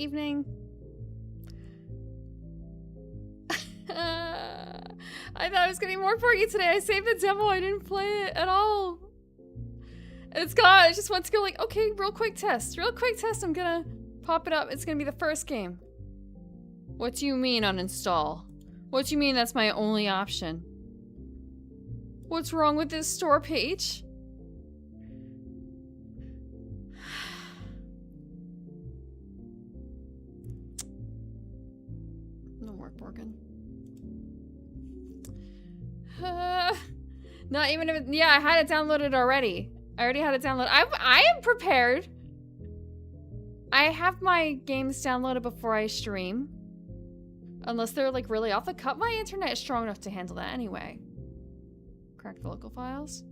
evening. I thought it was gonna be more porky today. I saved the demo. I didn't play it at all. It's gone. I just want to go like, okay, real quick test. Real quick test. I'm gonna pop it up. It's gonna be the first game. What do you mean uninstall? What do you mean that's my only option? What's wrong with this store page? No more Borgen. Not even if it, yeah, I had it downloaded already. I already had it downloaded. I am prepared. I have my games downloaded before I stream. Unless they're like really off the cut. My internet is strong enough to handle that anyway. Crack the local files.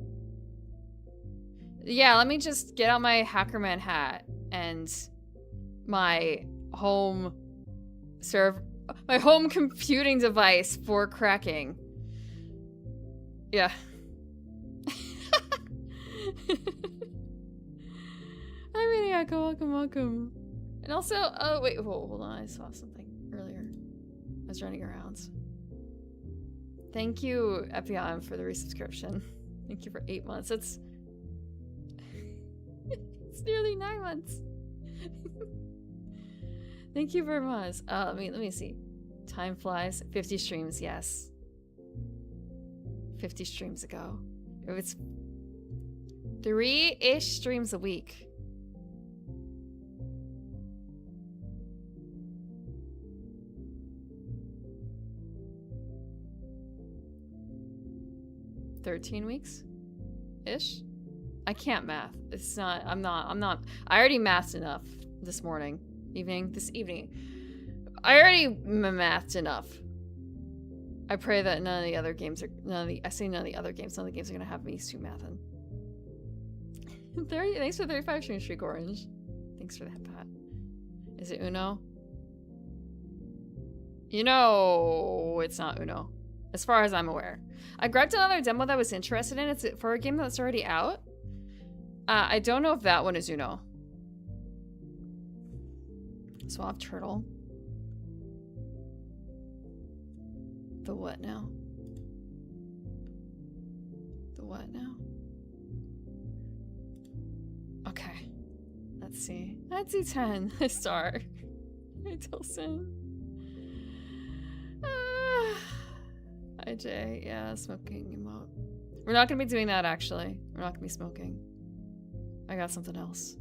Yeah, let me just get out my Hackerman hat and my home computing device for cracking. Yeah. Hi, Maniaco. Welcome, welcome. And also, oh, wait, hold on. I saw something earlier. I was running around. Thank you, Epion, for the resubscription. Thank you for 8 months. It's nearly 9 months. Thank you very much. Let me see. Time flies. 50 streams, yes. 50 streams ago. It was 3-ish streams a week. $13 weeks? Ish? I can't math. It's not, I'm not. I already mathed enough this morning. This evening. I already mathed enough. I pray that none of the other games are, none of the games are gonna have me too mathing. 30, thanks for 35 stream streak, Orange. Thanks for that, Pat. Is it Uno? You know, it's not Uno. As far as I'm aware. I grabbed another demo that I was interested in. It's for a game that's already out. I don't know if that one is Uno. So I'll have Turtle. The what now? The what now? Okay. Let's see. Let's see 10. I start. Tilson. IJ, yeah, smoking emote. We're not gonna be doing that, actually. We're not gonna be smoking. I got something else.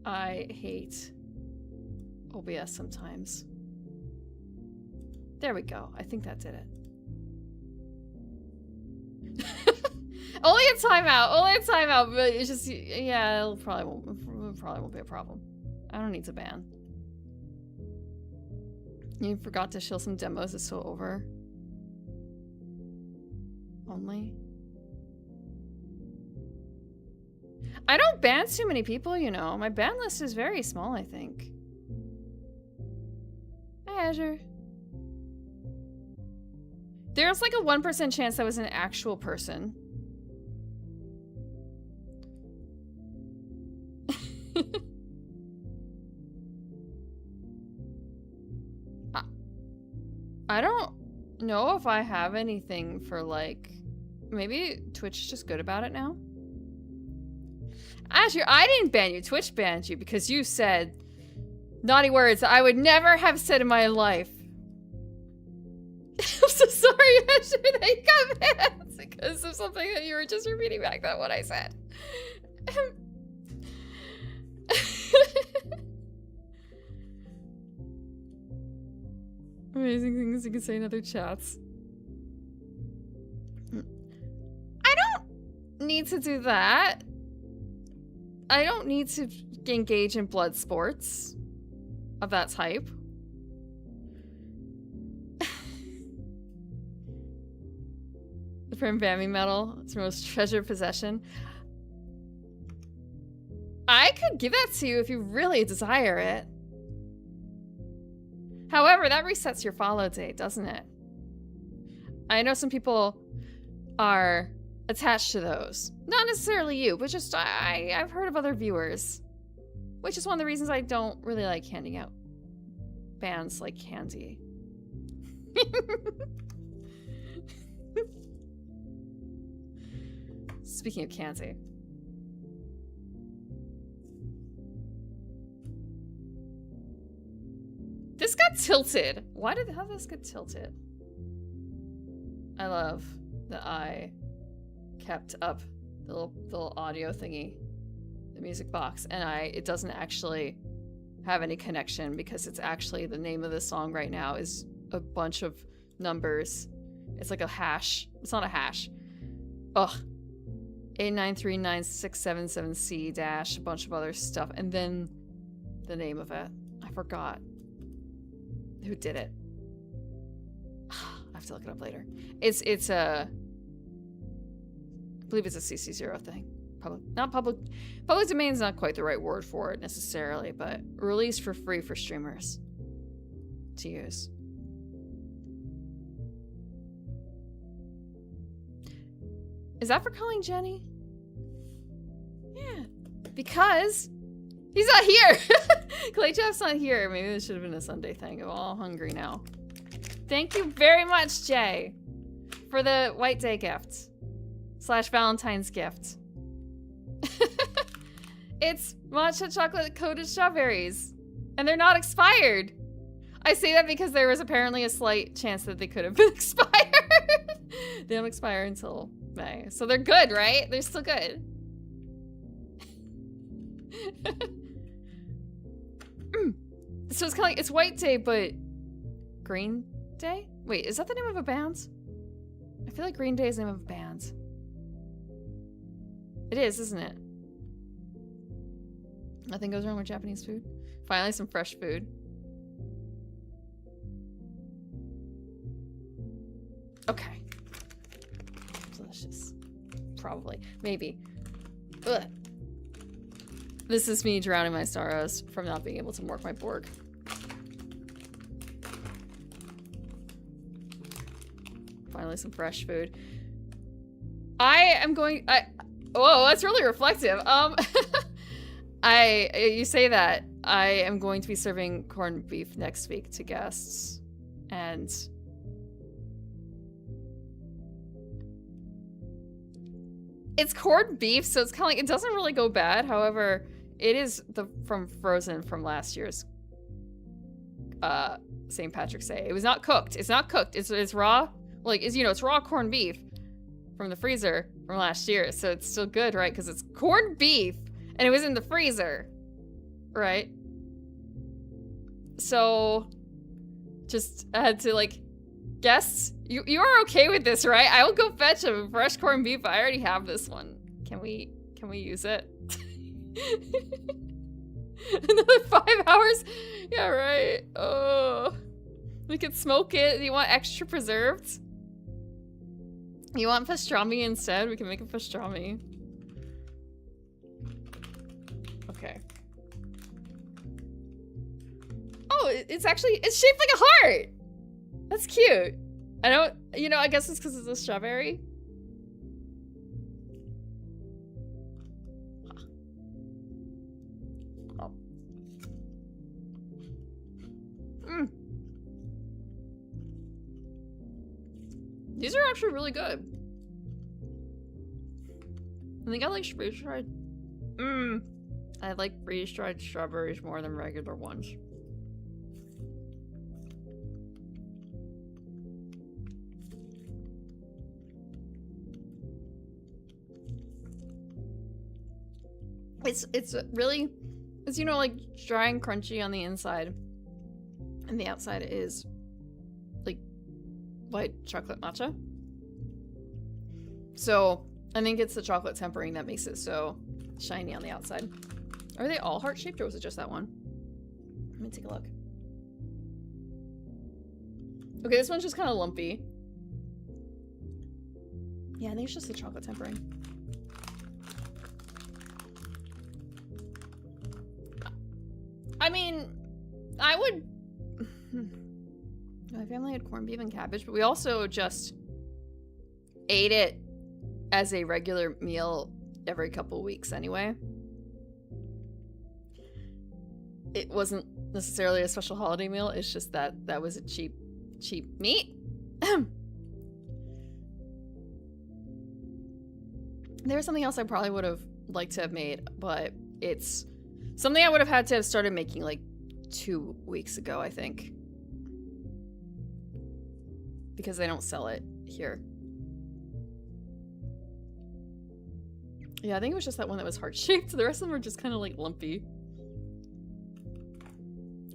I hate OBS sometimes. There we go. I think that did it. Only a timeout, but it's just, yeah, it probably won't be a problem. I don't need to ban. You forgot to show some demos, it's so over. Only. I don't ban too many people, you know. My ban list is very small, I think. Hi, Azure. There's like a 1% chance that was an actual person. I don't know if I have anything for like, maybe Twitch is just good about it now. Azure, I didn't ban you. Twitch banned you because you said naughty words I would never have said in my life. I'm so sorry, Azure, that you got banned because of something that you were just repeating back that what I said. Amazing things you can say in other chats. I don't need to do that. I don't need to engage in blood sports of that type. The Prim Bammy medal. It's her most treasured possession. I could give that to you if you really desire it. However, that resets your follow date, doesn't it? I know some people are attached to those. Not necessarily you, but just I've heard of other viewers. Which is one of the reasons I don't really like handing out bands like candy. Speaking of candy. This got tilted. How did this get tilted? I love that I kept up the little audio thingy, the music box, and it doesn't actually have any connection because it's actually the name of the song right now is a bunch of numbers. It's like a hash. It's not a hash. Ugh. 8939677C dash a bunch of other stuff, and then the name of it. I forgot who did it. I have to look it up later. It's a, I believe it's a CC0 thing. Public domain is not quite the right word for it necessarily, but released for free for streamers to use. Is that for calling Jenny? Yeah, because he's not here. Clay Jeff's not here. Maybe this should have been a Sunday thing. I'm all hungry now. Thank you very much, Jay, for the White Day gift / Valentine's gift. It's matcha chocolate coated strawberries, and they're not expired. I say that because there was apparently a slight chance that they could have been expired. They don't expire until May, so they're good, right? They're still good. So it's kind of like, it's White Day, but Green Day? Wait, is that the name of a band? I feel like Green Day is the name of a band. It is, isn't it? Nothing goes wrong with Japanese food. Finally, some fresh food. Okay. Delicious. Probably. Maybe. Ugh. This is me drowning my sorrows from not being able to work my Borg. Finally, some fresh food. Whoa, that's really reflective. You say that. I am going to be serving corned beef next week to guests. And it's corned beef, so it's kind of like, it doesn't really go bad. However, it is from Frozen from last year's St. Patrick's Day. It was not cooked. It's not cooked. It's raw. Like, it's raw corned beef from the freezer from last year. So it's still good, right? Because it's corned beef and it was in the freezer, right? So just I had to, like, guests, you are okay with this, right? I will go fetch a fresh corned beef. I already have this one. Can we use it? Another 5 hours? Yeah, right. Oh, we could smoke it. Do you want extra preserved? You want pastrami instead? We can make a pastrami. Okay. Oh, it's shaped like a heart. That's cute. I guess it's because it's a strawberry. Oh. These are actually really good. I think I like freeze-dried. I like freeze-dried strawberries more than regular ones. It's really, it's, like dry and crunchy on the inside, and the outside is like white chocolate matcha. So I think it's the chocolate tempering that makes it so shiny on the outside. Are they all heart-shaped, or was it just that one? Let me take a look. Okay, this one's just kind of lumpy. Yeah, I think it's just the chocolate tempering. I mean, I would... My family had corned beef and cabbage, but we also just ate it as a regular meal every couple weeks anyway. It wasn't necessarily a special holiday meal, it's just that that was a cheap meat. There's something else I probably would have liked to have made, but it's something I would have had to have started making like 2 weeks ago, I think. Because they don't sell it here. Yeah, I think it was just that one that was heart-shaped. The rest of them are just kind of like lumpy.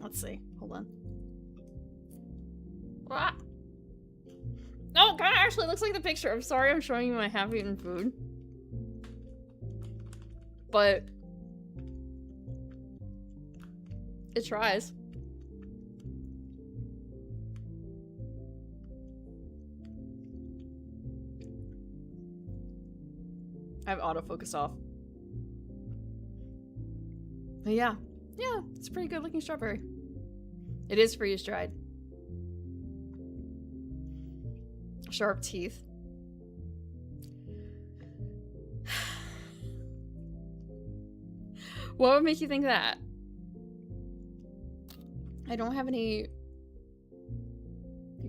Let's see. Hold on. Ah! No, kind of actually looks like the picture. I'm sorry I'm showing you my half-eaten food. But it tries. I have autofocus off. But yeah. Yeah, it's a pretty good looking strawberry. It is freeze-dried. Sharp teeth. What would make you think that? I don't have any...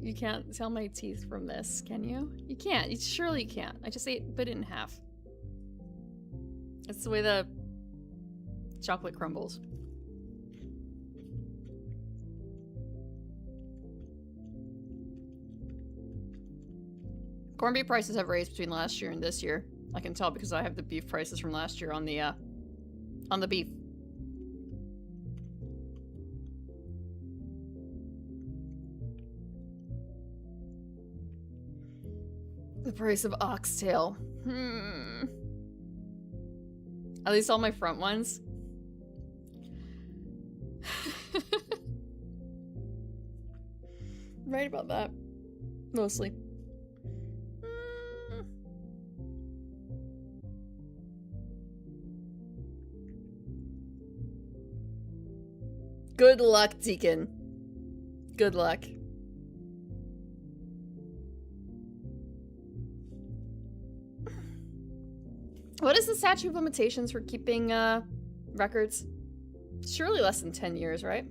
You can't tell my teeth from this, can you? You can't. You surely can't. I just bit it in half. It's the way the chocolate crumbles. Corned beef prices have raised between last year and this year. I can tell because I have the beef prices from last year on the beef. The price of oxtail. At least all my front ones. Right about that. Mostly. Good luck, Deacon. Good luck. What is the statute of limitations for keeping records? Surely less than 10 years, right?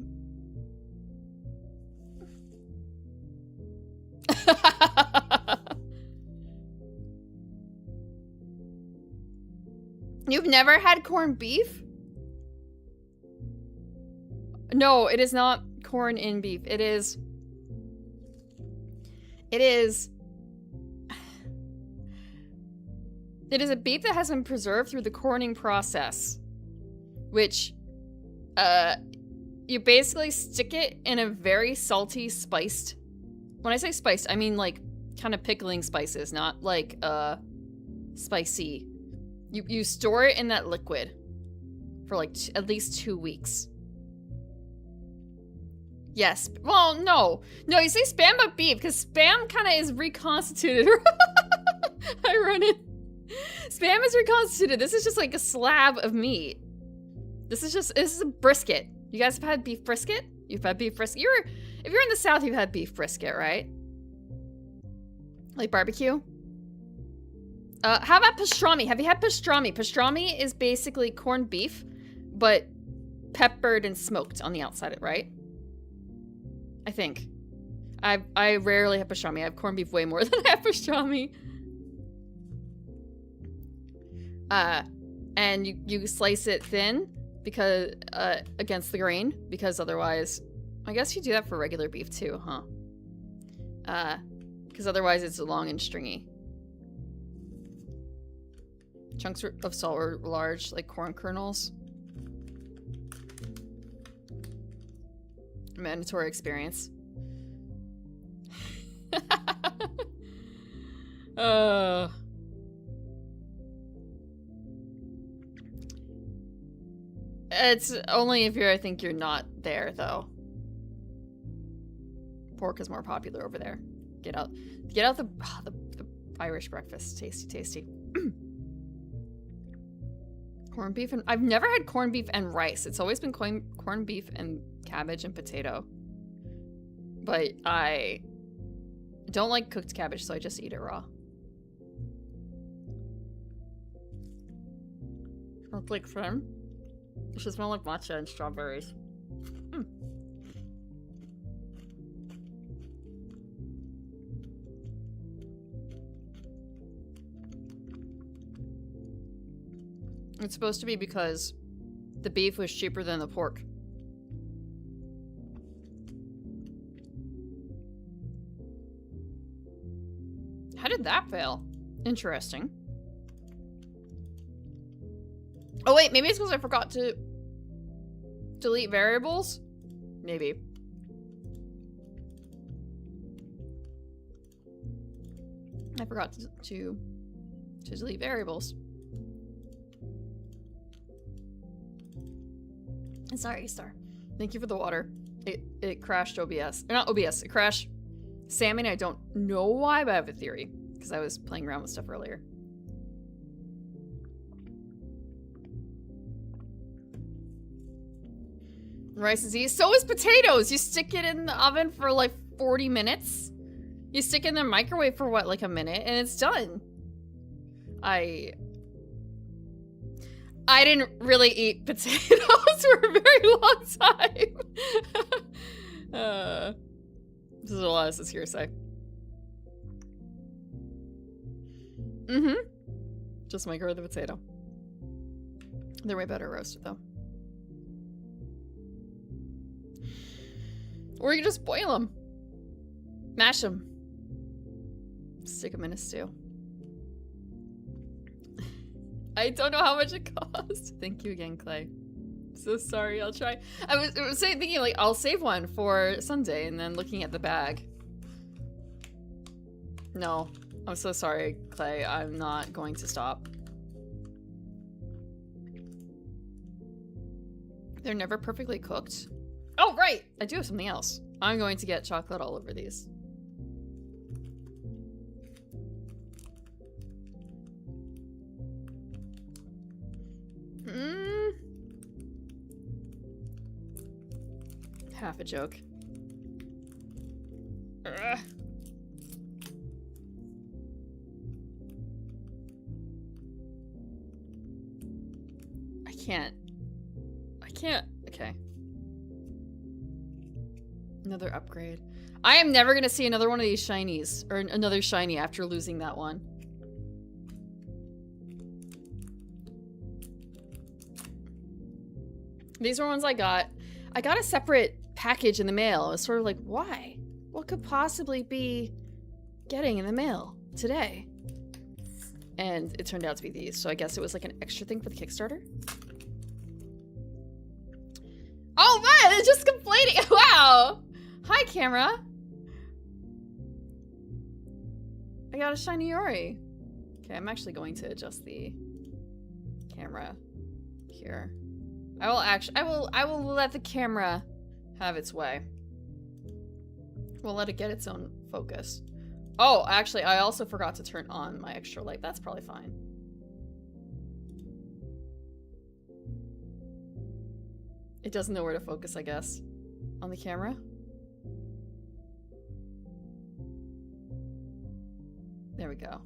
You've never had corned beef? No, it is not corn in beef. It is a beef that has been preserved through the corning process, which you basically stick it in a very salty, spiced. When I say spiced, I mean like kind of pickling spices, not like spicy. You store it in that liquid for like at least 2 weeks. Yes. Well, no. No, you say Spam but beef, because Spam kind of is reconstituted. I run it. Spam is reconstituted. This is just like a slab of meat. This is a brisket. You guys have had beef brisket? You've had beef brisket. If you're in the South, you've had beef brisket, right? Like barbecue? How about pastrami? Have you had pastrami? Pastrami is basically corned beef, but peppered and smoked on the outside, right? I think. I rarely have pastrami. I have corned beef way more than I have pastrami. And you slice it thin because against the grain, because otherwise, I guess you do that for regular beef too, huh? Because otherwise it's long and stringy. Chunks of salt are large, like corn kernels. Mandatory experience. It's only if I think you're not there, though. Pork is more popular over there. Get out the Irish breakfast. Tasty, tasty. Corned beef and... I've never had corned beef and rice. It's always been corned beef and cabbage and potato. But I don't like cooked cabbage, so I just eat it raw. It's like fun. It should smell like matcha and strawberries. Mm. It's supposed to be because the beef was cheaper than the pork. How did that fail? Interesting. Oh wait, maybe it's because I forgot to delete variables? Maybe. I forgot to delete variables. Sorry, Star. Thank you for the water. It crashed OBS. Or not OBS, it crashed Salmon. I don't know why, but I have a theory. Because I was playing around with stuff earlier. Rice is easy. So is potatoes. You stick it in the oven for like 40 minutes. You stick it in the microwave for what, like a minute, and it's done. I didn't really eat potatoes for a very long time. This is a lot of this hearsay. Mm-hmm. Just microwave the potato. They're way better roasted, though. Or you can just boil them. Mash them. Stick them in a stew. I don't know how much it cost. Thank you again, Clay. So sorry, I'll try. I was thinking, like, I'll save one for Sunday, and then looking at the bag. No, I'm so sorry, Clay. I'm not going to stop. They're never perfectly cooked. Oh, right! I do have something else. I'm going to get chocolate all over these. Half a joke. Ugh. I can't. Okay. Another upgrade. I am never gonna see another one of these shinies. Or another shiny after losing that one. These are ones I got. I got a separate package in the mail. I was sort of like, why? What could possibly be getting in the mail today? And it turned out to be these. So I guess it was like an extra thing for the Kickstarter. Oh man, it's just complaining. Wow. Hi, camera. I got a shiny Yori. Okay, I'm actually going to adjust the camera here. I will let the camera have its way. We'll let it get its own focus. Oh, actually, I also forgot to turn on my extra light. That's probably fine. It doesn't know where to focus, I guess. On the camera? There we go.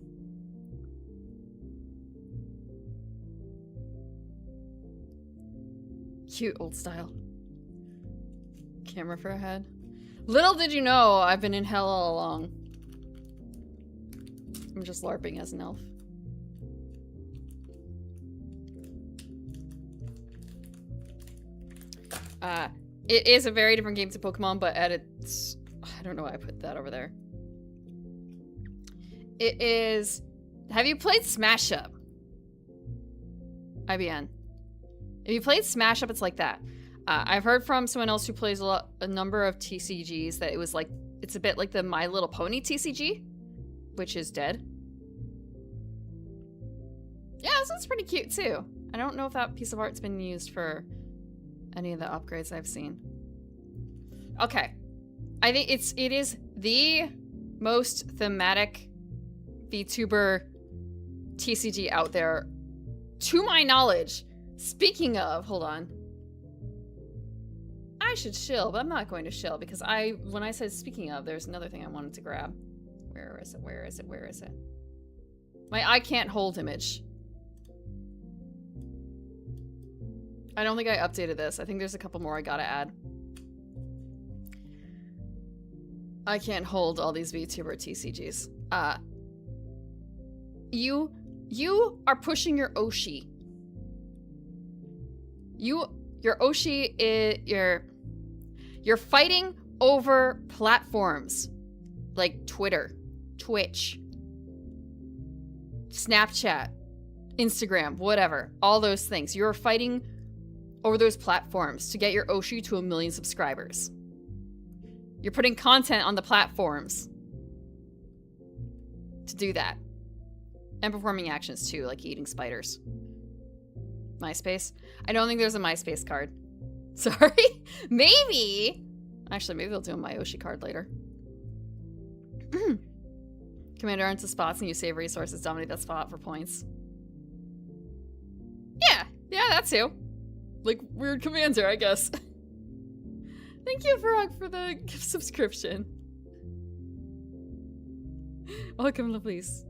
Cute old style. Camera for a head. Little did you know, I've been in hell all along. I'm just LARPing as an elf. It is a very different game to Pokemon, but at its... I don't know why I put that over there. It is... Have you played Smash Up? IBN. If you played Smash Up, it's like that. I've heard from someone else who plays a number of TCGs that it was like... It's a bit like the My Little Pony TCG, which is dead. Yeah, this one's pretty cute, too. I don't know if that piece of art's been used for any of the upgrades I've seen. Okay. I think it is the most thematic VTuber TCG out there, to my knowledge. Speaking of, hold on. I should shill, but I'm not going to shill because when I said speaking of, there's another thing I wanted to grab. Where is it? Where is it? Where is it? My I can't hold image. I don't think I updated this. I think there's a couple more I gotta add. I can't hold all these VTuber TCGs. You are pushing your Oshi. Your Oshi you're fighting over platforms like Twitter, Twitch, Snapchat, Instagram, whatever. All those things. You're fighting over those platforms to get your Oshi to 1 million subscribers. You're putting content on the platforms to do that. And performing actions too, like eating spiders. MySpace? I don't think there's a MySpace card. Sorry? Maybe! Actually, maybe they'll do a Myoshi card later. Commander earns the spots and you save resources. Dominate that spot for points. Yeah, that too. Like, weird commander, I guess. Thank you, Frog, for the gift subscription. Welcome, lovelies.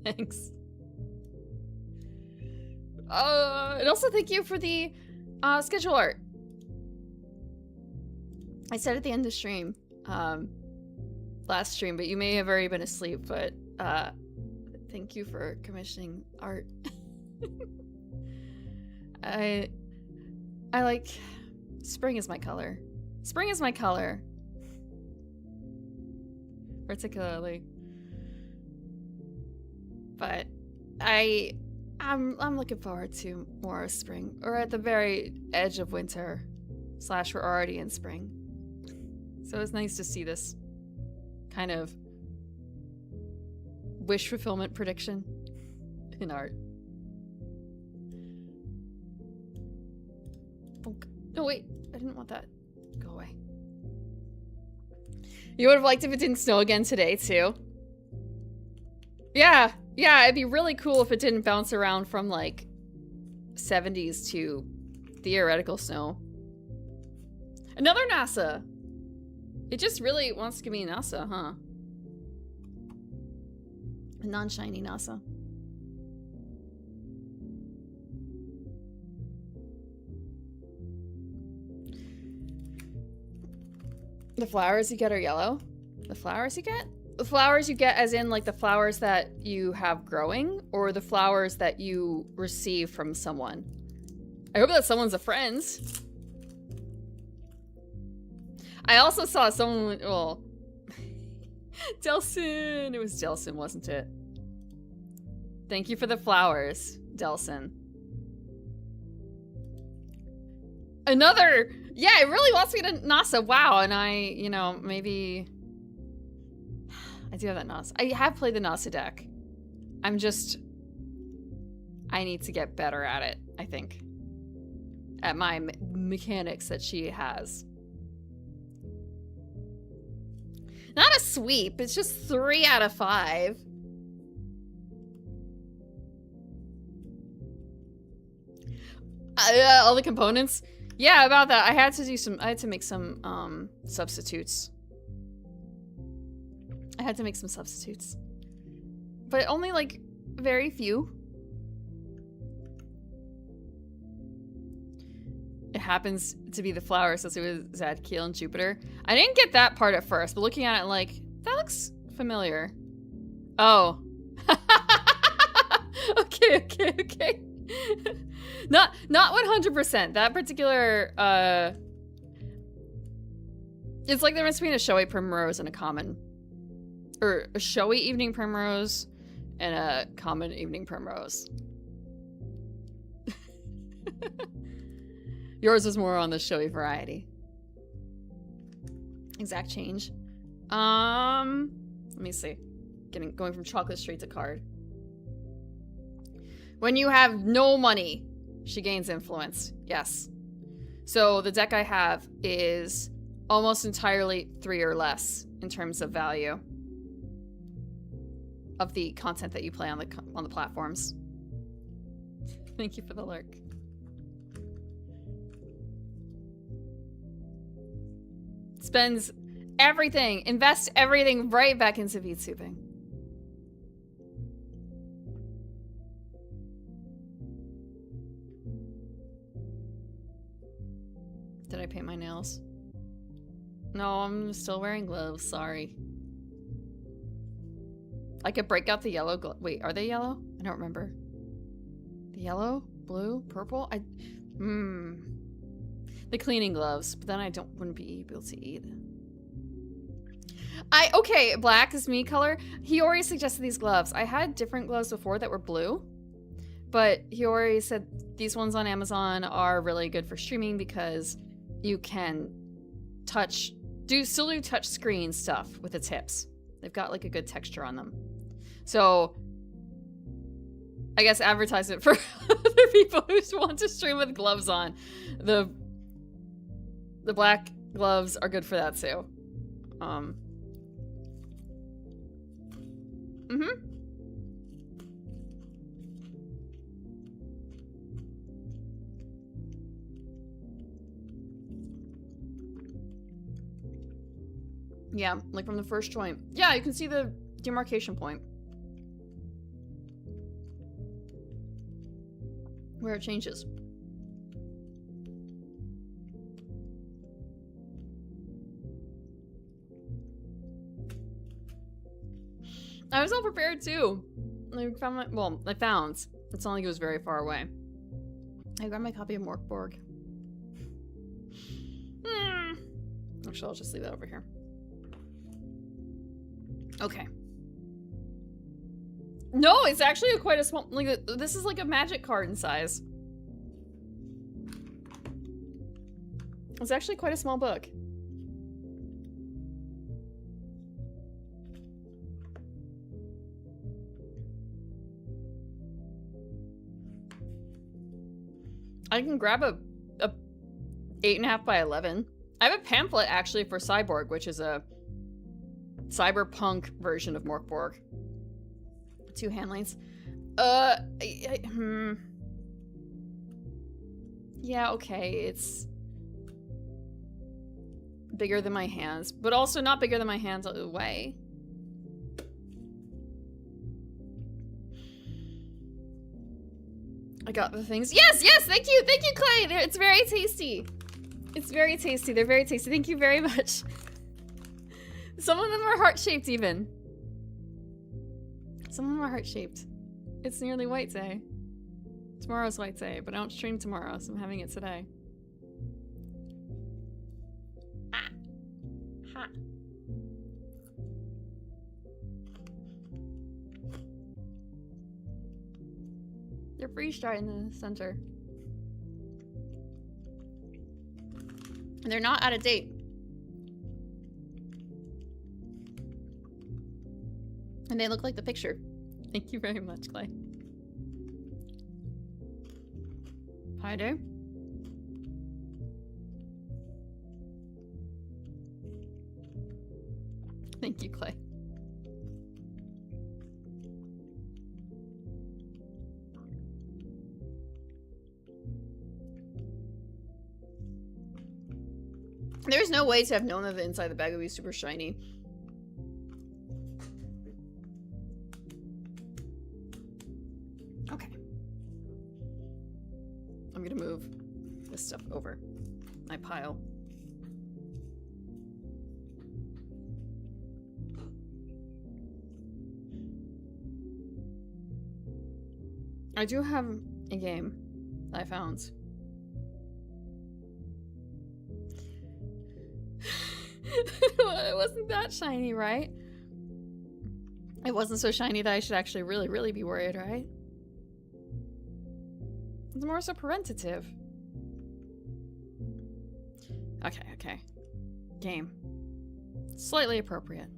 Thanks. And also thank you for the schedule art. I said at the end of stream, last stream, but you may have already been asleep, but thank you for commissioning art. I like spring is my color. Spring is my color. Particularly. But I'm looking forward to more spring. Or at the very edge of winter. / we're already in spring. So it's nice to see this kind of wish fulfillment prediction in art. No, wait. I didn't want that. Go away. You would have liked if it didn't snow again today, too. Yeah, it'd be really cool if it didn't bounce around from, like, 70s to theoretical snow. Another NASA! It just really wants to give me NASA, huh? A non-shiny NASA. The flowers you get are yellow? The flowers you get? The flowers you get as in like the flowers that you have growing or the flowers that you receive from someone? I hope that someone's a friend. I also saw someone, well, Delson. It was Delson, wasn't it? Thank you for the flowers, Delson. Another, yeah, it really wants me to NASA. Wow, and I, maybe I do have that NASA. I have played the NASA deck. I need to get better at it, I think. At my mechanics that she has. Not a sweep, it's just 3 out of 5. All the components? Yeah, about that. I had to make some substitutes. I had to make some substitutes. But only like very few. It happens to be the flowers since it was Zadkiel and Jupiter. I didn't get that part at first, but looking at it like, that looks familiar. Oh. Okay. Not 100%. That particular, it's like the difference between a showy primrose and a common, or a showy evening primrose and a common evening primrose. Yours was more on the showy variety. Exact change. Let me see. Going from chocolate straight to card. When you have no money, she gains influence. Yes. So the deck I have is almost entirely 3 or less in terms of value of the content that you play on the platforms. Thank you for the lurk. Spends everything, invests everything right back into VTubing. Did I paint my nails? No, I'm still wearing gloves, sorry. I could break out the yellow wait, are they yellow? I don't remember. The yellow? Blue? Purple? The cleaning gloves, but then I wouldn't be able to eat. Okay, black is me color. Hiyori suggested these gloves. I had different gloves before that were blue, but Hiyori said these ones on Amazon are really good for streaming because you can still do touch screen stuff with the tips. They've got like a good texture on them. So I guess advertise it for other people who want to stream with gloves on. The black gloves are good for that too. Yeah, like from the first joint. Yeah, you can see the demarcation point. Where it changes. I was all prepared too. I found it's not like it was very far away. I grabbed my copy of Morkborg. Actually, I'll just leave that over here. Okay. No, it's actually quite a small, like, this is like a magic card in size. It's actually quite a small book. I can grab a 8.5 by 11. I have a pamphlet actually for Cyborg, which is a cyberpunk version of Morkborg. 2 handlings. Yeah, okay, it's bigger than my hands, but also not bigger than my hands away. I got the things. Yes, thank you, Clay. It's very tasty. It's very tasty. They're very tasty. Thank you very much. Some of them are heart-shaped even. Some of them are heart-shaped. It's nearly White Day. Tomorrow's White Day, but I don't stream tomorrow, so I'm having it today. Ah. Ha. They're freeze-dried in the center. And they're not out of date. And they look like the picture. Thank you very much, Clay. Hi there. Thank you, Clay. There's no way to have known that the inside of the bag would be super shiny. Okay. I'm gonna move this stuff over my pile. I do have a game that I found. It wasn't that shiny, right? It wasn't so shiny that I should actually really be worried, right? It's more so preventative. Okay. Game. Slightly appropriate.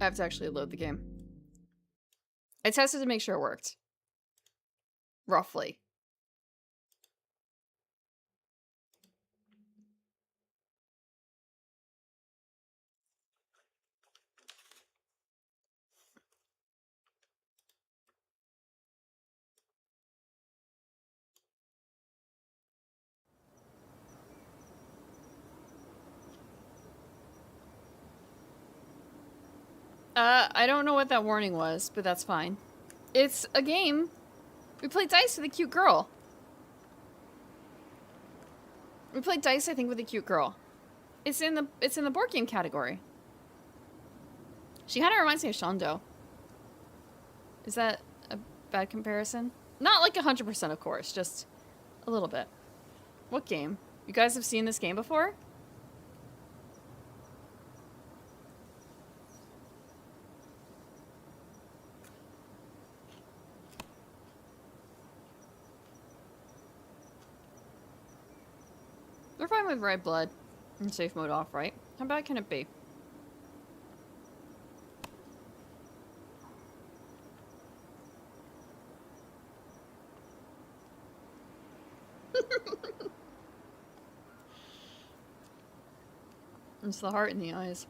I have to actually load the game. I tested to make sure it worked. Roughly. I don't know what that warning was, but that's fine. It's a game. We played dice with a cute girl. We played dice, I think, with a cute girl. It's in the board game category. She kind of reminds me of Shondo. Is that a bad comparison? Not like 100%, of course, just a little bit. What game? You guys have seen this game before? We're fine with red blood and safe mode off, right? How bad can it be? It's the heart in the eyes.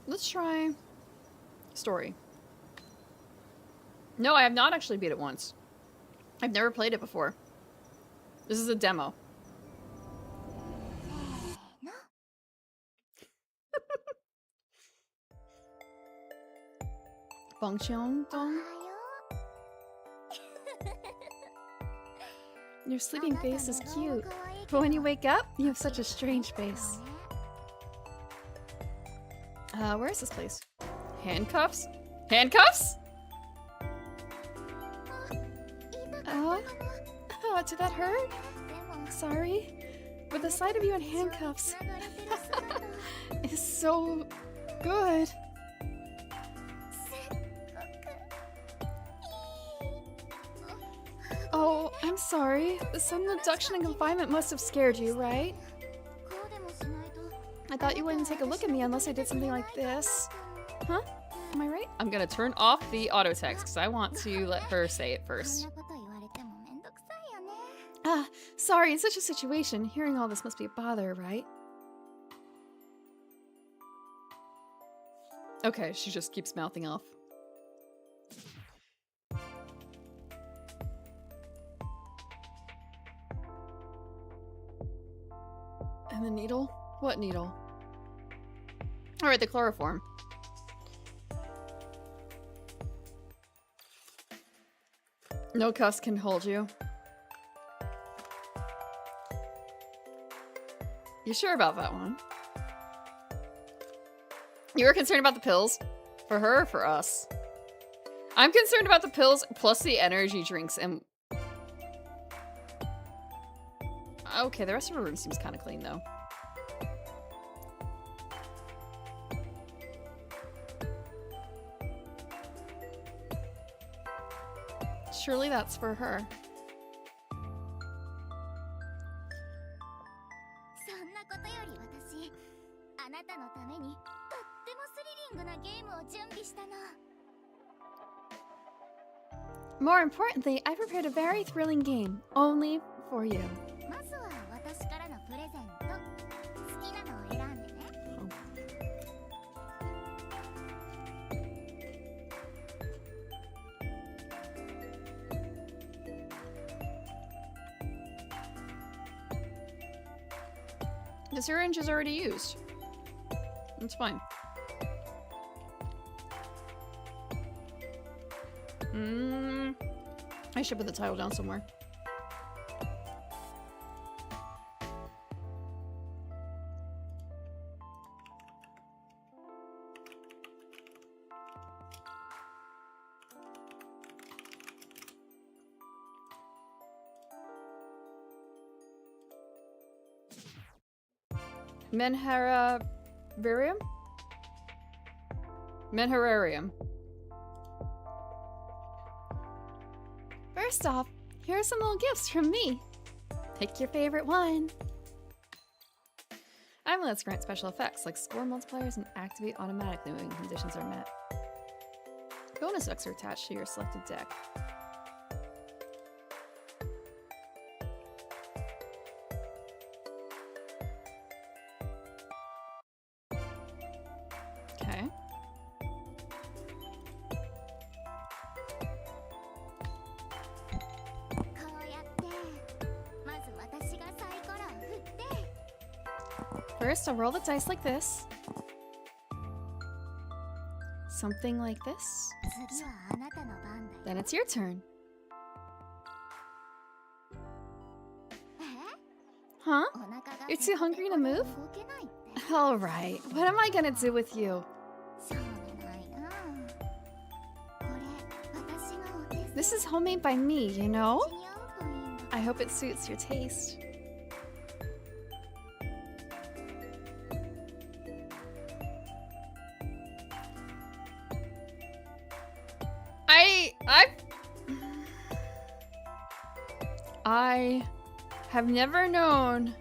Let's try story. No, I have not actually beat it once. I've never played it before. This is a demo. Bongcheon Dong? Your sleeping face is cute, but when you wake up, you have such a strange face. Where is this place? Handcuffs? Handcuffs? Oh, did that hurt? Sorry, but the sight of you in handcuffs is so good. Oh, I'm sorry. The sudden abduction and confinement must have scared you, right? I thought you wouldn't take a look at me unless I did something like this. Huh? Am I right? I'm gonna turn off the auto text because I want to let her say it first. Ah, sorry, in such a situation, hearing all this must be a bother, right? Okay, she just keeps mouthing off. And the needle? What needle? Alright, the chloroform. No cuffs can hold you. You sure about that one? You were concerned about the pills? For her or for us? I'm concerned about the pills plus the energy drinks and... Okay, the rest of her room seems kind of clean though. Surely that's for her. More importantly, I prepared a very thrilling game, only for you. The syringe is already used. It's fine. I should put the title down somewhere. Menherarium? Menherarium. First off, here are some little gifts from me. Pick your favorite one. Amulets grant special effects like score multipliers and activate automatically when conditions are met. Bonus decks are attached to your selected deck. Okay. First, I'll roll the dice like this. Something like this. Then it's your turn. Huh? You're too hungry to move? Alright, what am I gonna do with you? This is homemade by me, you know? I hope it suits your taste. I have never known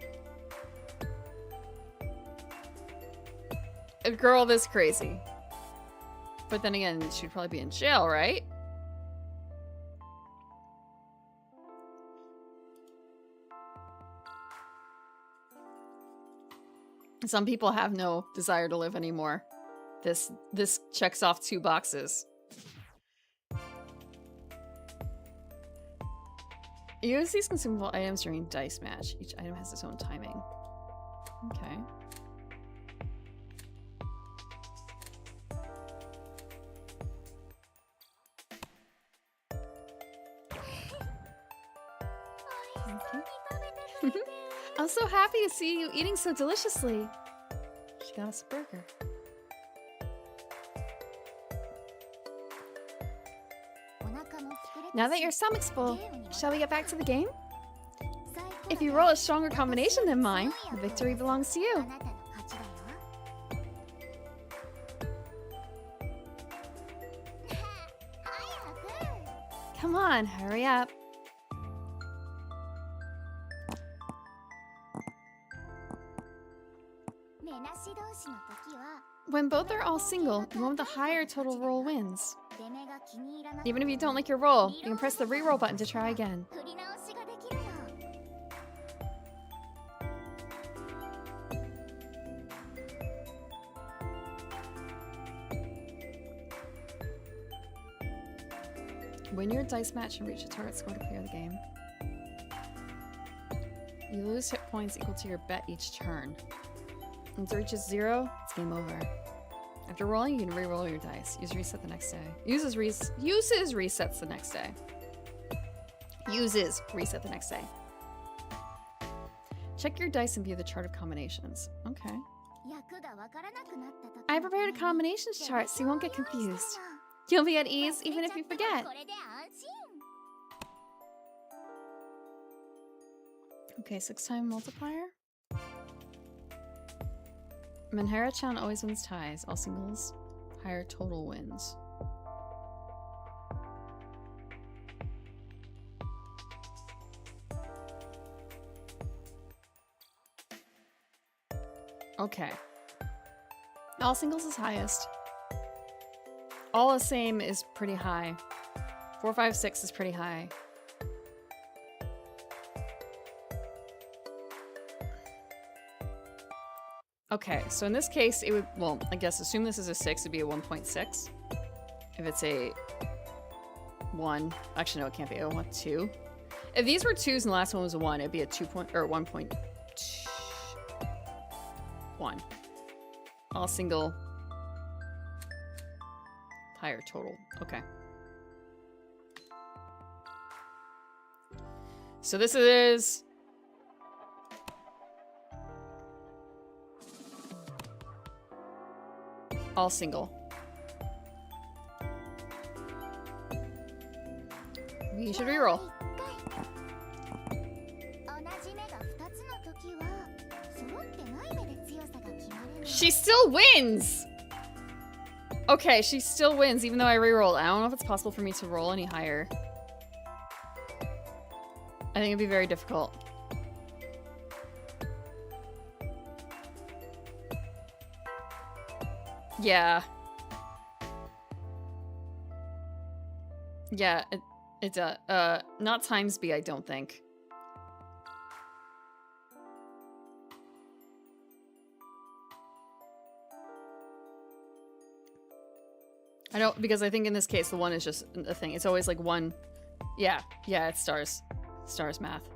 a girl this crazy. But then again, she'd probably be in jail, right? Some people have no desire to live anymore. This checks off 2 boxes. Use these consumable items during dice match. Each item has its own timing. Okay. I'm so happy to see you eating so deliciously. She got us a burger. Now that your stomach's full, shall we get back to the game? If you roll a stronger combination than mine, the victory belongs to you. Come on, hurry up. When both are all single, the one with the higher total roll wins. Even if you don't like your roll, you can press the reroll button to try again. Win your dice match and reach a target score to clear the game. You lose hit points equal to your bet each turn. Once it reaches 0, it's game over. After rolling, you can re-roll your dice. Use reset the next day. Uses resets the next day. Uses reset the next day. Check your dice and view the chart of combinations. Okay. I prepared a combinations chart so you won't get confused. You'll be at ease even if you forget. Okay, 6-time multiplier. Menhera-chan always wins ties. All singles, higher total wins. Okay. All singles is highest. All the same is pretty high. 4, 5, 6 is pretty high. Okay, so in this case, it would, well, I guess assume this is a 6, it'd be a 1.6. If it's a 1, actually no, it can't be a 1, 2. If these were 2s and the last one was a 1, it'd be a 1.1. All single, higher total. Okay. So this is all single. We should reroll. She still wins! Okay, she still wins even though I rerolled. I don't know if it's possible for me to roll any higher. I think it'd be very difficult. Yeah. Yeah, it's not times B, I don't think. I don't, because I think in this case the 1 is just a thing. It's always like 1. Yeah, it's stars. Stars math.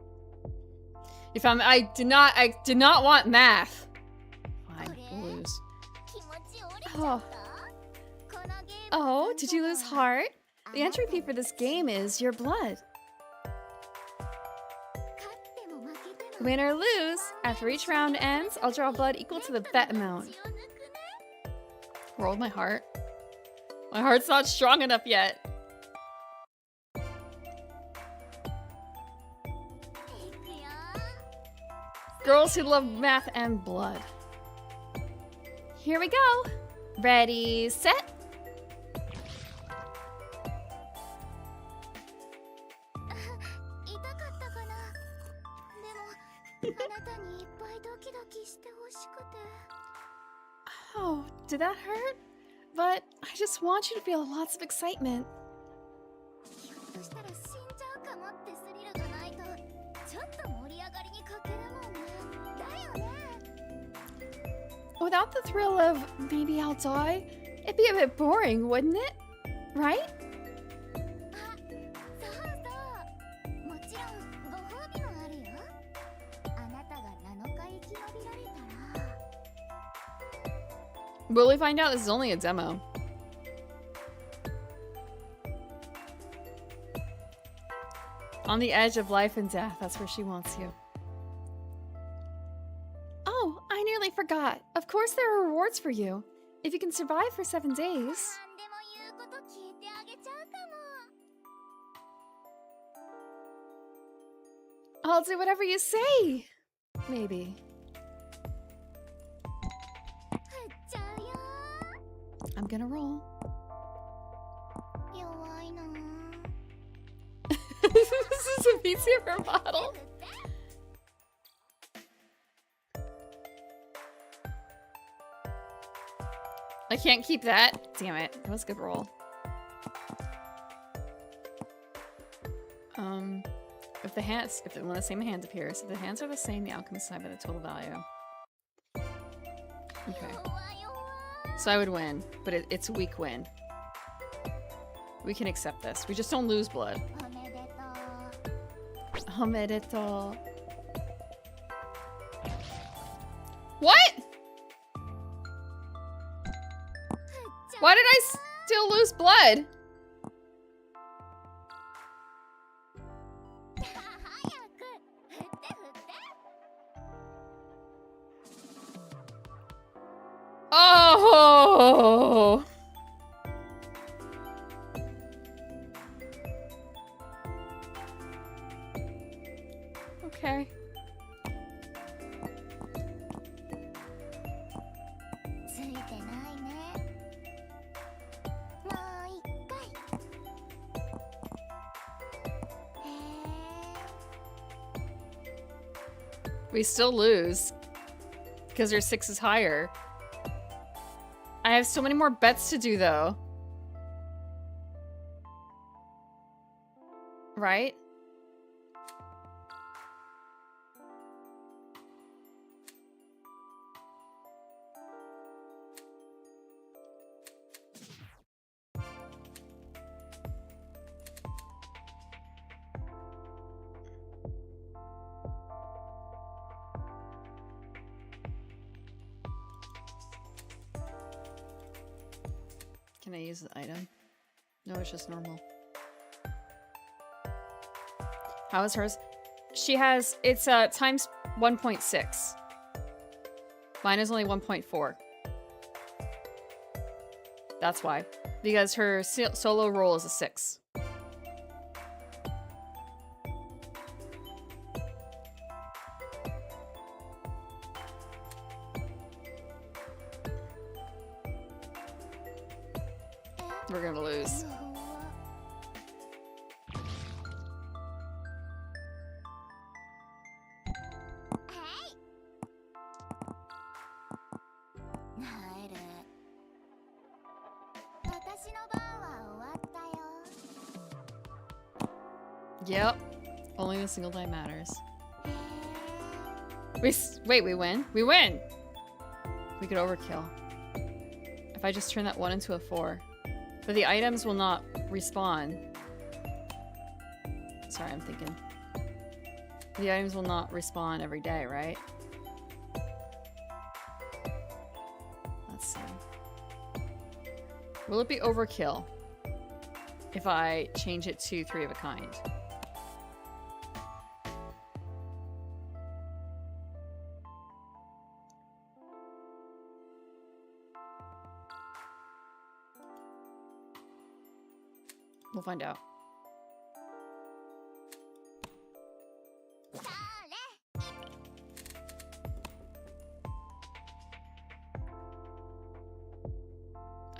You found I did not want math. Oh. Oh, did you lose heart? The entry fee for this game is your blood. Win or lose, after each round ends, I'll draw blood equal to the bet amount. Rolled my heart. My heart's not strong enough yet. Girls who love math and blood. Here we go. Ready, set. Oh, did that hurt? But I just want you to feel lots of excitement. Without the thrill of maybe I'll die, it'd be a bit boring, wouldn't it? Right? Will we find out? This is only a demo. On the edge of life and death, that's where she wants you. Oh, I nearly forgot. Of course there are rewards for you. If you can survive for 7 days. I'll do whatever you say. Maybe. I'm gonna roll. This is a VCR model. I can't keep that. Damn it. That was a good roll. When the same hand appears, if the hands are the same, the outcome is decided by the total value. Okay. So I would win, but it's a weak win. We can accept this. We just don't lose blood. Omedetou. What? Why did I still lose blood? Oh! Okay. We still lose because your 6 is higher. I have so many more bets to do though. Right? Can I use the item? No, it's just normal. How is hers? She has, it's times 1.6. Mine is only 1.4. That's why. Because her solo roll is a 6. We're gonna lose. Yep. Only the single die matters. Wait, we win? We win! We could overkill. If I just turn that 1 into a 4. But the items will not respawn. Sorry, I'm thinking. The items will not respawn every day, right? Let's see. Will it be overkill if I change it to 3 of a kind? We'll find out.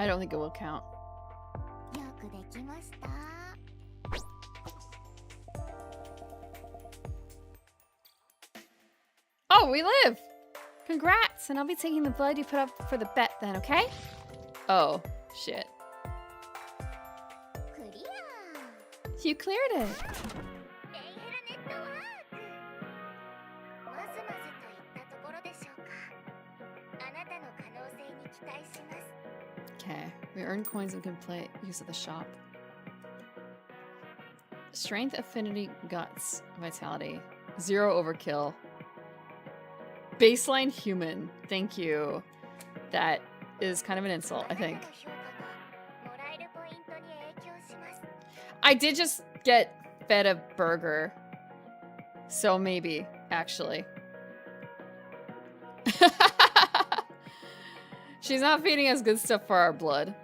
I don't think it will count. Oh, we live! Congrats! And I'll be taking the blood you put up for the bet then, okay? Oh, shit. You cleared it! Okay, we earn coins and can play use of the shop. Strength, affinity, guts, vitality. 0 overkill. Baseline human. Thank you. That is kind of an insult, I think. I did just get fed a burger. So maybe, actually. She's not feeding us good stuff for our blood.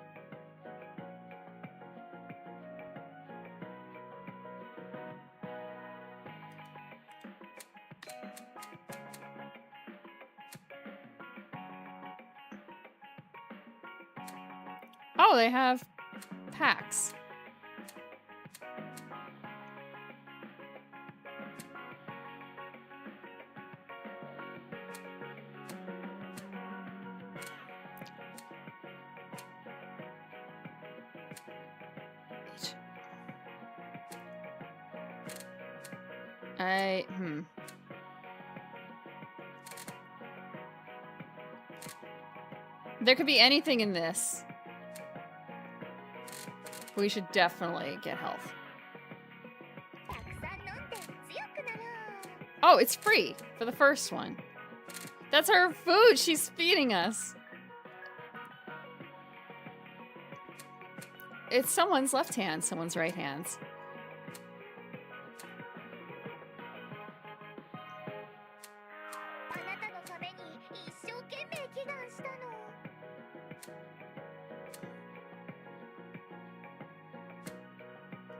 Oh, they have packs. There could be anything in this. We should definitely get health. Oh, it's free for the first one. That's her food she's feeding us. It's someone's left hand, someone's right hands.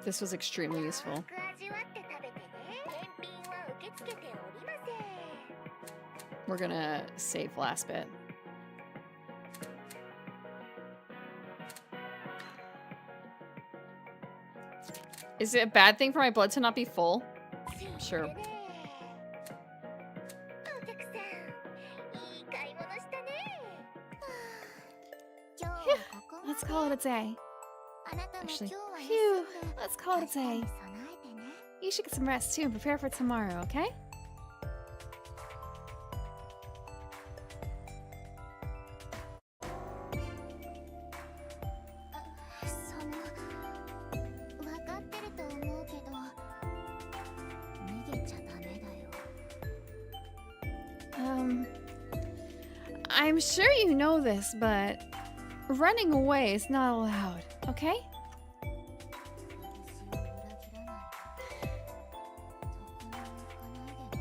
This was extremely useful. We're gonna save last bit. Is it a bad thing for my blood to not be full? Sure. Phew, let's call it a day. Actually, phew, let's call it a day. You should get some rest too and prepare for tomorrow, okay? I'm sure you know this, but running away is not allowed, okay?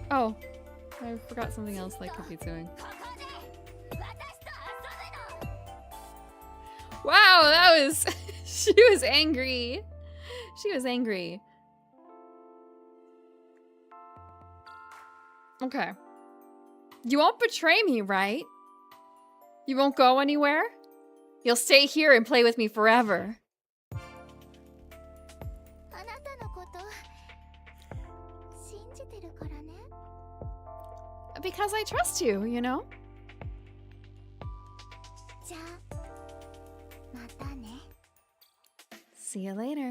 Oh, I forgot something else I could be doing. Wow, that was... she was angry. She was angry. Okay. You won't betray me, right? You won't go anywhere? You'll stay here and play with me forever. Because I trust you, you know? See you later.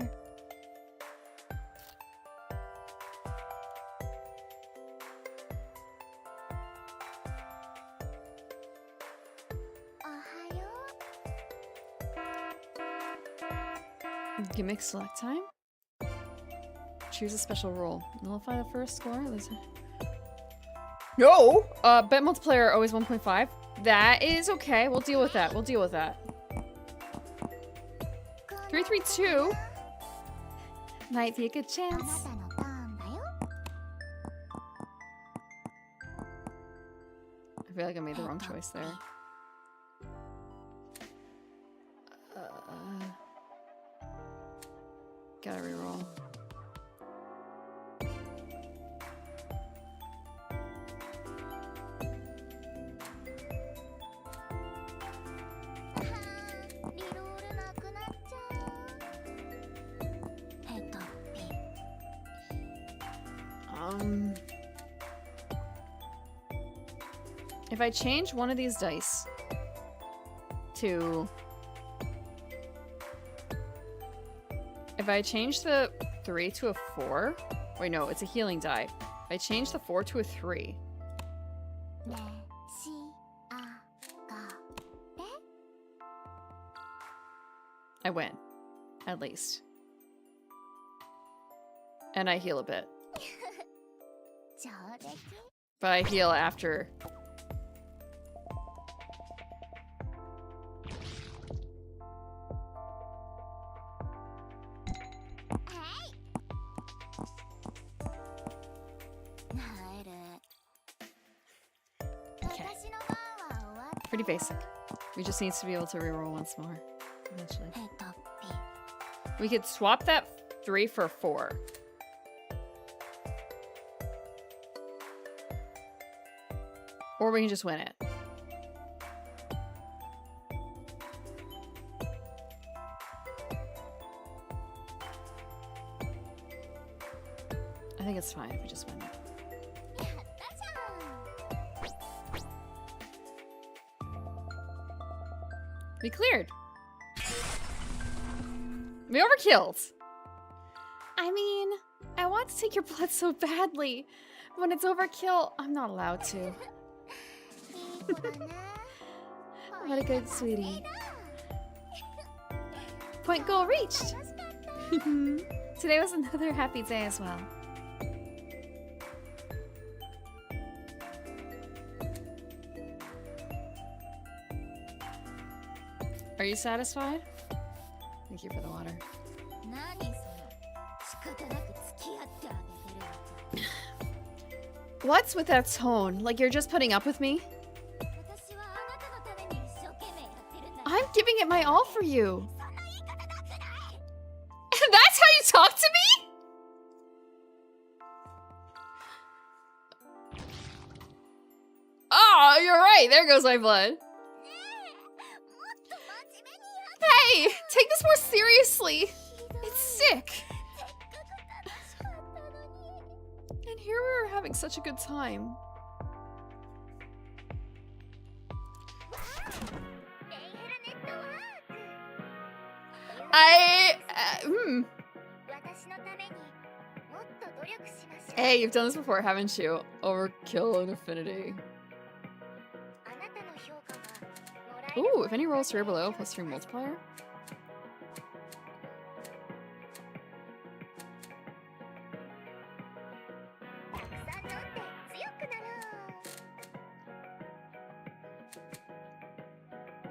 Gimmick select time. Choose a special role. Nullify the first score. No! Bet multiplayer always 1.5. That is okay. We'll deal with that. We'll deal with that. 332 might be a good chance. あなたのターンだよ。 I feel like I made the wrong choice there. Gotta reroll. リロールなくなっちゃう。ヘタピ。If I change one of these dice to... If I change the 3 to a 4... Wait, no, it's a healing die. If I change the 4 to a 3... ねしあがれ。 I win. At least. And I heal a bit. 上出来。 But I heal after. Okay. Pretty basic. We just need to be able to reroll once more. Eventually. ヘタピ。 We could swap that 3 for 4. Or we can just win it. I think it's fine if we just win it. やったじゃん。 We cleared. We overkilled. I mean, I want to take your blood so badly. When it's overkill, I'm not allowed to. いい子だね。 What a good sweetie. Point goal reached. 楽しかった。 Today was another happy day as well. Are you satisfied? Thank you for the water. 何その仕方なく付き合ってあげてるやつ。 What's with that tone? Like you're just putting up with me? 私はあなたのために一生懸命やってるんだ。 I'm giving it my all for you. そんな言い方なくない？ That's how you talk to me? Oh, you're right. There goes my blood. ねえ、もっと真面目にやって。 Hey, take this more seriously. It's sick. せっかく楽しかったのに。 And here we were having such a good time. レイヘルネットワーク。 私のためにもっと努力しましょう。 Hey, you've done this before, haven't you? Overkill and Affinity. あなたの評価がもらえる Ooh, if any rolls 3 or below, +3 multiplier. たくさん飲んで強くなろ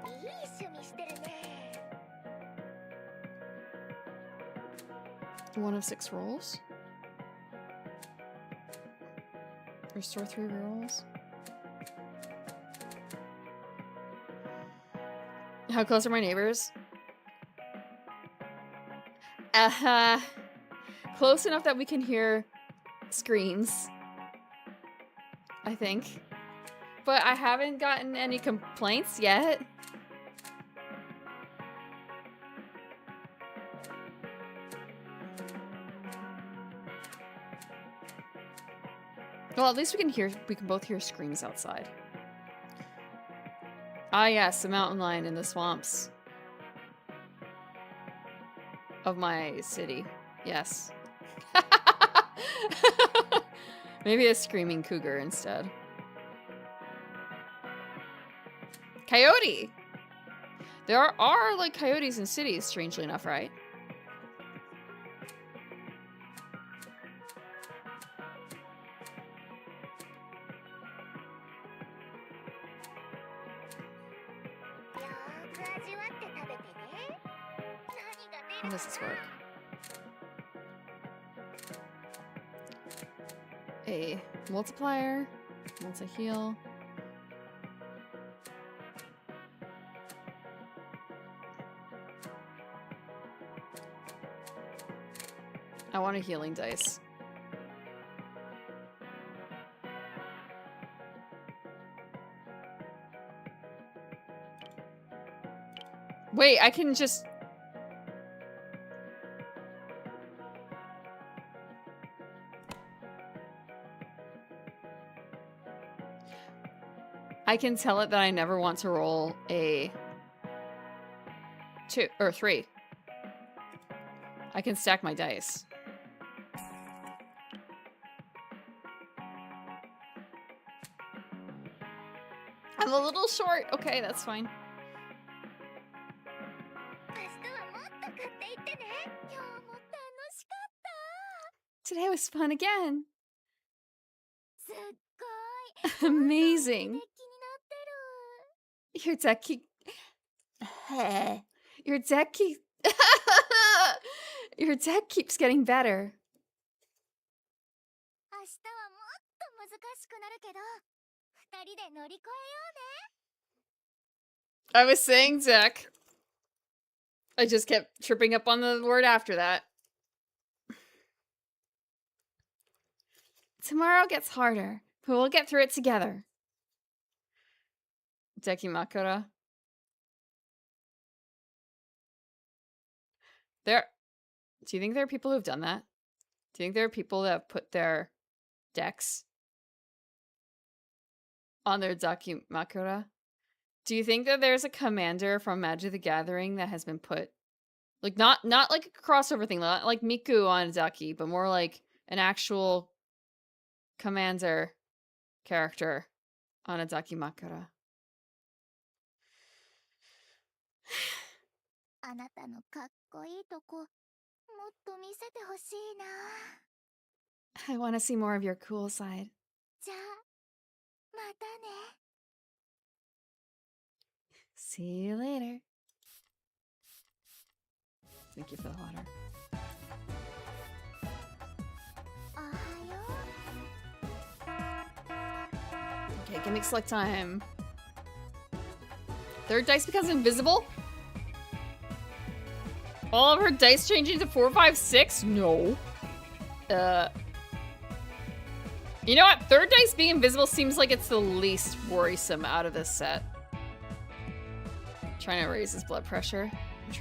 う。いい趣味してるね。 1 of 6 rolls. Restore 3 rerolls. How close are my neighbors? Close enough that we can hear screams. I think. But I haven't gotten any complaints yet. Well, at least we can both hear screams outside. Ah yes, the mountain lion in the swamps of my city. Yes. Maybe a screaming cougar instead. Coyote! There are like coyotes in cities, strangely enough, right? does this work? A multiplier, multi-heal. I want a healing dice. Wait, I can just... I can tell it that I never want to roll a 2 or 3. I can stack my dice. I'm a little short. Okay, that's fine. 明日はもっと買っていってね。今日も楽しかった。 Today was fun again. すっごい Amazing. 気になってる。 Your deck keep... Your deck keep... Your deck keeps getting better. 明日はもっと難しくなるけど、二人で乗り越えようね。 I was saying deck. I just kept tripping up on the word after that. Tomorrow gets harder, but we'll get through it together. Dekimakura. Do you think there are people who've done that? Do you think there are people that have put their decks on their Dakimakura? Do you think that there's a commander from Magic the Gathering that has been put, like, not like a crossover thing, not like Miku on a Daki, but more like an actual commander character on a Dakimakura? あなたのかっこいいとこ、もっと見せてほしいな。 I want to see more of your cool side. じゃあ、またね。 See you later. Thank you for the water. おはよう。 Okay, gimmick select time. Third dice becomes invisible? All of her dice changing to 4, 5, 6? No. You know what? Third dice being invisible seems like it's the least worrisome out of this set. I'm trying to raise his blood pressure.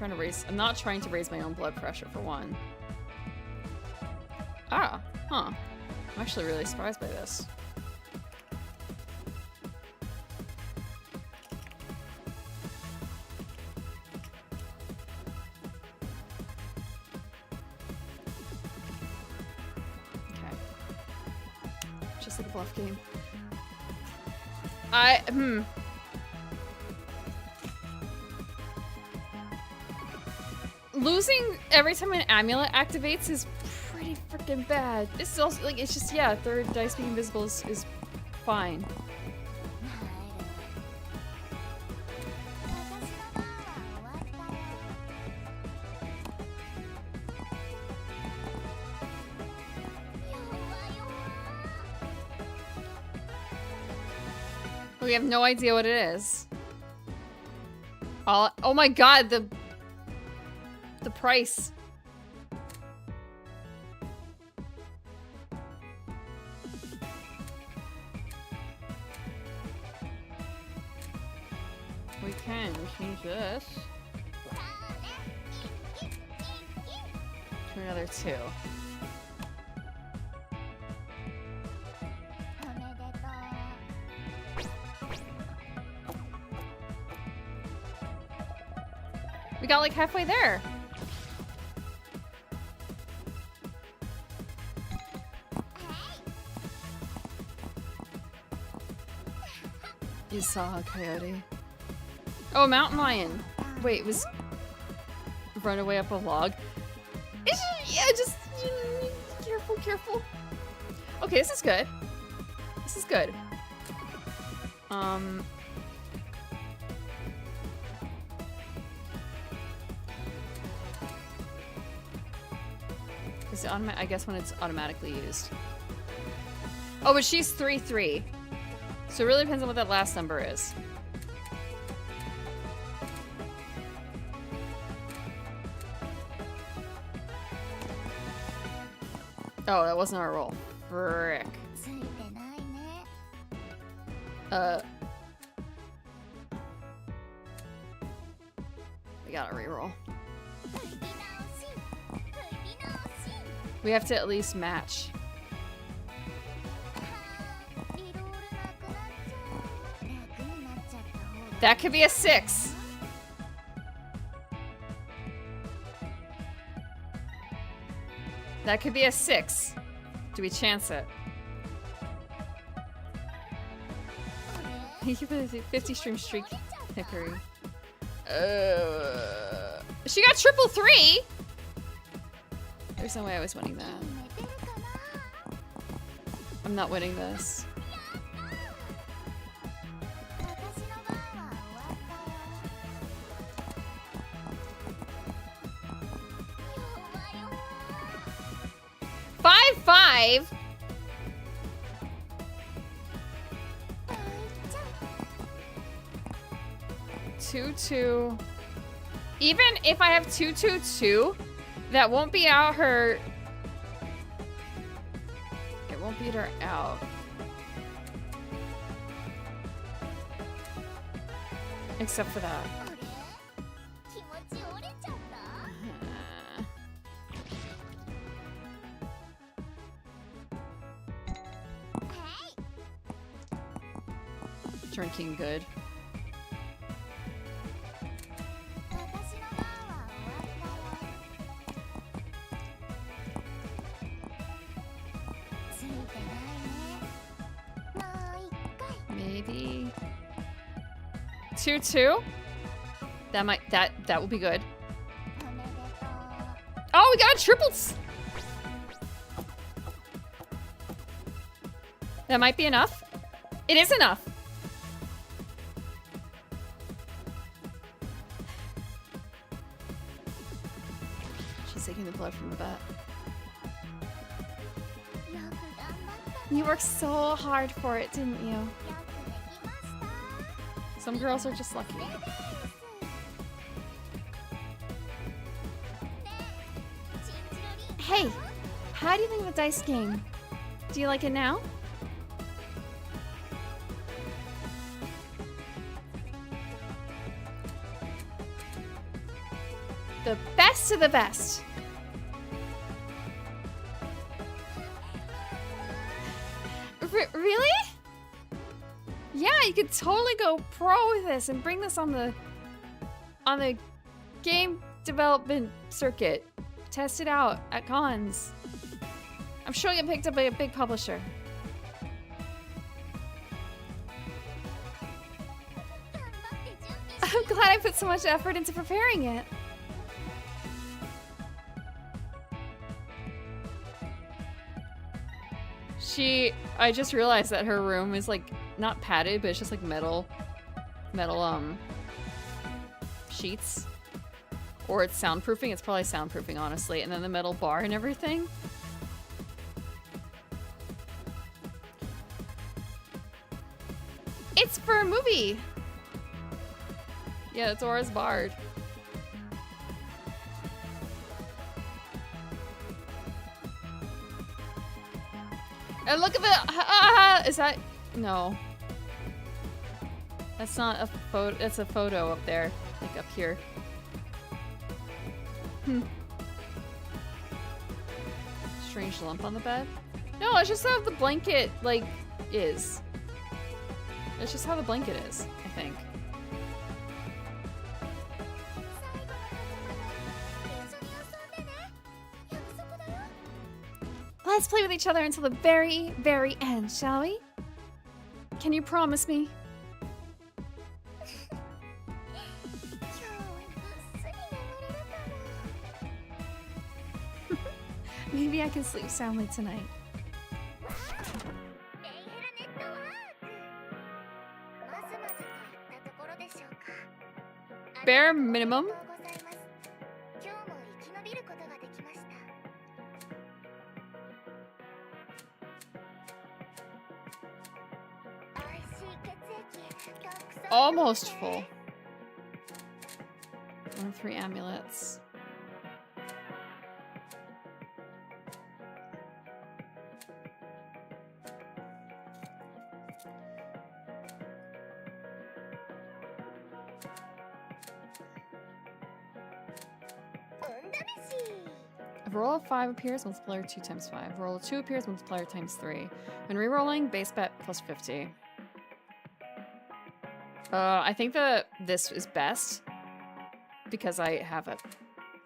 I'm not trying to raise my own blood pressure for one. Ah, huh. I'm actually really surprised by this. Just like a bluff game. Losing every time an amulet activates is pretty freaking bad. This is also, like, it's just, yeah, third dice being invisible is fine. 私の番は終わったよ。 We have no idea what it is. Oh my god, the price. We can change this to another 2. おめでとう。 We got like halfway there. You saw a coyote. Oh, a mountain lion. Wait, it was run away up a log. Yeah, just careful, careful. Okay, this is good. This is good. Is it I guess when it's automatically used. Oh, but she's 3-3. So it really depends on what that last number is. Oh, that wasn't our roll. Frick. ついてないね。 We gotta reroll. 振り直し。振り直し。 We have to at least match. リロールなくなっちゃう。楽になっちゃった方が。 That could be a 6. That could be a 6. Do we chance it? You give it a 50 stream streak, Hickory. She got 333. There's no way I was winning that. 決めてるかな。 I'm not winning this. 私の番は終わったよ。弱よ。 5-5. 大ちゃん。 2-2. Even if I have 2-2-2, that won't be out her. It won't beat her out. Except for that. あれ？気持ち折れちゃった？ Drinking good. 私の番は終わったよ。ついてないね。もう一回。 Maybe 2-2. That will be good. おめでとう。 Oh, we got triples. That might be enough. It is enough. She's taking the blood from the bat. よく頑張ったね。 You worked so hard for it, didn't you? よくできました。 Some girls are just lucky. ねえ、チンチロリン。 Hey, how do you think of the dice game? Do you like it now? The best of the best. Really? Yeah, you could totally go pro with this and bring this on the game development circuit. Test it out at cons. I'm sure you'll get picked up by a big publisher. I'm glad I put so much effort into preparing it. I just realized that her room is like not padded, but it's just like metal sheets. Or it's soundproofing. It's probably soundproofing, honestly. And then the metal bar and everything. It's for a movie. Yeah, it's Aura's Bard. And look at the is that no. That's not a photo, it's a photo up there, like up here. Strange lump on the bed? No, it's just how the blanket like is. It's just how the blanket is, I think. Let's play with each other until the very, very end, shall we? Can you promise me? Maybe I can sleep soundly tonight. Bare minimum. Almost full. 1 of 3 amulets. If a roll of 5 appears, multiplier 2 times 5. Roll of 2 appears, multiplier times 3. When re-rolling, base bet plus 50. I think that this is best because I have a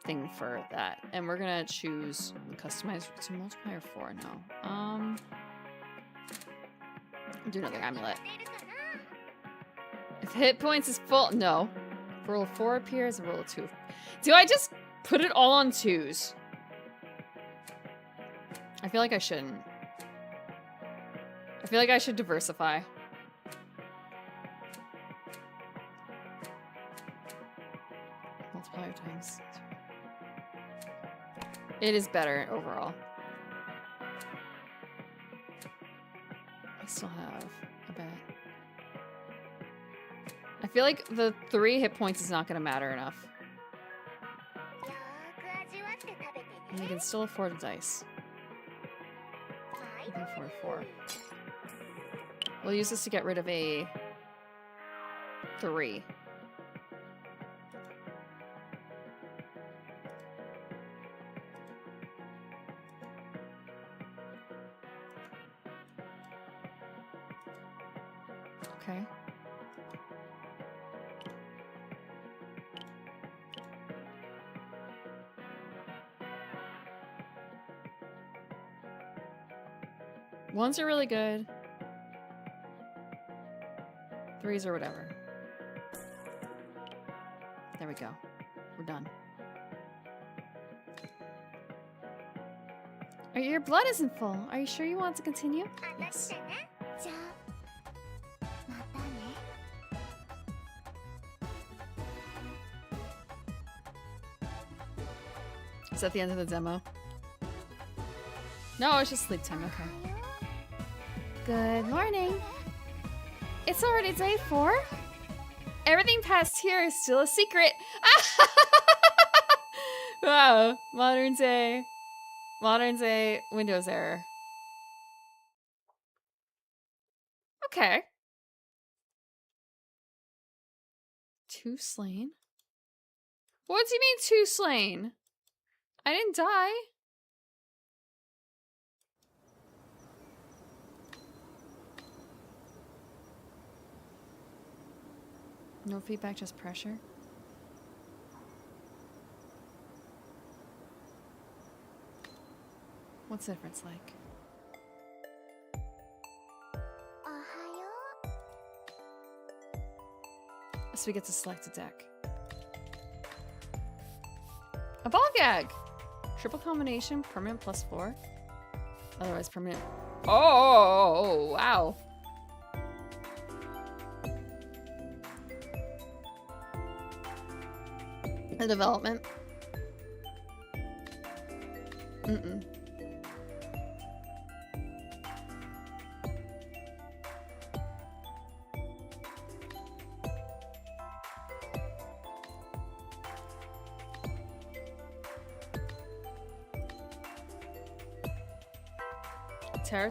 thing for that. And we're gonna choose customize to multiplier 4 now. Do another amulet. If hit points is full, no. If roll of 4 appears, a roll of 2. Do I just put it all on 2s? I feel like I shouldn't. I feel like I should diversify. Multiplier times 2. It is better overall. I still have a bet. I feel like the 3 hit points is not going to matter enough. And you can still afford a dice. You can afford 4. We'll use this to get rid of a 3. Okay. Ones are really good. 3s or whatever. There we go. We're done. Your blood isn't full. Are you sure you want to continue? Yes. Is that the end of the demo? No, it's just sleep time. Okay. Good morning. It's already day 4? Everything past here is still a secret. Wow. Modern day Windows error. Okay. 2 slain? What do you mean 2 slain? I didn't die. No feedback, just pressure. What's the difference like? So we get to select a deck. A ball gag! Triple combination, permanent +4. Otherwise permanent. Oh, wow. The development.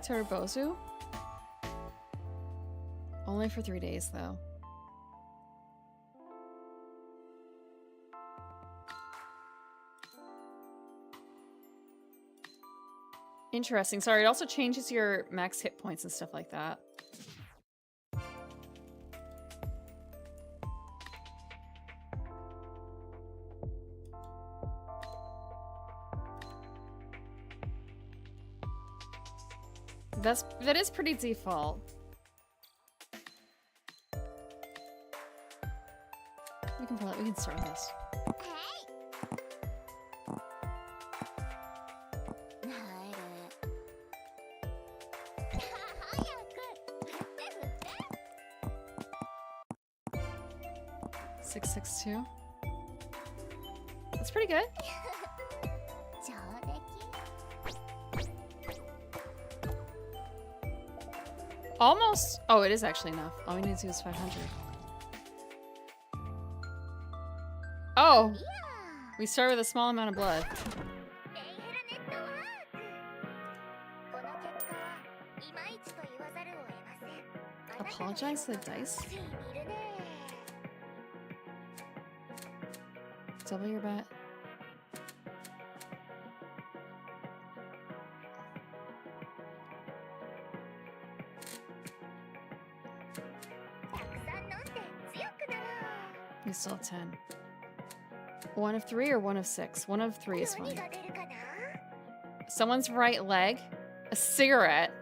Terra Bozu? Only for 3 days, though. Interesting. Sorry, it also changes your max hit points and stuff like that. That is pretty default. We can start this. $662. That's pretty good. Almost. Oh, it is actually enough. All we need to do is 500. Oh, いや we start with a small amount of blood. ーメンヘラネットワークこの結果はいまいちと言わざるを得ませんあなたの Apologize to the dice? ついにいるね Double your bet. たくさん飲んで強くなろ We still have 10. One of 3 or one of 6? One of 3 is う何 fine. が出るかな Someone's right leg. A cigarette.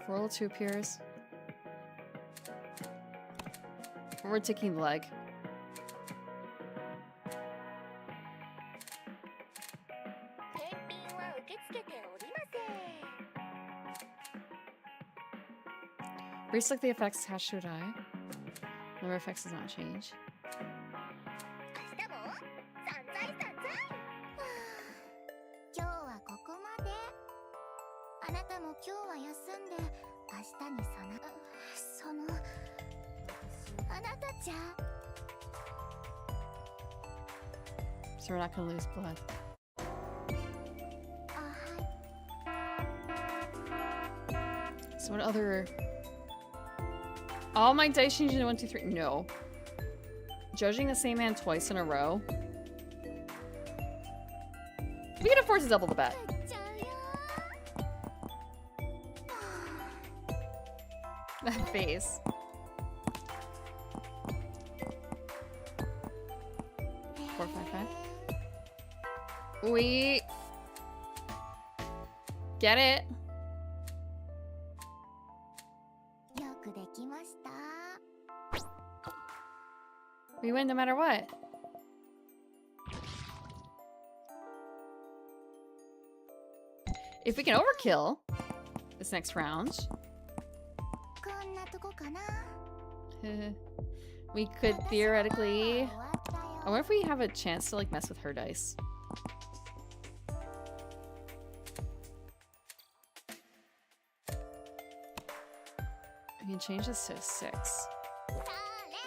Roll 2 appears. We're taking the leg. 返品は受け付けておりません Reselect the effects attached to a die. Number of effects does not change. 明日も散財散財はあ今日はここまであなたも今日は休んで明日にそのあなたじゃ So we're not gonna lose blood. あはい So what other... All my dice change into 1, 2, 3. No. Judging the same man twice in a row. We can afford to double the bet. 買っちゃうよ That face. 4, 5, 5. We... Get it. よくできました We win no matter what. If we can overkill this next round, こんなとこかな we could theoretically... 終わったよ I wonder if we have a chance to like mess with her dice. We can change this to 6. さあれ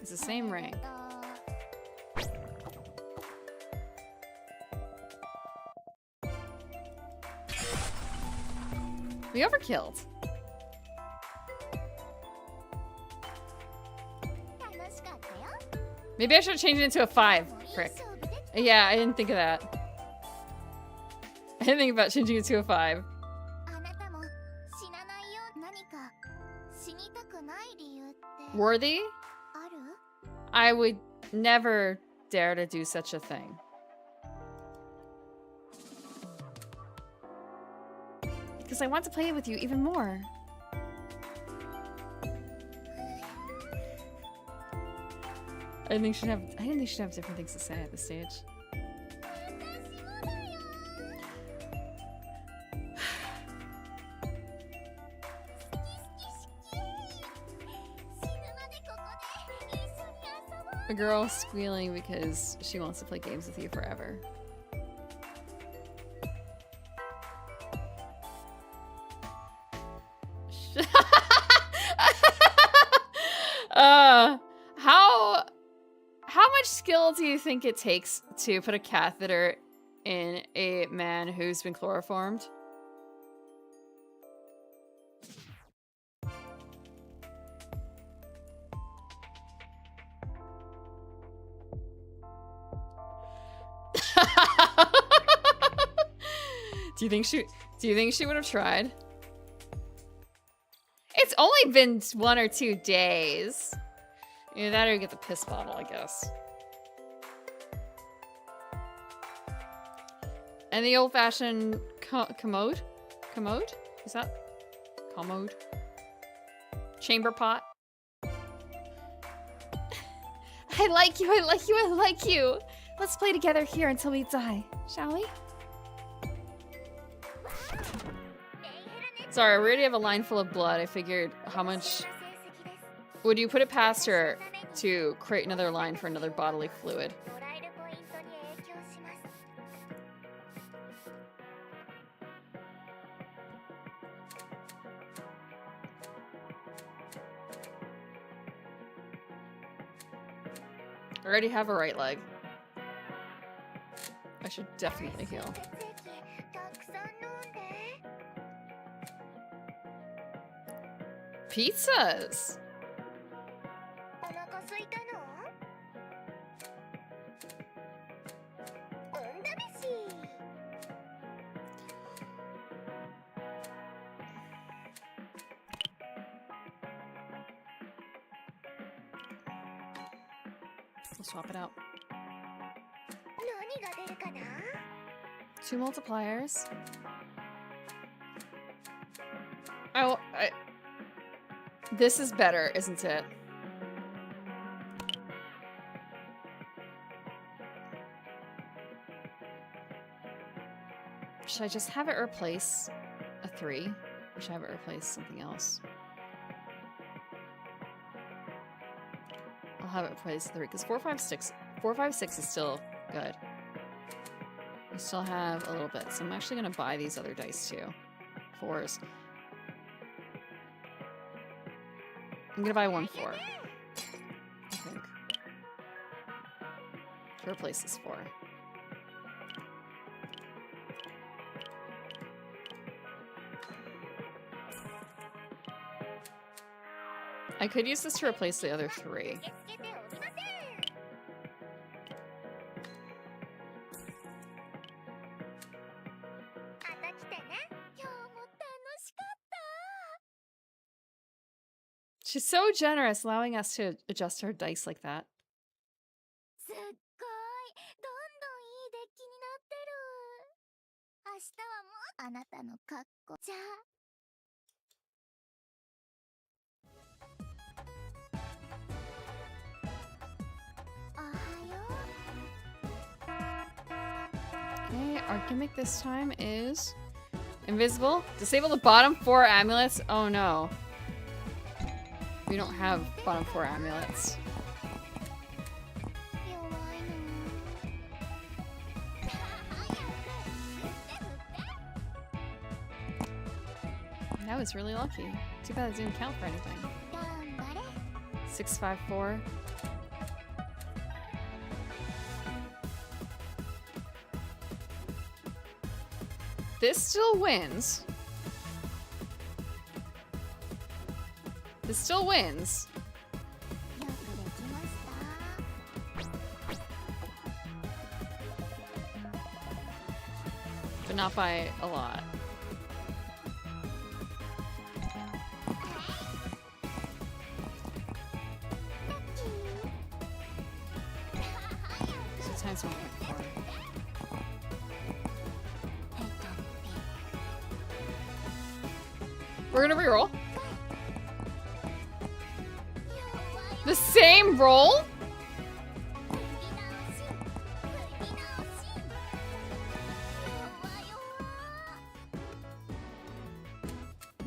It's the same ring. We overkilled. 楽しかったよ Maybe I should change it into a 5. もういい Frick. 勝負で Yeah, I didn't think of that. I didn't think about changing it to a 5. あなたも死なないよ何か死にたくない理由って Worthy? ある I would never dare to do such a thing. Because I want to play it with you even more. I didn't think she'd have different things to say at this stage. 私もだよ好き死ぬまでここで一緒に遊ぼう A girl squealing because she wants to play games with you forever. How much skill do you think it takes to put a catheter in a man who's been chloroformed? Do you think she would have tried? It's only been 1 or 2 days. Either that or you get the piss bottle, I guess. And the old-fashioned commode? Commode? Is that? Commode? Chamber pot? I like you, I like you, I like you! Let's play together here until we die, shall we? Sorry, we already have a line full of blood. I figured how much... Would you put it past her to create another line for another bodily fluid? もらえるポイントに影響 I already have a right leg. I should definitely heal. 血液たくさん飲んで。 Pizzas! お腹空いたの？運試し。 We'll swap it out. 何が出るかな？ 2 multipliers. This is better, isn't it? Should I just have it replace a 3? Or should I have it replace something else? I'll have it replace 3, because 4, 5, 6 is still good. We still have a little bit, so I'm actually gonna buy these other dice too. 4s. I'm gonna buy 1 4. I think. To replace this 4. I could use this to replace the other 3. 受け付けておりません。また来てね。今日も楽しかった。 She's so generous, allowing us to adjust her dice like that. すっごい、どんどんいいデッキになってる。明日はもうあなたの格好じゃ。おはよう。 Okay, our gimmick this time is invisible. Disable the bottom 4 amulets. Oh no. We don't have bottom 4 amulets. 弱いの。 That was really lucky. Too bad it didn't count for anything. 頑張れ。 6, 5, 4. This still wins. This still wins. よくできました。 But not by a lot. So times 1.4. We're gonna reroll. The same roll?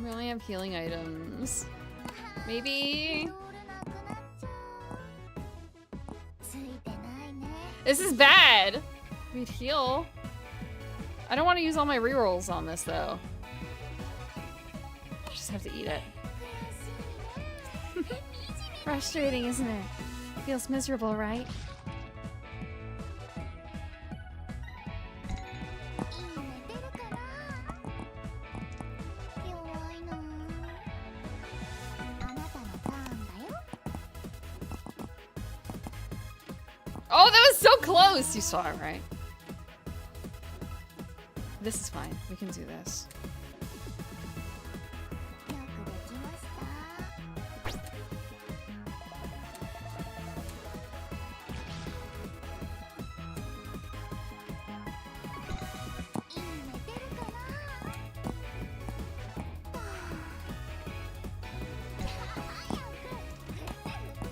We only have healing items. Maybe. This is bad. We'd heal. I don't want to use all my rerolls on this though. I just have to eat it. Frustrating, isn't it? Feels miserable, right? Oh, that was so close! You saw it, right? This is fine. We can do this.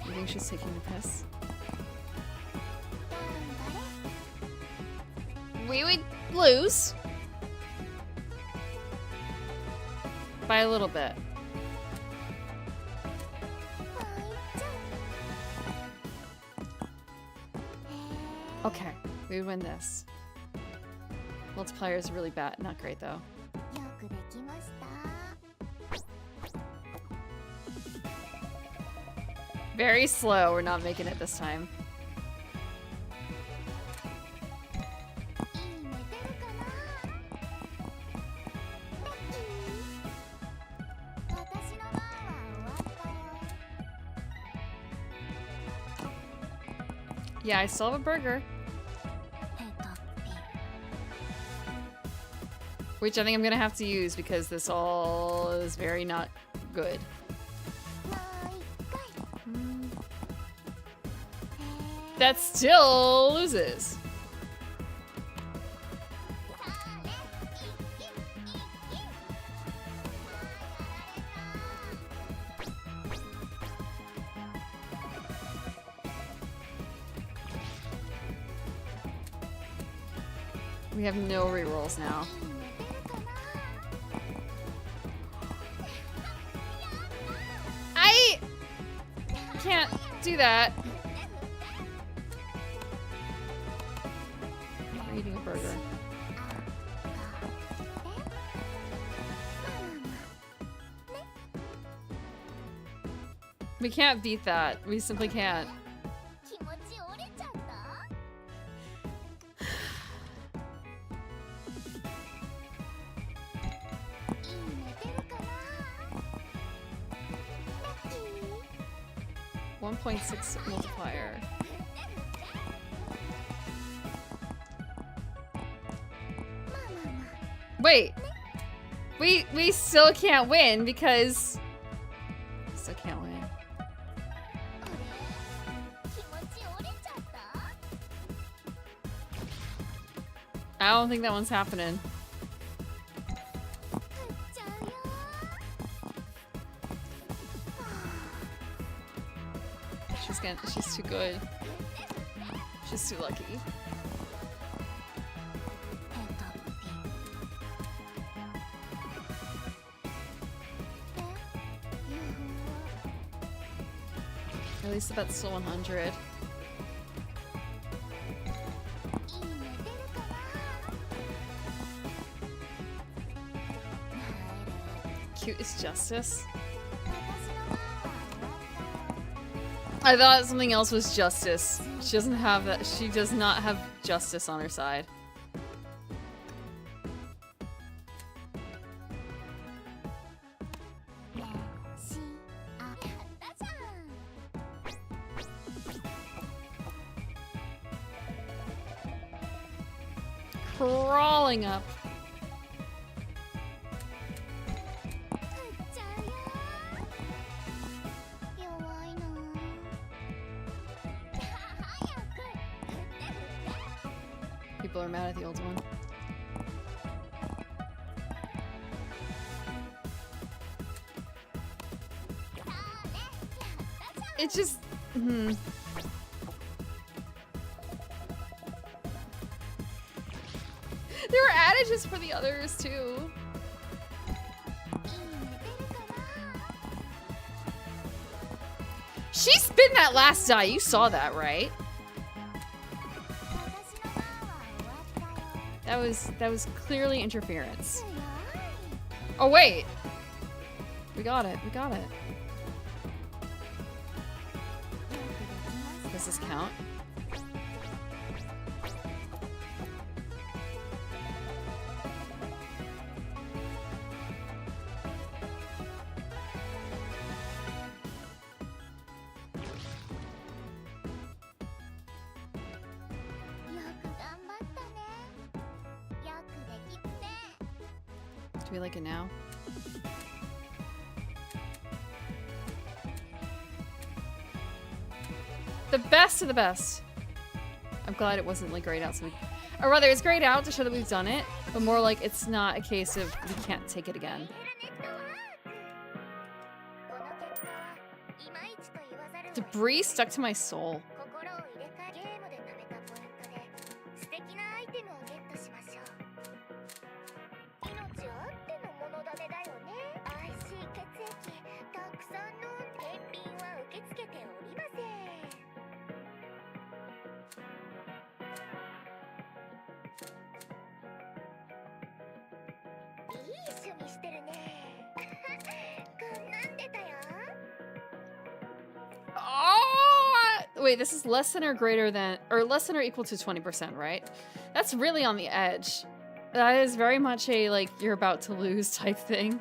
You think she's taking the piss? We would lose. By a little bit. Okay, we would win this. Multiplier is really bad. Not great, though. Very slow. We're not making it this time. Yeah, I still have a burger. ヘトピ Which I think I'm gonna have to use because this all is very not good. もう一回 That still loses. We have no rerolls now. いいね出るかな I can't do that. We're eating a burger. We can't beat that. We simply can't. 気持ち折れちゃったいいね出るかなラッキー 1.6 multiplier. まあまあまあ Wait. We still can't win because still can't win. あれ気持ち折れちゃった I don't think that one's happening. 振っちゃうよShe's too good. She's too lucky. ヘトピえ At least the bet's still 100. いいね出るかな Cute is justice. 私の番は終わったよ I thought something else was justice. She doesn't have that. She does not have justice on her side. ねしあやったじゃん Crawling up. 振っちゃうよ弱いな早く振って振って People are mad at the old one. さあねやったじゃん It just. Hmm. There were adages for the others too. いいね出るかな She spin that last die. You saw that, right? 私の番は終わったよ That was clearly interference. 強い Oh wait. We got it. We got it. よくできま Does し this た count? Do we like it now? The best of the best. I'm glad it wasn't like grayed out, so we, or rather, it's grayed out to show that we've done it, but more like it's not a case of we can't take it again. Debris stuck to my soul. 心を入れ替えゲームで貯めたポイントで素敵なアイテムをゲットしましょう命あってのものだねだよね愛しい血液たくさん飲んで返品は受け付けておりませんいい趣味してるねこんなん出たよ Oh! Wait, this is less than or greater than, or less than or equal to 20%, right? That's really on the edge. That is very much a, like, you're about to lose type thing.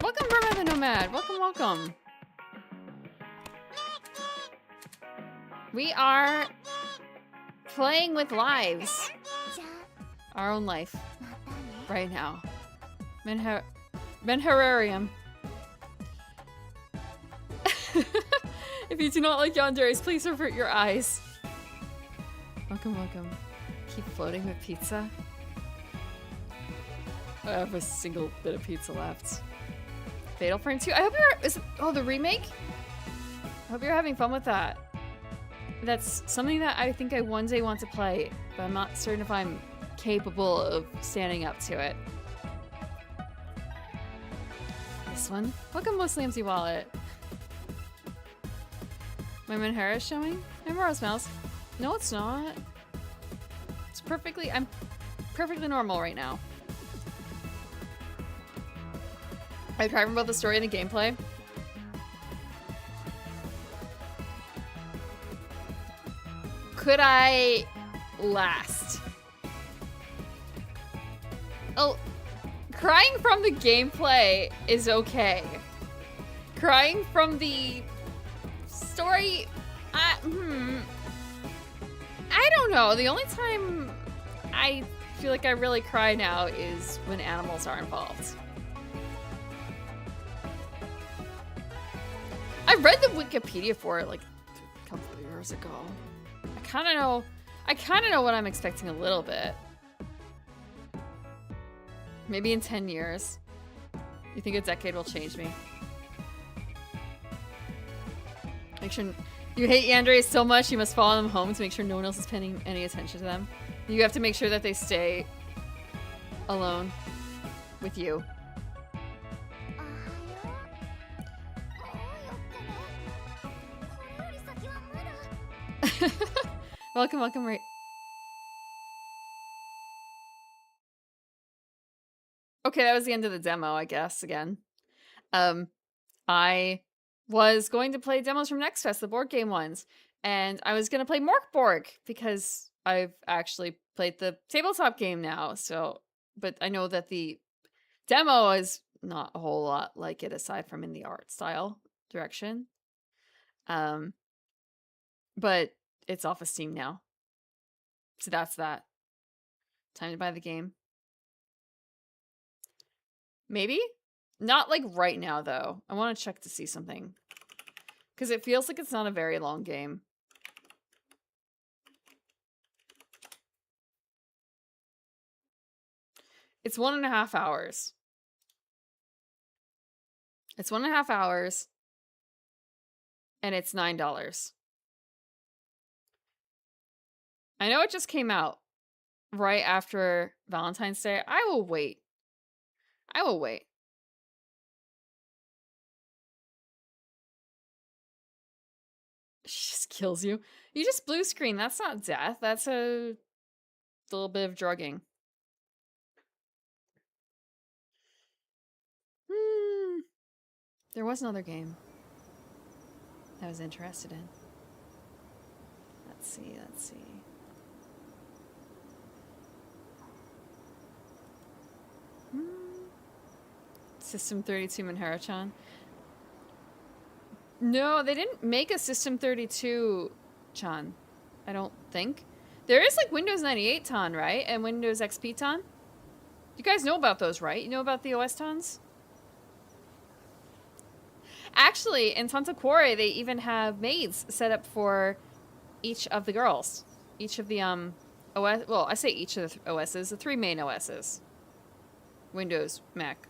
Welcome Nomad. Welcome, welcome. We are playing with lives. じゃ Our own life あまたね right now. Menherarium. If you do not like yanderes, please avert your eyes. Welcome, welcome. Keep floating with pizza. I have a single bit of pizza left. Fatal Frame 2. I hope you're. Is it, oh, the remake? I hope you're having fun with that. That's something that I think I one day want to play, but I'm not certain if I'm capable of standing up to it. This one. Welcome, Mostly Empty Wallet. My Menhera is showing? My Moro smells. No, it's not. It's perfectly. I'm perfectly normal right now. Are you talking about the story and the gameplay? Could I last? Oh, crying from the gameplay is okay. Crying from the story, I don't know. The only time I feel like I really cry now is when animals are involved. I read the Wikipedia for it like a couple of years ago. I kind of know what I'm expecting a little bit. Maybe in 10 years. You think a decade will change me? Make sure you hate yanderes so much you must follow them home to make sure no one else is paying any attention to them. You have to make sure that they stay alone with you. おはようもうよっかねこれより先はまだ Welcome, welcome, right. Okay, that was the end of the demo, I guess, again. I was going to play demos from Next Fest, the board game ones, and I was going to play Morkborg because I've actually played the tabletop game now, so, but I know that the demo is not a whole lot like it aside from in the art style direction. But it's off of Steam now. So that's that. Time to buy the game. Maybe? Not like right now, though. I want to check to see something. Because it feels like it's not a very long game. It's 1.5 hours. It's 1.5 hours. And it's $9. I know it just came out right after Valentine's Day. I will wait. I will wait. She just kills you. You just blue screen. That's not death. That's a little bit of drugging. There was another game I was interested in. Let's see, let's see. System 32 Menhera-chan. No, they didn't make a System 32-chan. I don't think. There is like Windows 98-ton, right? And Windows XP-ton? You guys know about those, right? You know about the OS-tons? Actually, in Tantacuore, they even have maids set up for each of the girls. Each of the, OS... Well, I say each of the OSs. The 3 main OSs. Windows, Mac,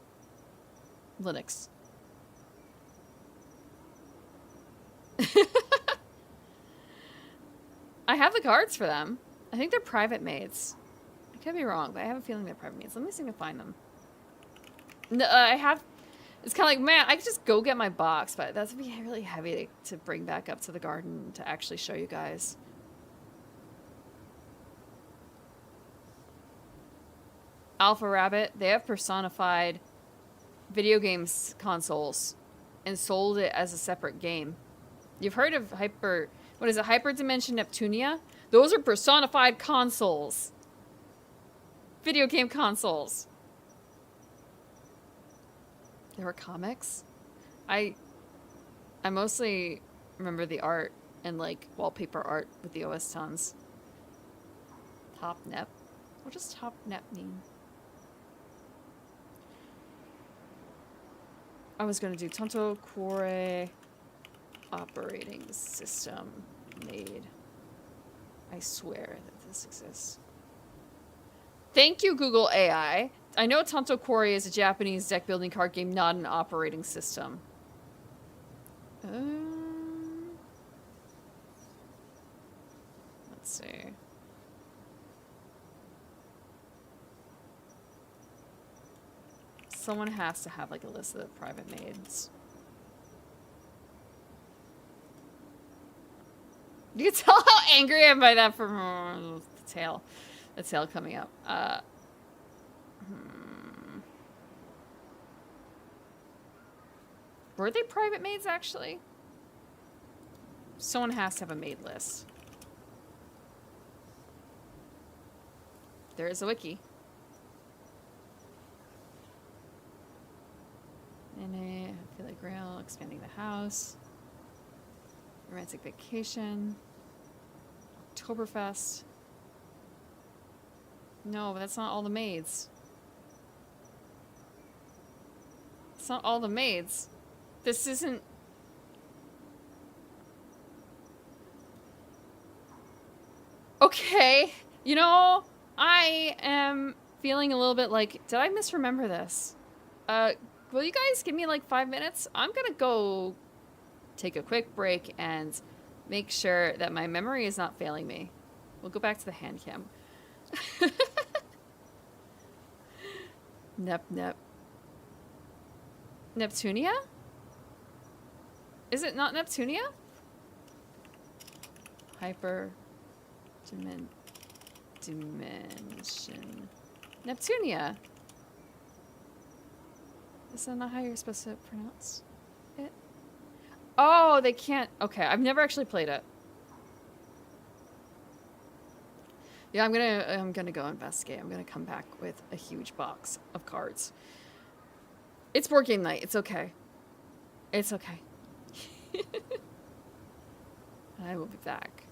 Linux. I have the cards for them. I think they're private maids. I could be wrong, but I have a feeling they're private maids. Let me see if I can find them. No, I have... It's kind of like, man, I could just go get my box, but that's be really heavy to bring back up to the garden to actually show you guys. Alpha Rabbit, they have personified video games consoles and sold it as a separate game. You've heard of Hyperdimension Neptunia? Those are personified consoles. Video game consoles. There were comics? I mostly remember the art and like wallpaper art with the OS tons. Top Nep. What does Top Nep mean? I was gonna do Tonto Core operating system made. I swear that this exists. Thank you, Google AI. I know Tonto Core is a Japanese deck building card game, not an operating system. Let's see. Someone has to have like a list of the private maids. You can tell how angry I am by that from the tail. The tail coming up. Were they private maids actually? Someone has to have a maid list. There is a wiki. I feel like Grail, expanding the house. Romantic vacation. Oktoberfest. No, but that's not all the maids. It's not all the maids. This isn't... Okay. You know, I am feeling a little bit like, did I misremember this? Will you guys give me like 5 minutes? I'm gonna go take a quick break and make sure that my memory is not failing me. We'll go back to the hand cam. Nep. Neptunia? Is it not Neptunia? Hyper dimension. Neptunia. Is that not how you're supposed to pronounce it? Oh, they can't. Okay, I've never actually played it. Yeah, I'm gonna go investigate. I'm gonna come back with a huge box of cards. It's board game night. It's okay. It's okay. I will be back.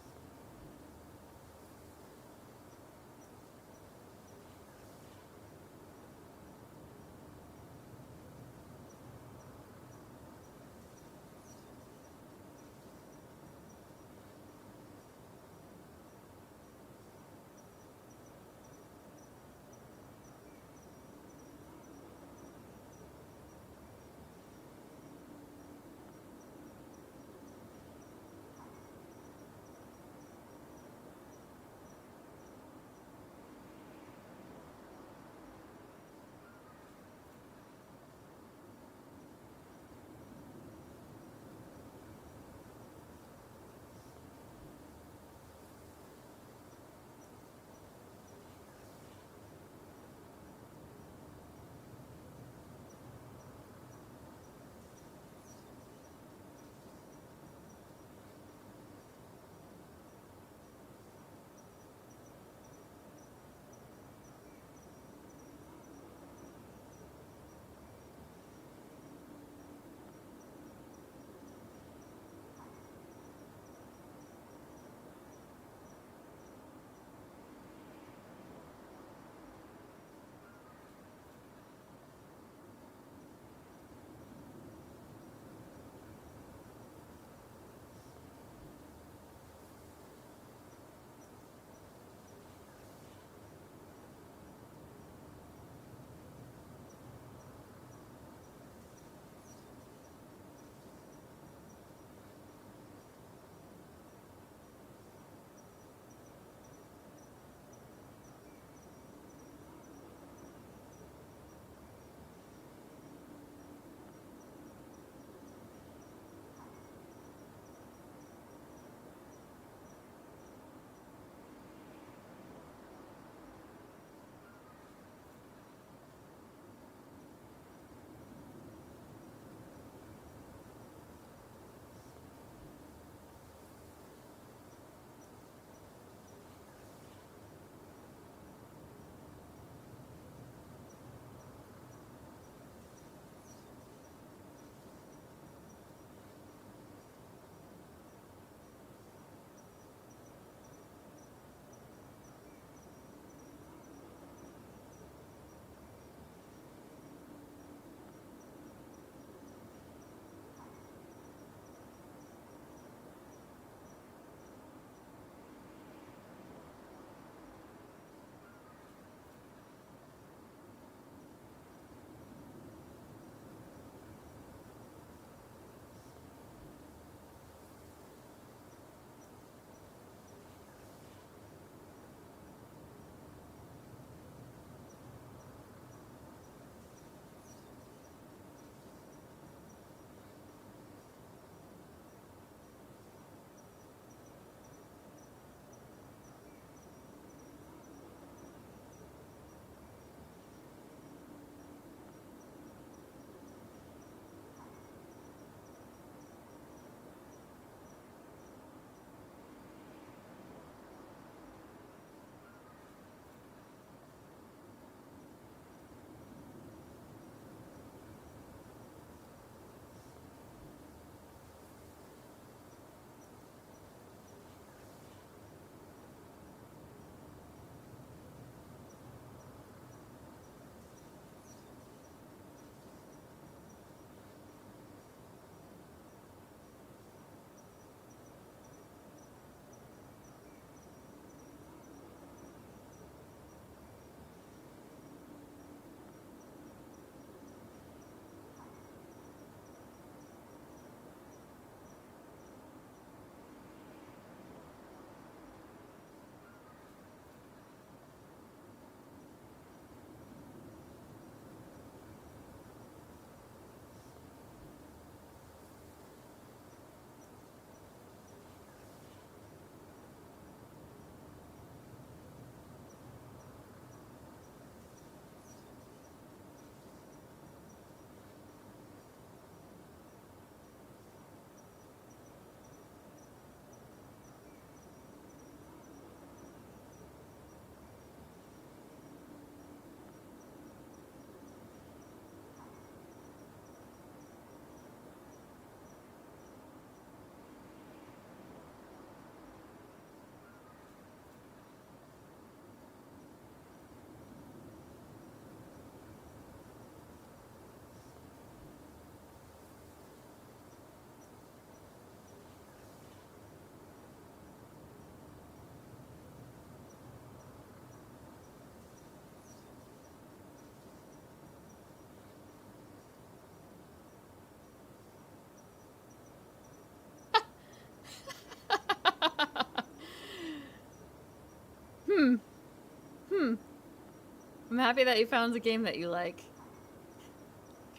I'm happy that you found a game that you like.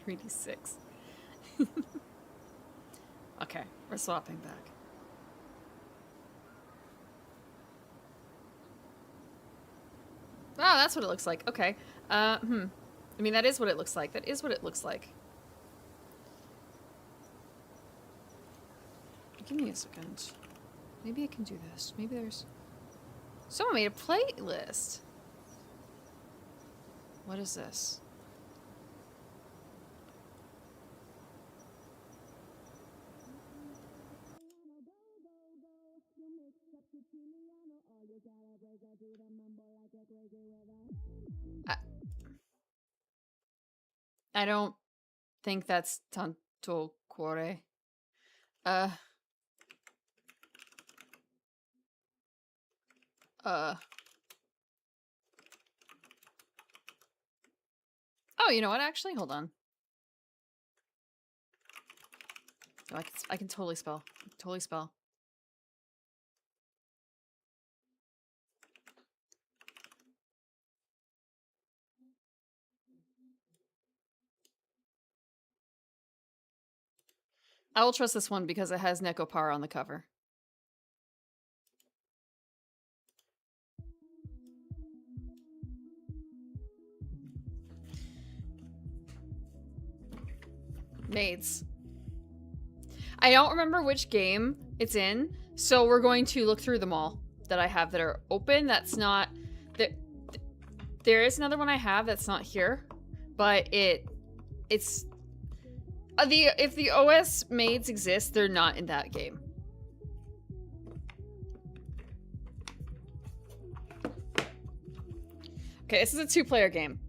3d6. Okay, we're swapping back. Oh, that's what it looks like. Okay. I mean, that is what it looks like. That is what it looks like. Give me a second. Maybe I can do this. Maybe there's... Someone made a playlist. What is this? I don't think that's Tanto Cuore. Oh, you know what? Actually, hold on. Oh, I can totally spell. Totally spell. I will trust this one because it has Neko Para on the cover. Maids. I don't remember which game it's in, so we're going to look through them all that I have that are open. That's not... There is another one I have that's not here, but it's... if the OS maids exist, they're not in that game. Okay, this is a 2-player game.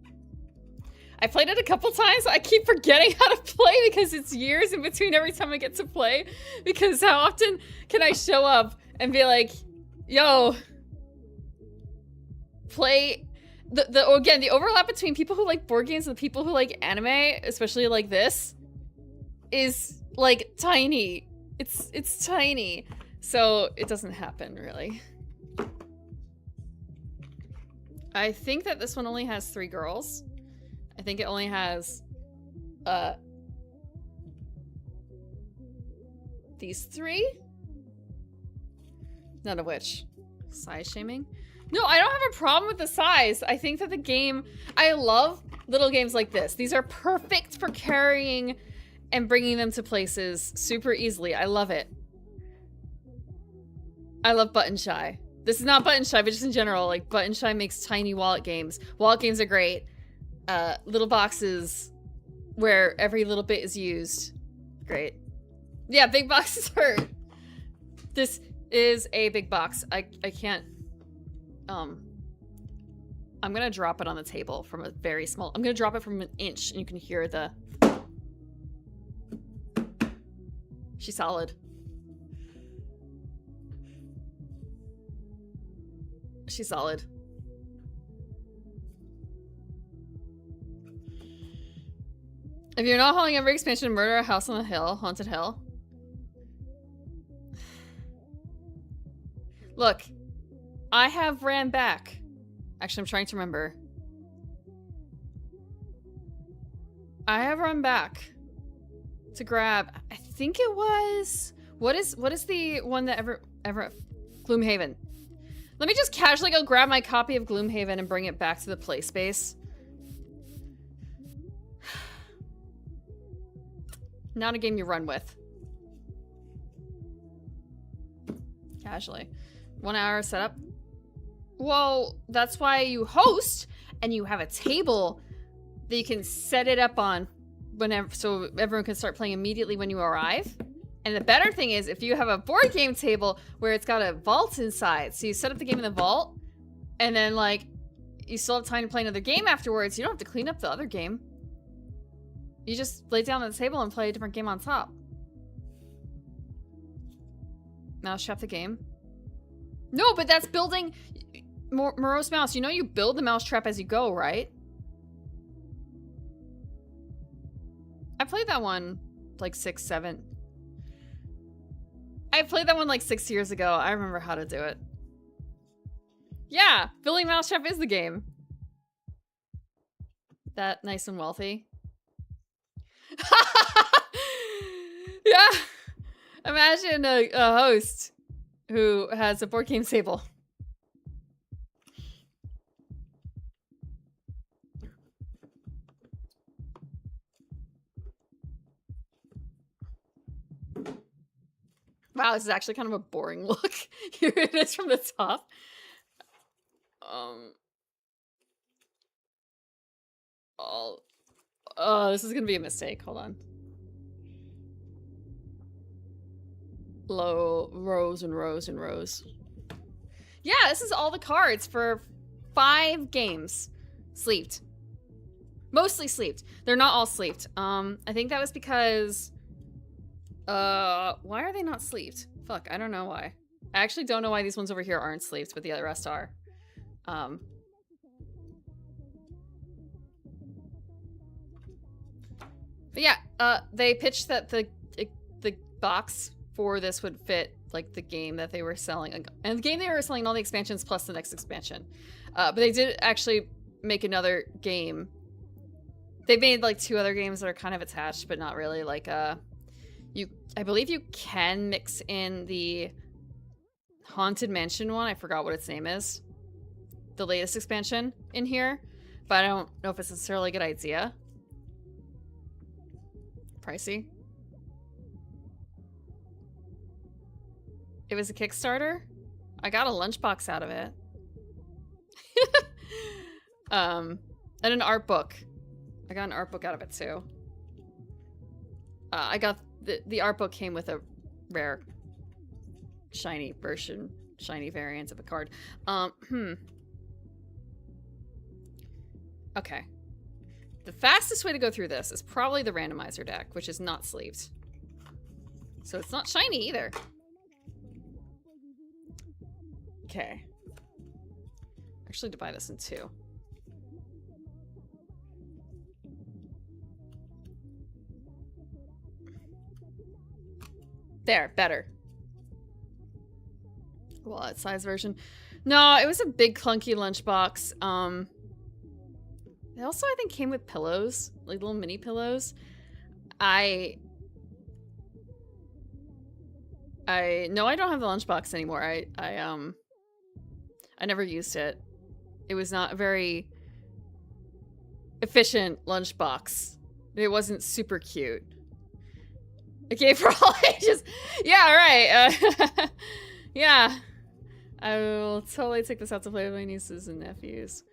I played it a couple times. I keep forgetting how to play because it's years in between every time I get to play. Because how often can I show up and be like, yo, play... Again, the overlap between people who like board games and people who like anime, especially like this, is like tiny. It's tiny. So it doesn't happen really. I think that this one only has 3 girls. I think it only has these 3. None of which. Size shaming? No, I don't have a problem with the size. I think that the game... I love little games like this. These are perfect for carrying and bringing them to places super easily. I love it. I love Button Shy. This is not Button Shy, but just in general, like, Button Shy makes tiny wallet games. Wallet games are great. Little boxes where every little bit is used. Great. Yeah, big boxes hurt. This is a big box. I can't... I'm gonna drop it on the table from a very small... I'm gonna drop it from an inch and you can hear the... She's solid. She's solid. If you're not hauling every expansion, Murder a House on the Hill, Haunted Hill. Look, I have ran back. Actually, I'm trying to remember. I have run back to grab. I think it was. What is the one that ever Gloomhaven? Let me just casually go grab my copy of Gloomhaven and bring it back to the play space. Not a game you run with. Casually. 1 hour setup. Well, that's why you host and you have a table that you can set it up on whenever, so everyone can start playing immediately when you arrive. And the better thing is if you have a board game table where it's got a vault inside, so you set up the game in the vault and then like you still have time to play another game afterwards. You don't have to clean up the other game. You just lay down at the table and play a different game on top. Mousetrap the game. No, but that's building... Morose Mouse, you know you build the mousetrap as you go, right? I played that one like 6, 7. I played that one like 6 years ago. I remember how to do it. Yeah, building mousetrap is the game. That nice and wealthy. Yeah. Imagine a host who has a board game table. Wow, this is actually kind of a boring look. Here it is from the top. Oh, this is gonna be a mistake. Hold on. Rows and rows and rows. Yeah, this is all the cards for 5 games. Sleeved. Mostly sleeved. They're not all sleeved. I think that was because... why are they not sleeved? Fuck, I don't know why. I actually don't know why these ones over here aren't sleeved, but the other rest are. But yeah, they pitched that the box for this would fit like the game that they were selling, and the game they were selling all the expansions plus the next expansion. But they did actually make another game. They made like 2 other games that are kind of attached, but not really. Like I believe you can mix in the Haunted Mansion one. I forgot what its name is. The latest expansion in here, but I don't know if it's necessarily a good idea. Pricey. It was a Kickstarter. I got a lunchbox out of it. And an art book. I got an art book out of it too. I got the art book came with a rare shiny version, shiny variant of the card. Okay. The fastest way to go through this is probably the randomizer deck, which is not sleeved. So it's not shiny either. Okay. Actually, to buy this in 2. There, better. Wallet size version. No, it was a big clunky lunchbox. It also, I think, came with pillows, like little mini pillows. I no, I don't have the lunchbox anymore. I never used it. It was not a very efficient lunchbox. It wasn't super cute. Okay, for all ages. Yeah, right. Yeah. I will totally take this out to play with my nieces and nephews.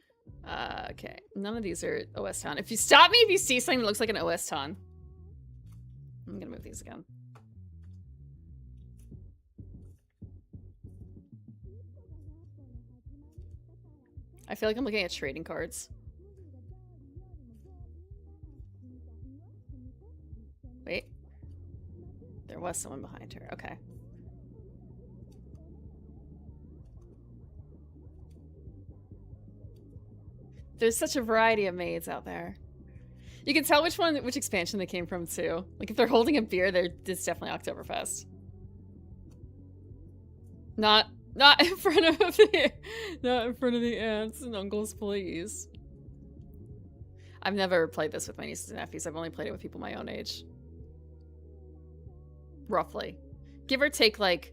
Okay. None of these are OS Town. If you stop me if you see something that looks like an OS Town. I'm gonna move these again. I feel like I'm looking at trading cards. Wait. There was someone behind her. Okay. There's such a variety of maids out there. You can tell which expansion they came from too. Like if they're holding a beer, it's definitely Oktoberfest. Not in front of the aunts and uncles, please. I've never played this with my nieces and nephews. I've only played it with people my own age. Roughly. Give or take, like...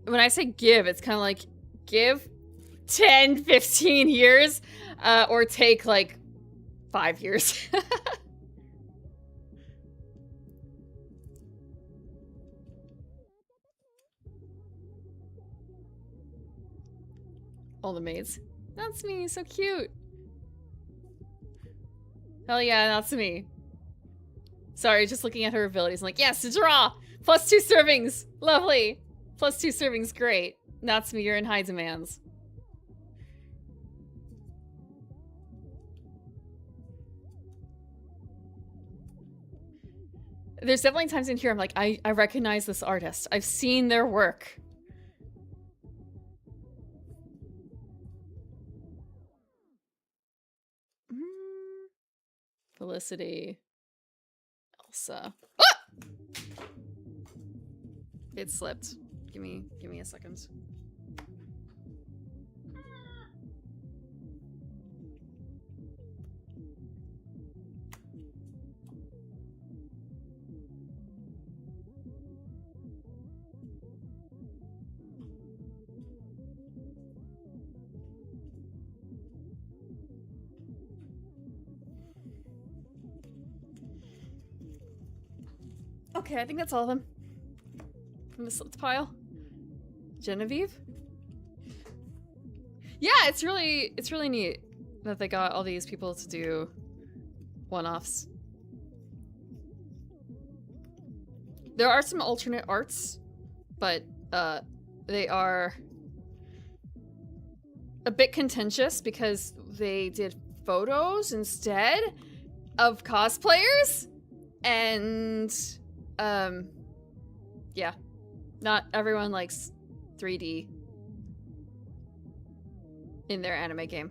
When I say give, it's kind of like... Give 10, 15 years. Or take, like, 5 years. All the maids. That's me, so cute. Hell yeah, that's me. Sorry, just looking at her abilities. I'm like, yes, to draw! +2 servings! Lovely! +2 servings, great. That's me, you're in high demands. There's definitely times in here I'm like, I recognize this artist. I've seen their work. Felicity. Elsa. Ah! It slipped. Give me a second. Okay, I think that's all of them. From this pile. Genevieve? Yeah, it's really neat that they got all these people to do one-offs. There are some alternate arts, but they are a bit contentious because they did photos instead of cosplayers, and yeah, not everyone likes 3D in their anime game.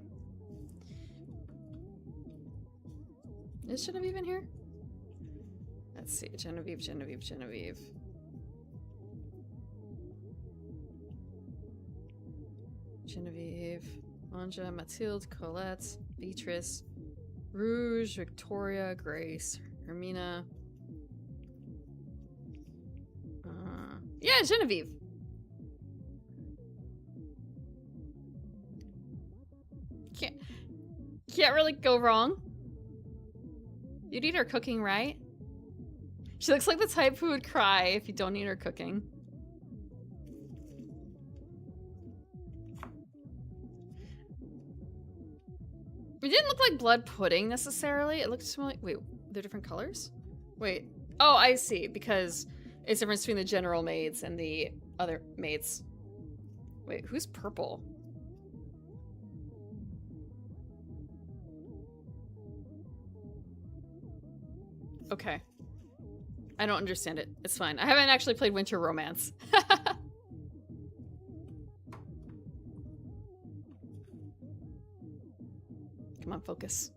Is Genevieve in here? Let's see, Genevieve. Genevieve, Anja, Mathilde, Colette, Beatrice, Rouge, Victoria, Grace, Hermina. Yeah, Genevieve. Can't really go wrong. You'd eat her cooking, right? She looks like the type who would cry if you don't eat her cooking. It didn't look like blood pudding necessarily. It looked more like, wait, they're different colors? Wait. Oh, I see. Because it's the difference between the general maids and the other maids. Wait, who's purple? Okay. I don't understand it. It's fine. I haven't actually played Winter Romance. Come on, focus.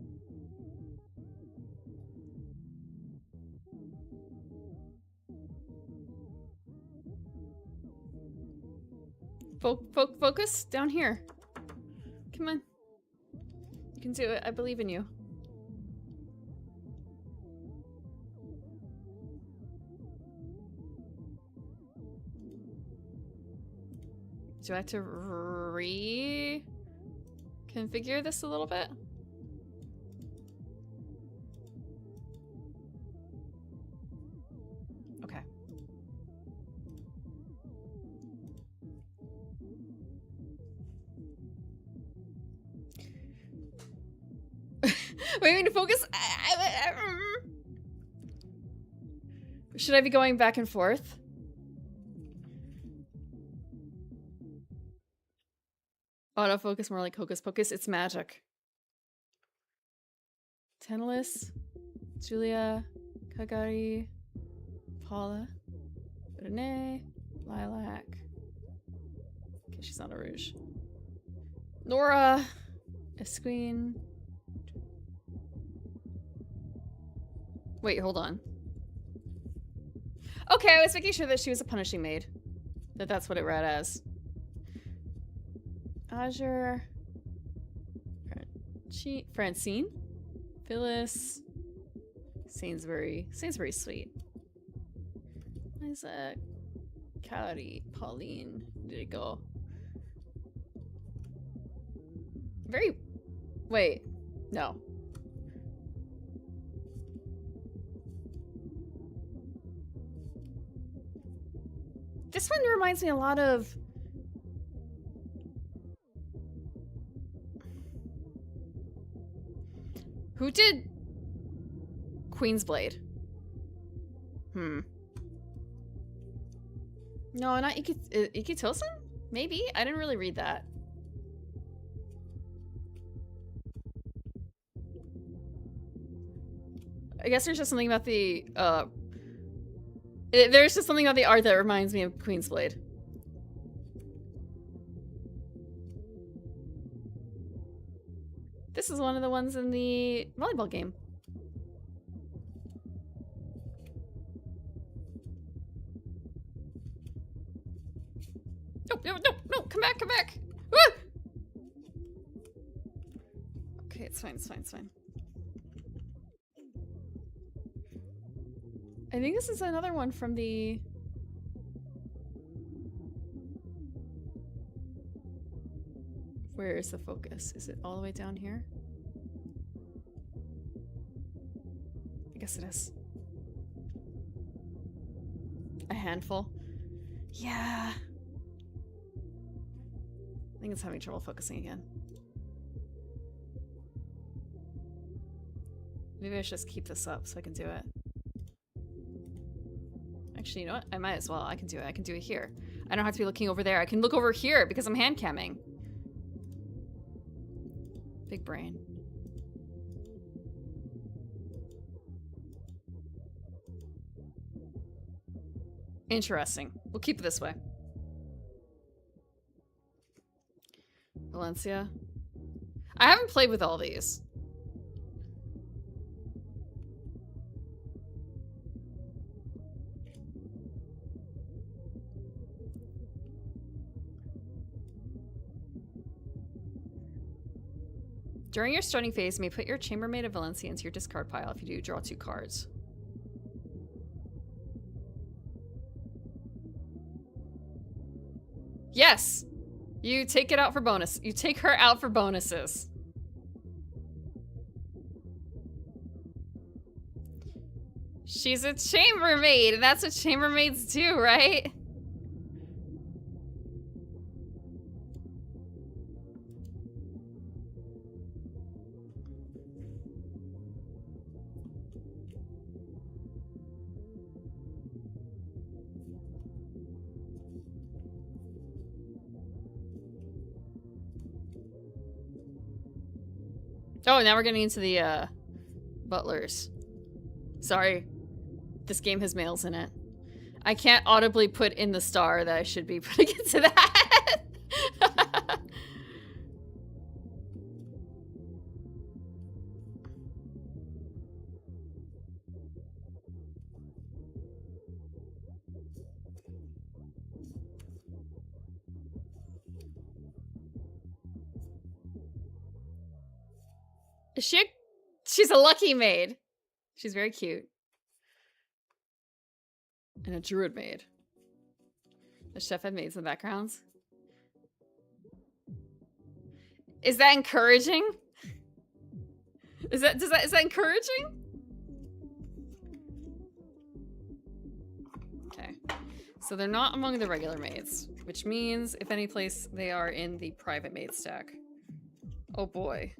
Focus down here. Come on. You can do it. I believe in you. Do I have to reconfigure this a little bit? Okay. Wait, I mean to focus? Should I be going back and forth? Autofocus, more like Hocus Pocus. It's magic. Tantalus, Julia, Kagari, Paula, Renee, Lilac. Okay, she's not a Rouge. Nora, Esquine. Wait, hold on. Okay, I was making sure that she was a punishing maid. That's what it read as. Azure, Francine, Phyllis, Sainsbury sweet. Isaac, Cowdy, Pauline, did it go? Wait, no. This one reminds me a lot of who did Queen's Blade? No, not Iki Tosen? Maybe? I didn't really read that. I guess there's just something about the, there's just something about the art that reminds me of Queen's Blade. This is one of the ones in the volleyball game. No, come back. Ah! Okay, it's fine. I think this is another one from the... Where is the focus? Is it all the way down here? I guess it is. handful. Yeah. I think it's having trouble focusing again. Maybe I should just keep this up so I can do it. Actually, you know what? I might as well. I can do it. I can do it here. I don't have to be looking over there. I can look over here because I'm hand camming. Big brain. Interesting. We'll keep it this way. Valencia. I haven't played with all these. During your starting phase, you may put your chambermaid of Valencia into your discard pile. If you do, draw 2 cards. Yes! You take it out for bonus. You take her out for bonuses. She's a chambermaid, and that's what chambermaids do, right? Oh, now we're getting into the, butlers. Sorry. This game has males in it. I can't audibly put in the star that I should be putting into that. She's a lucky maid. She's very cute. And a druid maid. The chef had maids in the backgrounds. Is that encouraging? Is that encouraging? Okay. So they're not among the regular maids, which means if any place they are in the private maid stack. Oh boy.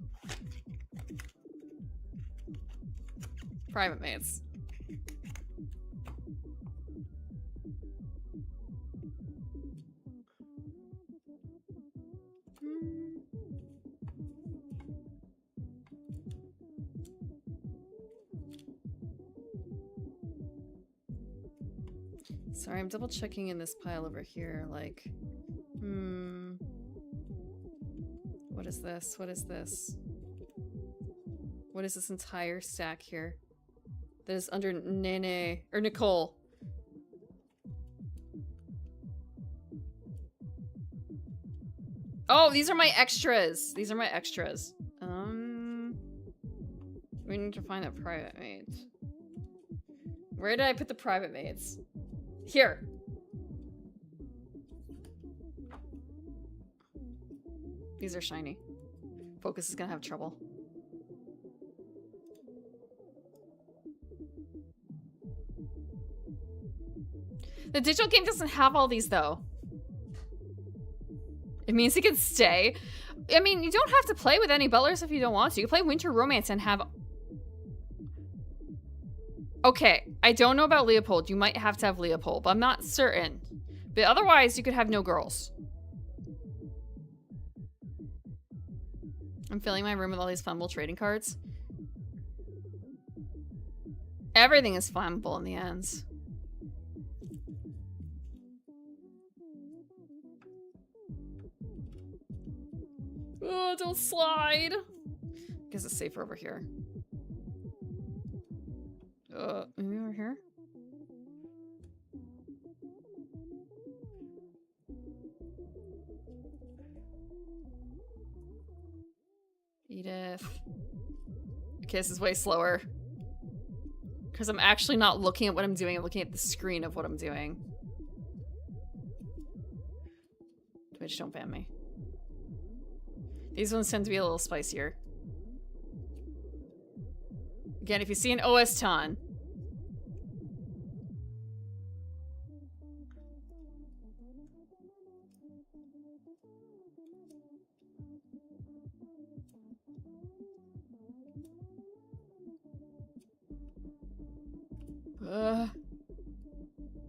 Private maids. Sorry, I'm double checking in this pile over here, like, what is this? What is this? What is this entire stack here? That is under Nene, or Nicole. Oh, these are my extras. These are my extras. We need to find a private maid. Where did I put the private maids? Here. These are shiny. Focus is gonna have trouble. The digital game doesn't have all these, though. It means you can stay. I mean, you don't have to play with any butlers if you don't want to. You can play Winter Romance and have... Okay, I don't know about Leopold. You might have to have Leopold, but I'm not certain. But otherwise, you could have no girls. I'm filling my room with all these flammable trading cards. Everything is flammable in the ends. Oh, don't slide. I guess it's safer over here. Maybe over here? Edith. Okay, this is way slower. Because I'm actually not looking at what I'm doing, I'm looking at the screen of what I'm doing. Twitch, don't ban me. These ones tend to be a little spicier. Again, if you see an OS ton.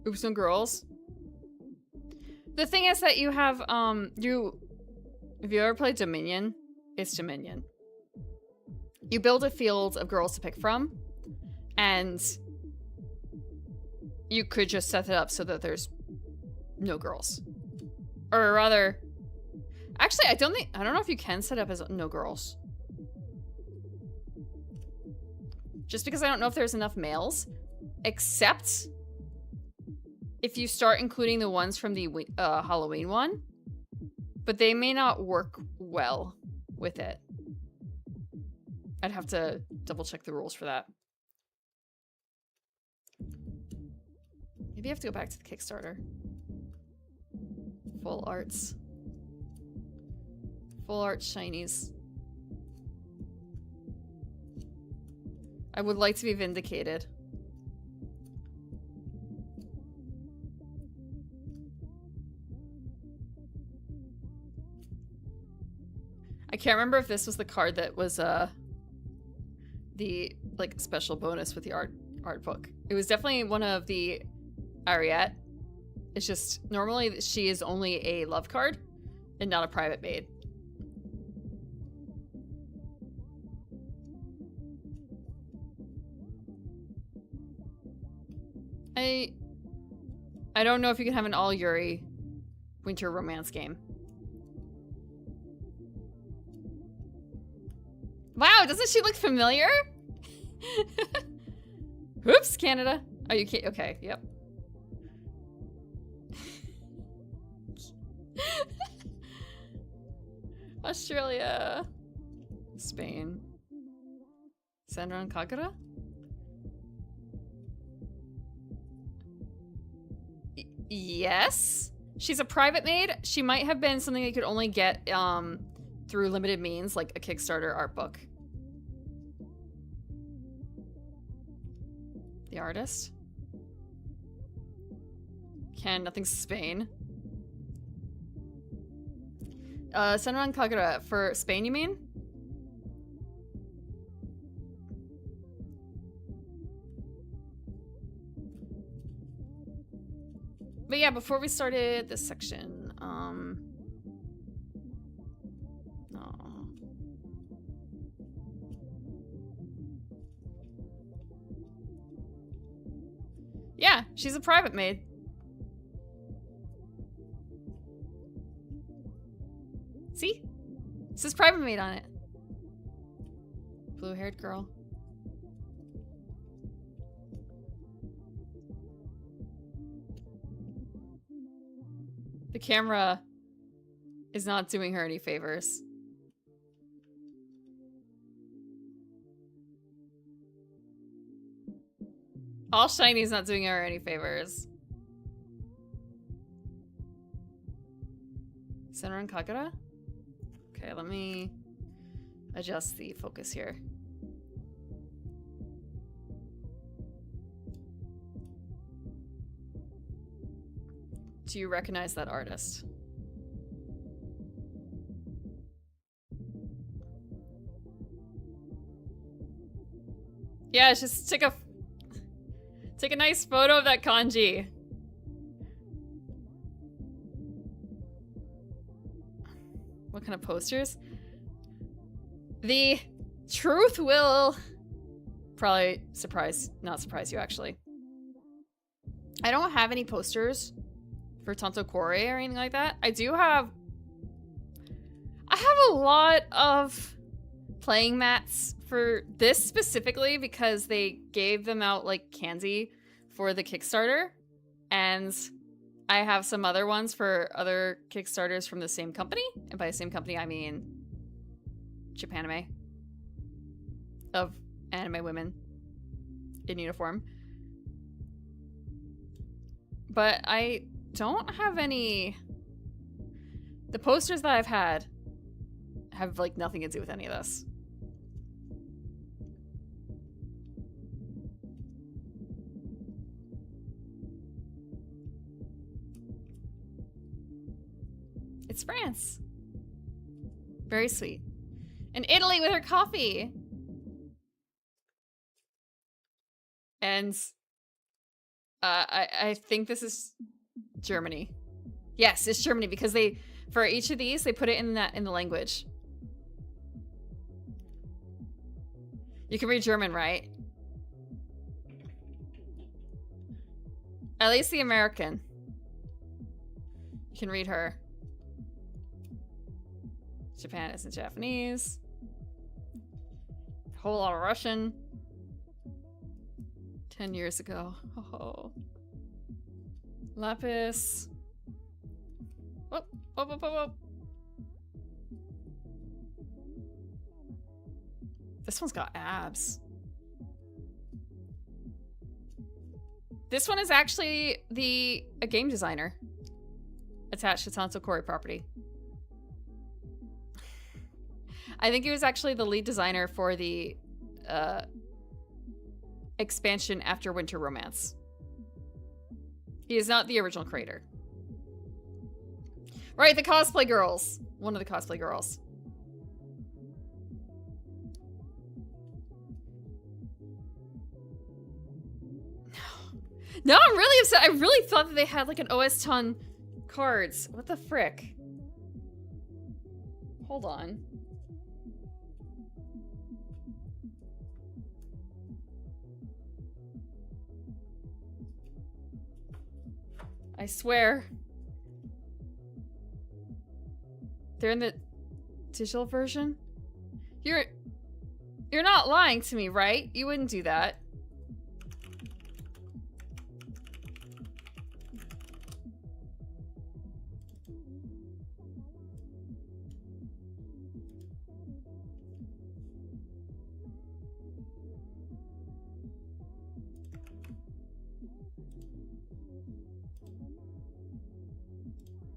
Oops, no girls. The thing is that you have, if you ever played Dominion, it's Dominion. You build a field of girls to pick from, and you could just set it up so that there's no girls. Or rather, actually, I don't know if you can set up as no girls. Just because I don't know if there's enough males, except if you start including the ones from the Halloween one, but they may not work well with it. I'd have to double check the rules for that. Maybe I have to go back to the Kickstarter. Full arts. Full art shinies. I would like to be vindicated. I can't remember if this was the card that was the like special bonus with the art book. It was definitely one of the Ariette. It's just normally she is only a love card and not a private maid. I don't know if you can have an all Yuri winter romance game. Wow, doesn't she look familiar? Oops, Canada. Oh, you can't. Okay, yep. Australia. Spain. Sandra and Kagura? Yes. She's a private maid. She might have been something you could only get through limited means, like a Kickstarter art book. The artist. Nothing's Spain. Senran Kagura. For Spain, you mean? But yeah, before we started this section, yeah, she's a private maid. See? It says private maid on it. Blue-haired girl. The camera is not doing her any favors. All Shiny's not doing her any favors. Senran Kagura? Okay, let me adjust the focus here. Do you recognize that artist? Yeah, just take a nice photo of that kanji. What kind of posters? The truth will probably not surprise you actually. I don't have any posters for Tanto Cuore or anything like that. I have a lot of playing mats for this specifically because they gave them out like candy for the Kickstarter, and I have some other ones for other Kickstarters from the same company, and by the same company I mean Japanime, of anime women in uniform. But I don't have any. The posters that I've had have like nothing to do with any of this. It's France. Very sweet. And Italy with her coffee. And I think this is Germany. Yes, it's Germany because they, for each of these, they put it in the language. You can read German, right? At least the American. You can read her. Japan isn't Japanese. A whole lot of Russian. 10 years ago. Oh. Lapis. Whoop, whoop, whoop, whoop, whoop. This one's got abs. This one is actually a game designer attached to Tanto Kori property. I think he was actually the lead designer for the expansion after Winter Romance. He is not the original creator. Right, the cosplay girls. One of the cosplay girls. No, I'm really upset. I really thought that they had like an OS ton cards. What the frick? Hold on. I swear. They're in the digital version? You're not lying to me, right? You wouldn't do that.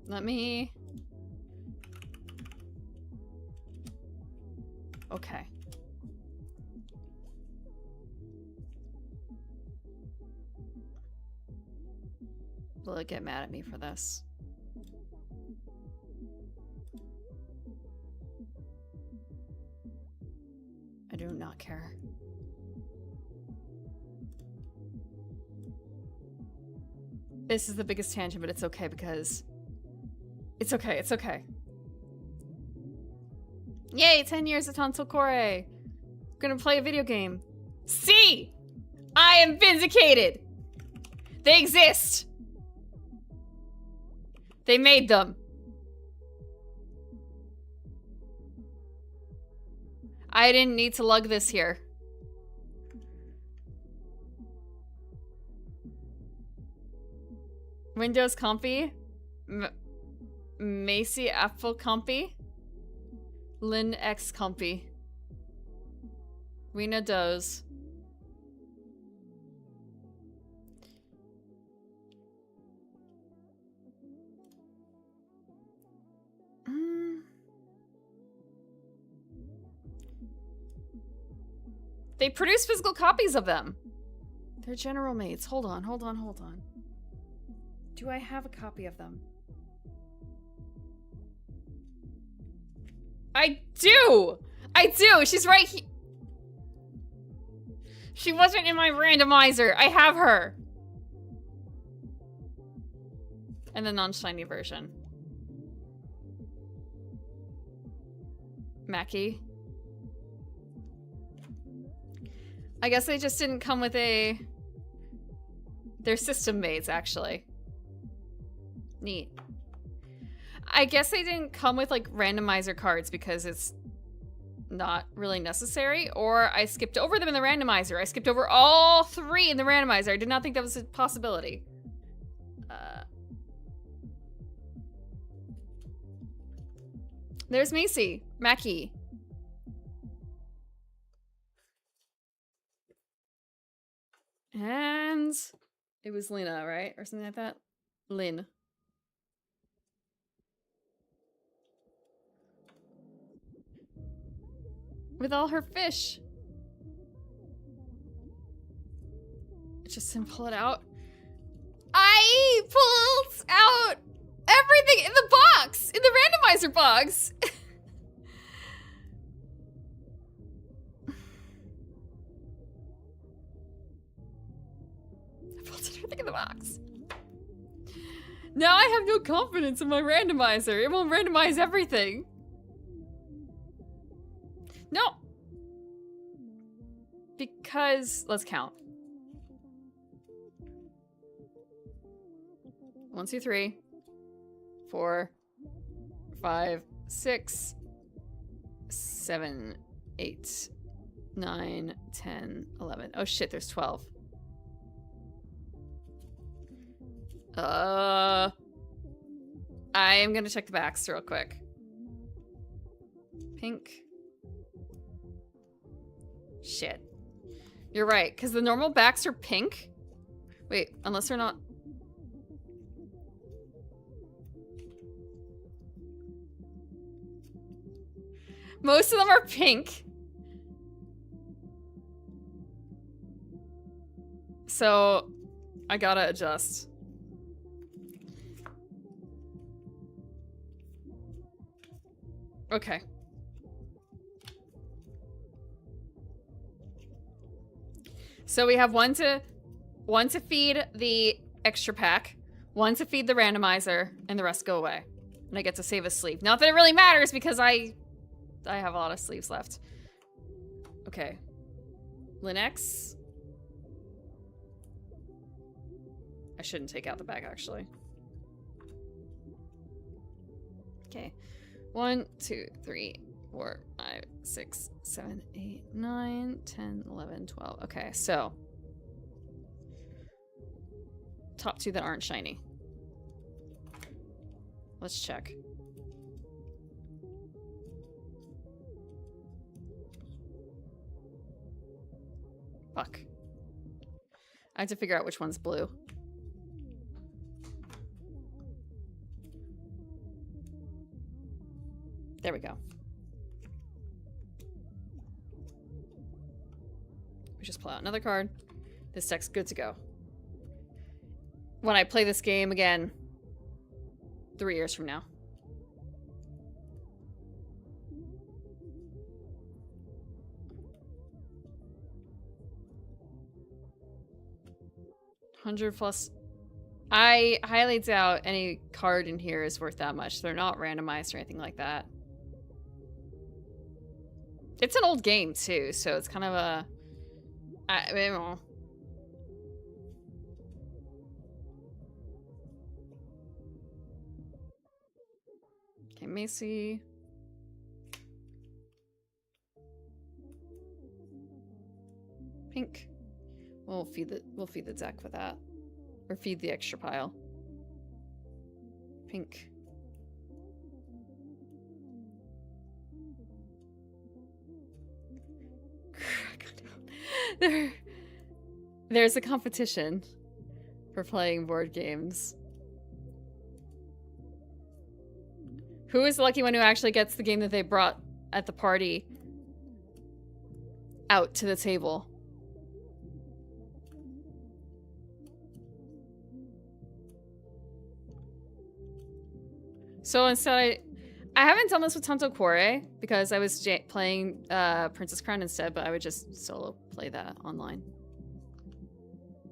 Let me... Okay. Will it get mad at me for this? I do not care. This is the biggest tangent, but it's okay because... It's okay, it's okay. Yay, 10 years of Tanto Kori. Gonna play a video game. See! I am vindicated! They exist! They made them. I didn't need to lug this here. Windows Compy? Macy Apple Compy? Lin X Compy. Rena Does. They produce physical copies of them. They're general mates. Hold on, hold on, hold on. Do I have a copy of them? I do! I do! She's right here. She wasn't in my randomizer. I have her. And the non-shiny version. Mackie. I guess they just didn't come with a... They're system mates, actually. Neat. I guess they didn't come with, like, randomizer cards because it's not really necessary, or I skipped over them in the randomizer. I skipped over all 3 in the randomizer. I did not think that was a possibility. There's Macy. Mackie. And it was Lena, right? Or something like that? Lynn. With all her fish. Just didn't pull it out. I pulled out everything in the box! In the randomizer box. I pulled everything in the box. Now I have no confidence in my randomizer. It won't randomize everything. No. Because, let's count. 1, 2, 3, 4, 5, 6, 7, 8, 9, 10, 11. Oh shit, there's 12. I am gonna check the backs real quick. Pink. Shit. You're right, because the normal backs are pink. Wait, unless they're not. Most of them are pink. So, I gotta adjust. Okay. So we have one to feed the extra pack, one to feed the randomizer, and the rest go away. And I get to save a sleeve. Not that it really matters because I have a lot of sleeves left. Okay. Linux. I shouldn't take out the bag actually. Okay. 1, 2, 3, 4, 5, 6, 7, 8, 9, 10, 11, 12. Okay, so. Top 2 that aren't shiny. Let's check. Fuck. I have to figure out which one's blue. There we go. We just pull out another card. This deck's good to go. When I play this game again 3 years from now. $100+. I highly doubt any card in here is worth that much. They're not randomized or anything like that. It's an old game too, so it's kind of a... I don't know. Okay, Macy. Pink. We'll feed the deck with that. Or feed the extra pile. Pink. There's a competition for playing board games. Who is the lucky one who actually gets the game that they brought at the party out to the table? So instead I haven't done this with Tanto Cuore because I was playing Princess Crown instead, but I would just solo play that online.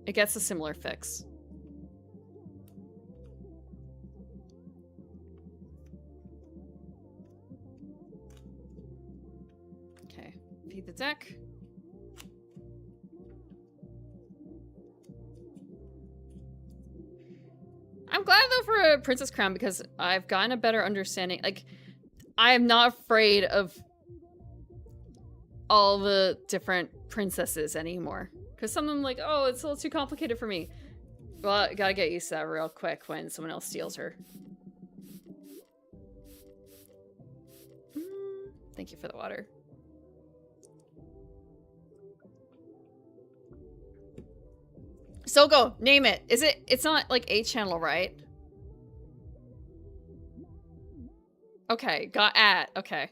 It gets a similar fix. Okay, feed the deck. I'm glad though for Princess Crown because I've gotten a better understanding. Like, I am not afraid of all the different princesses anymore. Because some of them like, oh, it's a little too complicated for me. Well, I gotta get used to that real quick when someone else steals her. Thank you for the water. So go, name it. It's not like 8-channel, right? Okay, got at. Okay.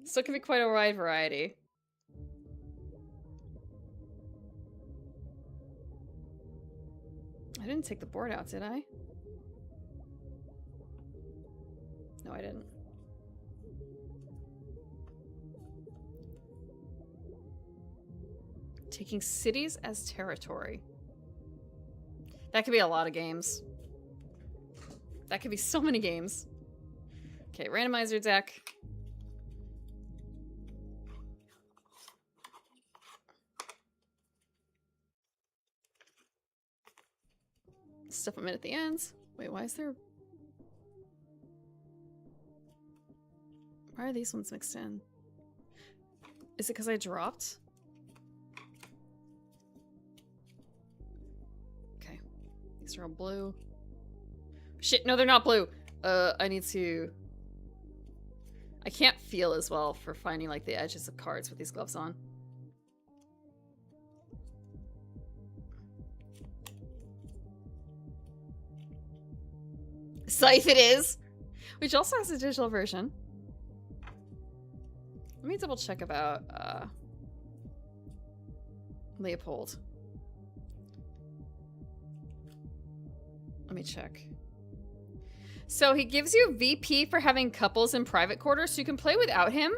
Still can be quite a wide variety. I didn't take the board out, did I? No, I didn't. Taking cities as territory. That could be a lot of games. That could be so many games. Okay, randomizer deck. Stuff them in at the ends. Wait, why is there... Why are these ones mixed in? Is it because I dropped? Okay. These are all blue. Shit, no, they're not blue. I need to... I can't feel as well for finding, like, the edges of cards with these gloves on. Scythe it is! Which also has a digital version. Let me double check about, Leopold. Let me check. So he gives you VP for having couples in private quarters, so you can play without him.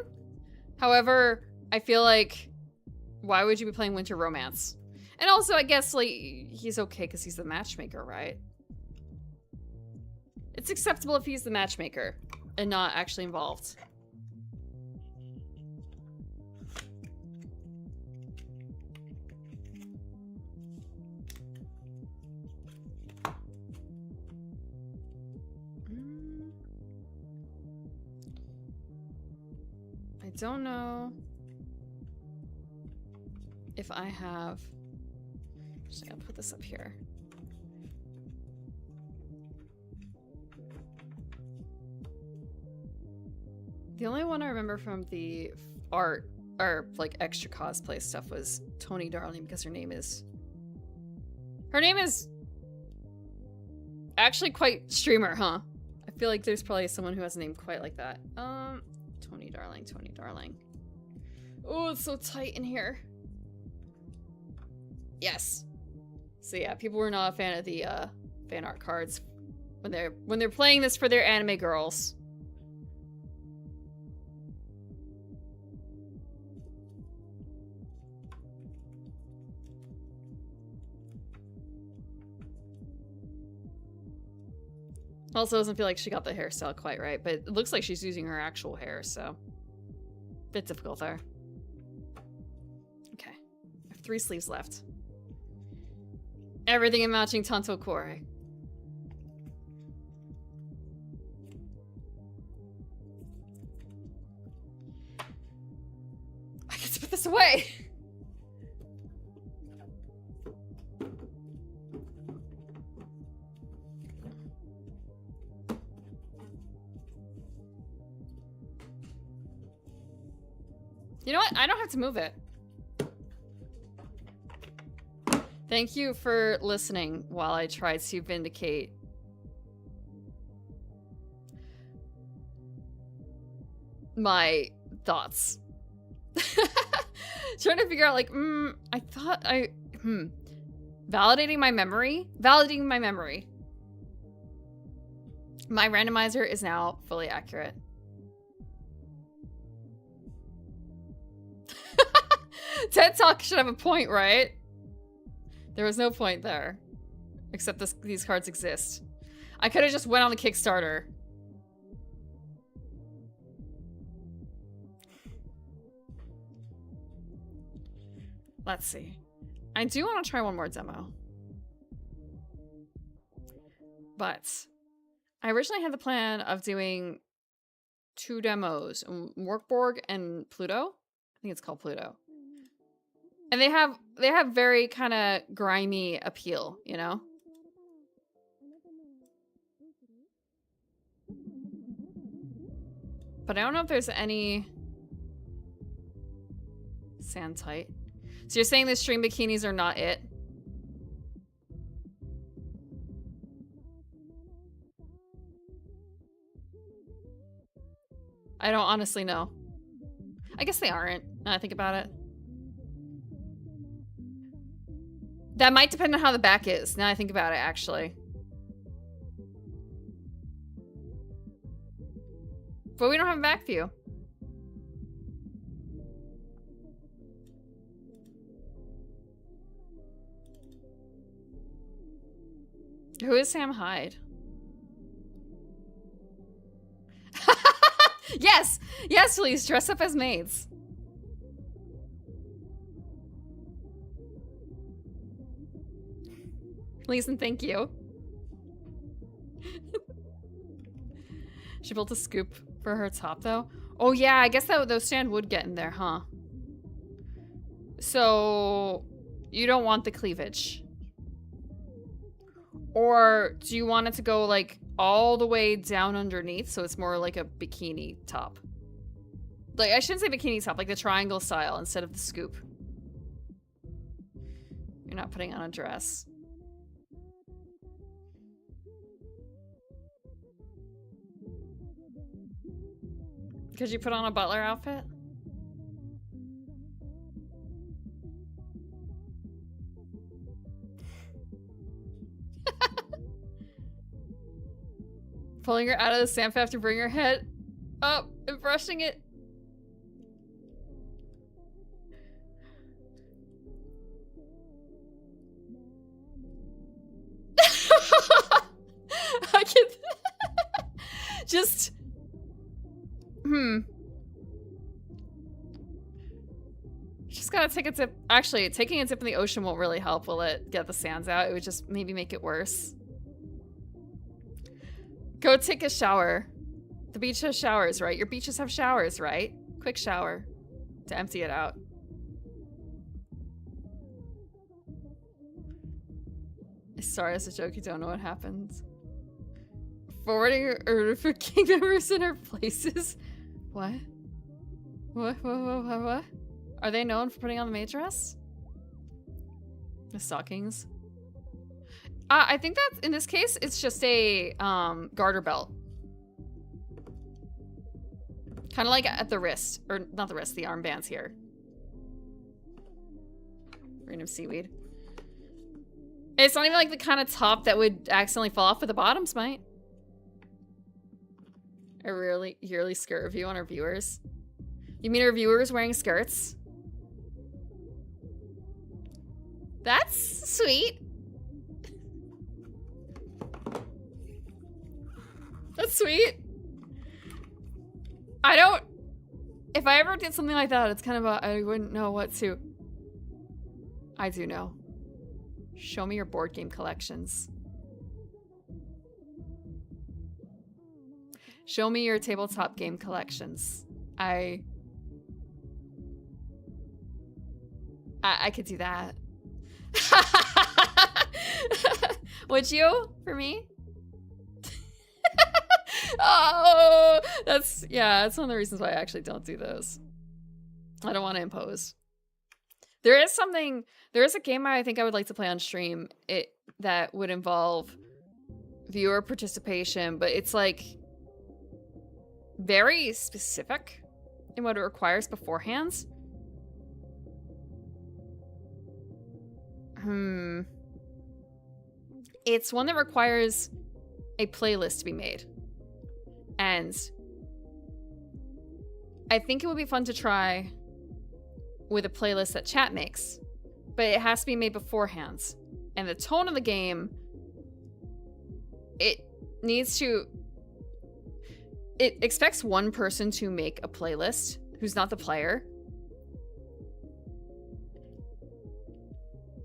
However, I feel like, why would you be playing Winter Romance? And also, I guess, like, he's okay because he's the matchmaker, right? It's acceptable if he's the matchmaker and not actually involved. I don't know if I have... Actually, I'll put this up here. The only one I remember from the art, or like extra cosplay stuff, was Tony Darling, because her name is actually quite streamer, huh? I feel like there's probably someone who has a name quite like that. Tony Darling, Tony Darling. Oh, it's so tight in here. Yes. So yeah, people were not a fan of the fan art cards when they're playing this for their anime girls. Also, doesn't feel like she got the hairstyle quite right, but it looks like she's using her actual hair, so... Bit difficult there. Okay. I have 3 sleeves left. Everything in matching Tanto Core. I get to put this away! You know what? I don't have to move it. Thank you for listening while I try to vindicate my thoughts. Trying to figure out, like, validating my memory? Validating my memory. My randomizer is now fully accurate. TED Talk should have a point, right? There was no point there. Except these cards exist. I could have just went on the Kickstarter. Let's see. I do want to try one more demo. But I originally had the plan of doing 2 demos. Morkborg and Pluto. I think it's called Pluto. And they have very kind of grimy appeal, you know? But I don't know if there's any sand tight. So you're saying the stream bikinis are not it? I don't honestly know. I guess they aren't, now I think about it. That might depend on how the back is, now I think about it, actually. But we don't have a back view. Who is Sam Hyde? Yes! Yes, please, dress up as maids. Please and thank you. She built a scoop for her top, though. Oh yeah, I guess that those stand would get in there, huh? So, you don't want the cleavage. Or do you want it to go, like, all the way down underneath, so it's more like a bikini top? Like, I shouldn't say bikini top, like the triangle style instead of the scoop. You're not putting on a dress. Could you put on a butler outfit? Pulling her out of the sand to bring her head up and brushing it. I can just just gotta take a dip. Actually, taking a dip in the ocean won't really help, will it? Get the sands out. It would just maybe make it worse. Go take a shower. The beach has showers, right? Your beaches have showers, right? Quick shower to empty it out. Sorry, it's a joke. You don't know what happens. Forwarding or for gang members in our places. What? What? Are they known for putting on the maid dress? The stockings. I think that in this case, it's just a garter belt. Kind of like at the wrist, or not the wrist, the armbands here. Random seaweed. It's not even like the kind of top that would accidentally fall off, but the bottoms might. A really yearly skirt review on our viewers. You mean our viewers wearing skirts? That's sweet. That's sweet. I don't... If I ever did something like that, it's kind of a... I wouldn't know what to... I do know. Show me your board game collections. Show me your tabletop game collections. I could do that. Would you? For me? Oh, that's one of the reasons why I actually don't do those. I don't want to impose. There is a game I think I would like to play on stream that would involve viewer participation, but it's like very specific in what it requires beforehand. It's one that requires a playlist to be made. And I think it would be fun to try with a playlist that chat makes, but it has to be made beforehand. And the tone of the game, it expects one person to make a playlist who's not the player.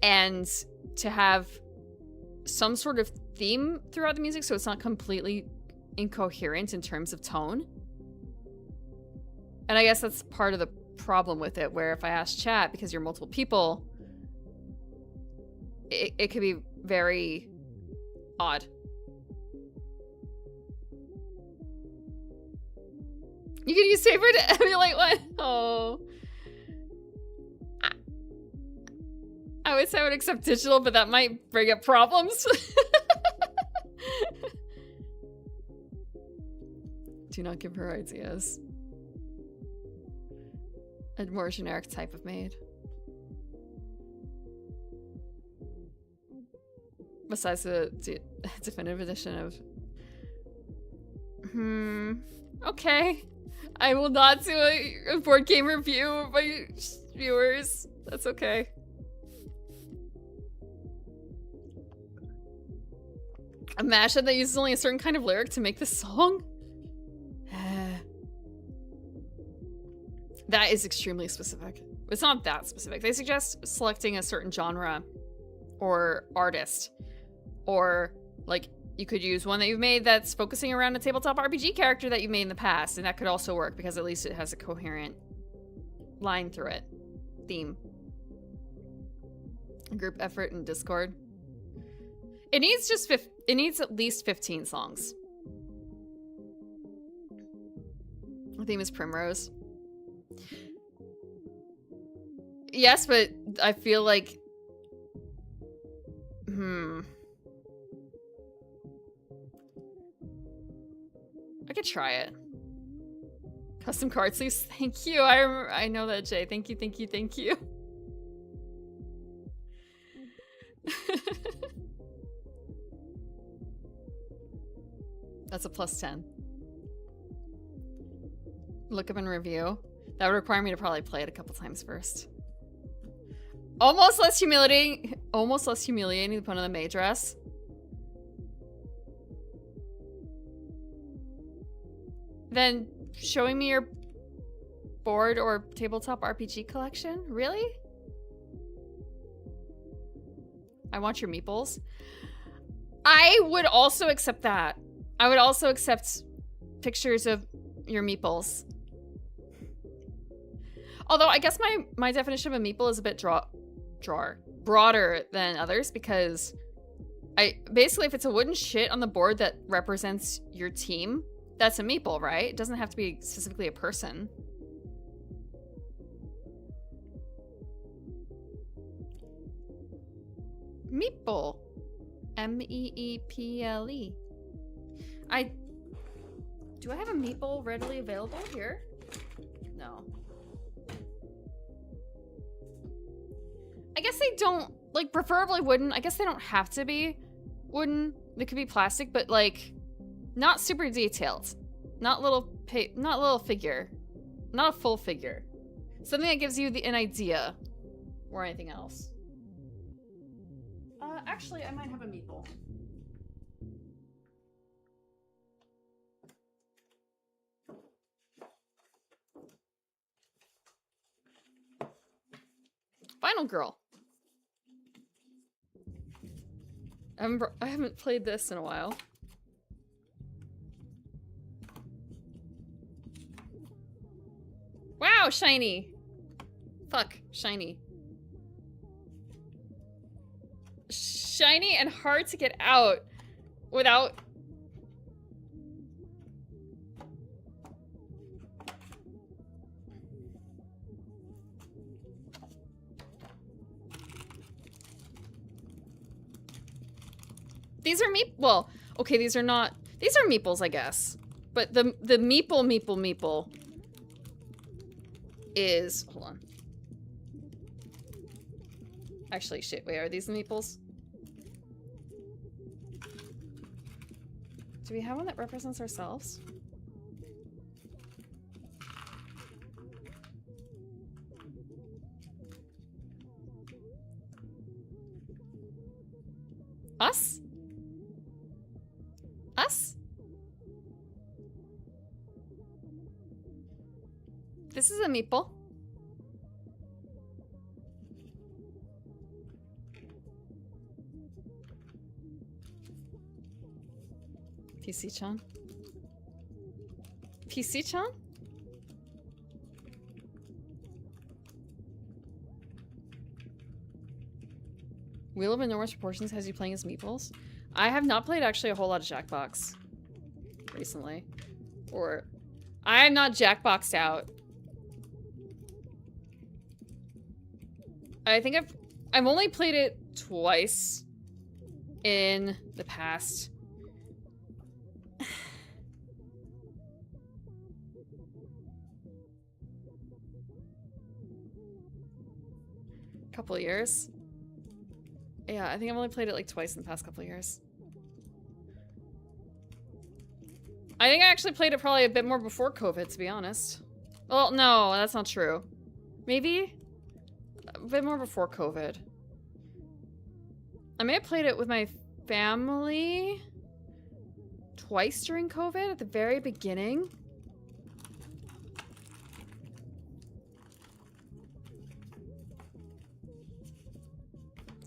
And to have some sort of theme throughout the music so it's not completely incoherent in terms of tone. And I guess that's part of the problem with it, where if I ask chat, because you're multiple people, it could be very odd. You can use Saber to emulate one. Oh. I would say I would accept digital, but that might bring up problems. Do not give her ideas. A more generic type of maid. Besides the definitive edition of... Okay. I will not do a board game review of my viewers. That's okay. A mashup that uses only a certain kind of lyric to make the song? That is extremely specific. It's not that specific. They suggest selecting a certain genre or artist. Or, like, you could use one that you've made that's focusing around a tabletop RPG character that you made in the past, and that could also work because at least it has a coherent line through it. Theme. Group effort and Discord. It needs just it needs at least 15 songs. The theme is Primrose. Yes, but I feel like I could try it. Custom card sleeves. Thank you. I know that, Jay. Thank you, thank you, thank you. That's a +10. Look up and review. That would require me to probably play it a couple times first. Almost less humiliating to put on the May dress. Then showing me your board or tabletop RPG collection? Really? I want your meeples. I would also accept that. I would also accept pictures of your meeples. Although I guess my definition of a meeple is a bit broader than others, because basically if it's a wooden shit on the board that represents your team, that's a meeple, right? It doesn't have to be specifically a person. Meeple. M-E-E-P-L-E. Do I have a meeple readily available here? No. I guess they don't, like, preferably wooden. I guess they don't have to be wooden. They could be plastic, but, like, not super detailed. Not little figure. Not a full figure. Something that gives you an idea. Or anything else. Actually, I might have a meeple. Final Girl. I haven't played this in a while. Wow, shiny. Fuck, shiny. Shiny and hard to get out without... These are well, okay, these are meeples, I guess. But the meeple is, hold on. Actually, shit, wait, are these the meeples? Do we have one that represents ourselves? Us? Us? This is a meeple. PC-chan? PC-chan? Wheel of Enormous Proportions has you playing as meeples? I have not played actually a whole lot of Jackbox recently. Or I'm not Jackboxed out. I think I've only played it twice in the past. Couple of years. Yeah, I think I've only played it like twice in the past couple of years. I think I actually played it probably a bit more before COVID, to be honest. Well, no, that's not true. Maybe a bit more before COVID. I may have played it with my family twice during COVID at the very beginning.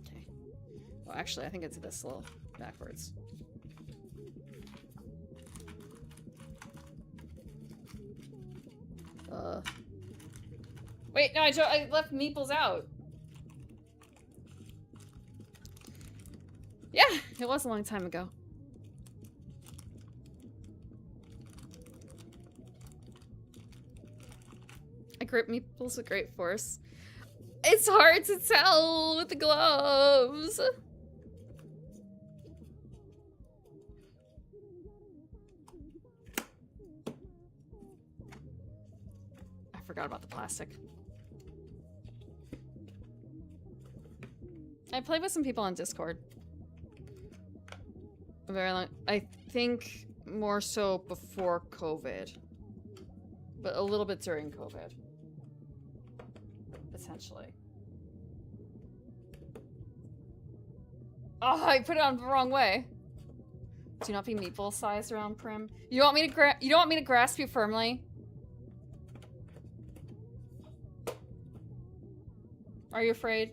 Okay. Well, actually, I think it's this little backwards. Wait, no, I left Meeples out. Yeah, it was a long time ago. I grip Meeples with great force. It's hard to tell with the gloves. I forgot about the plastic. I played with some people on Discord. Very long. I think more so before COVID, but a little bit during COVID, potentially. Oh, I put it on the wrong way. Do not be meatball sized around Prim. You don't want me to grasp you firmly? Are you afraid?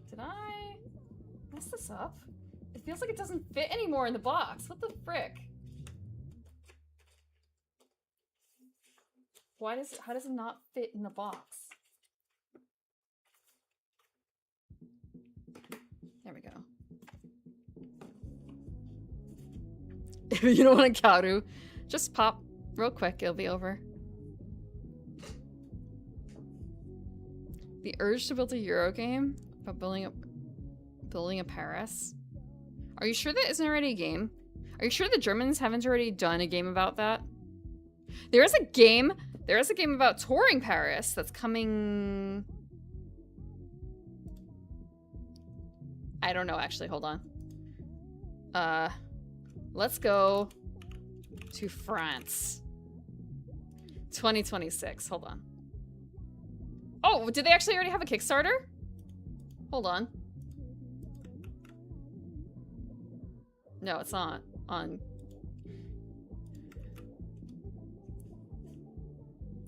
Did I mess this up? It feels like it doesn't fit anymore in the box. What the frick? How does it not fit in the box? There we go. If you don't want a Kaoru, just pop real quick, it'll be over. The urge to build a Euro game about building a Paris. Are you sure that isn't already a game? Are you sure the Germans haven't already done a game about that? There is a game about touring Paris that's coming. I don't know, actually, hold on. Let's go to France. 2026, hold on. Oh, did they actually already have a Kickstarter? Hold on. No, it's not on.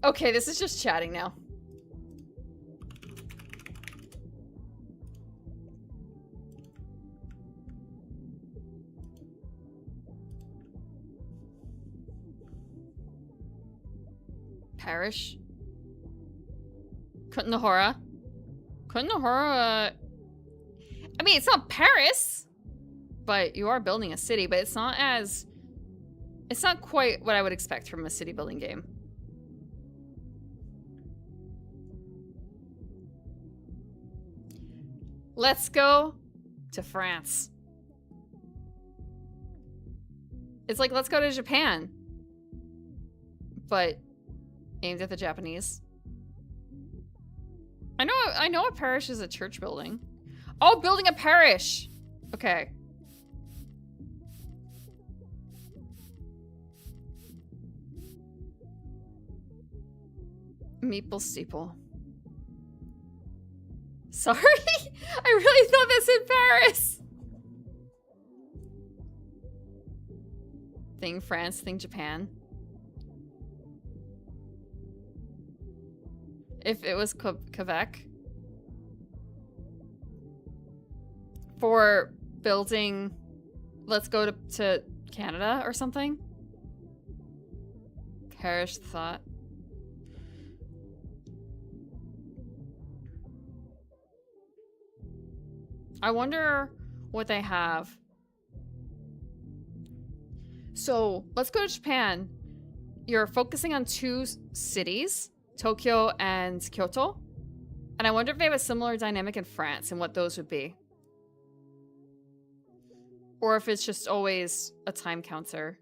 Okay, this is just chatting now. Parish. Kutnahora. Kutnahora. I mean, it's not Paris, but you are building a city, but it's not quite what I would expect from a city building game. Let's go to France. It's like, let's go to Japan, but aimed at the Japanese. I know a parish is a church building. Oh, building a parish. Okay. Meeple steeple. Sorry? I really thought this in Paris. Thing France, thing Japan. If it was Quebec. For building, let's go to Canada or something. Perish the thought. I wonder what they have. So let's go to Japan. You're focusing on two cities, Tokyo and Kyoto. And I wonder if they have a similar dynamic in France and what those would be. Or if it's just always a time counter.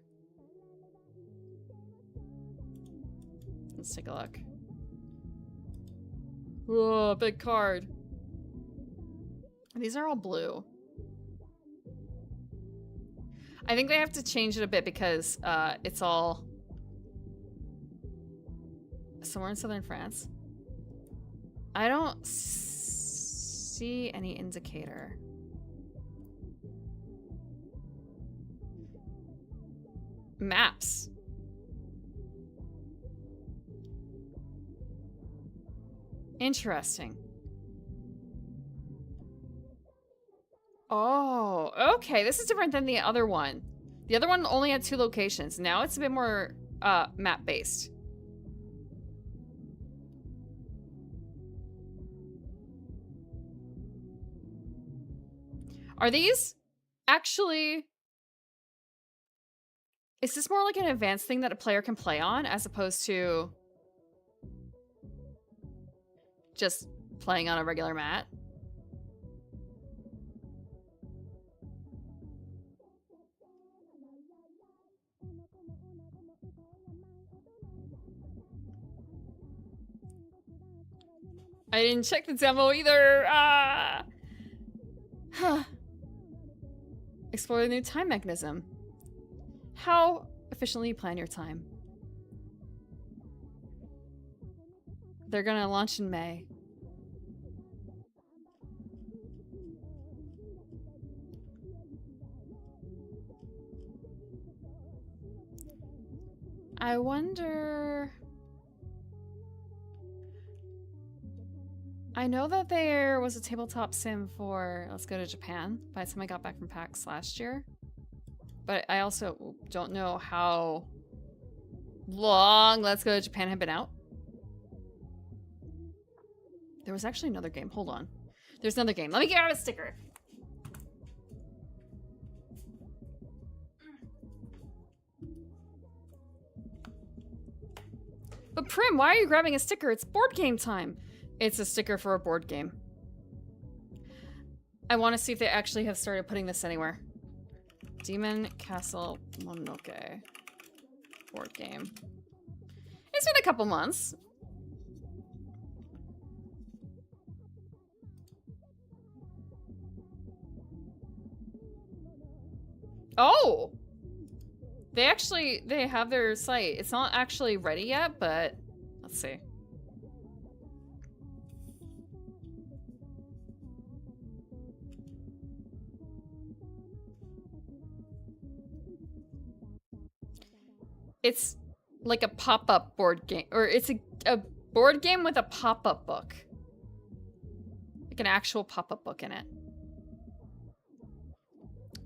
Let's take a look. Whoa, big card. These are all blue. I think they have to change it a bit because it's all somewhere in southern France. I don't see any indicator. Maps. Interesting. Oh, okay. This is different than the other one. The other one only had 2 locations. Now it's a bit more map-based. Are these actually... Is this more like an advanced thing that a player can play on as opposed to just playing on a regular mat? I didn't check the demo either. Ah! Huh. Explore the new time mechanism. How efficiently you plan your time. They're gonna launch in May. I wonder... I know that there was a tabletop sim for Let's Go to Japan by the time I got back from PAX last year. But I also don't know how long Let's Go to Japan had been out. There was actually another game. Hold on. There's another game. Let me get out a sticker. But Prim, why are you grabbing a sticker? It's board game time. It's a sticker for a board game. I want to see if they actually have started putting this anywhere. Demon Castle Mononoke board game. It's been a couple months. Oh! They have their site. It's not actually ready yet, but let's see. It's like a pop-up board game, or it's a board game with a pop-up book. Like an actual pop-up book in it.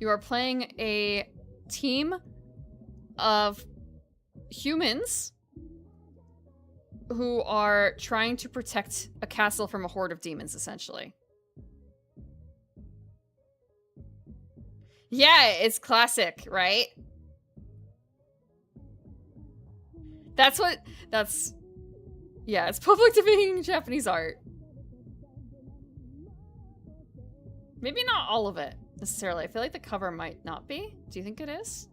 You are playing a team of humans who are trying to protect a castle from a horde of demons, essentially. Yeah, it's classic, right? Yeah, it's public domain Japanese art. Maybe not all of it, necessarily. I feel like the cover might not be. Do you think it is?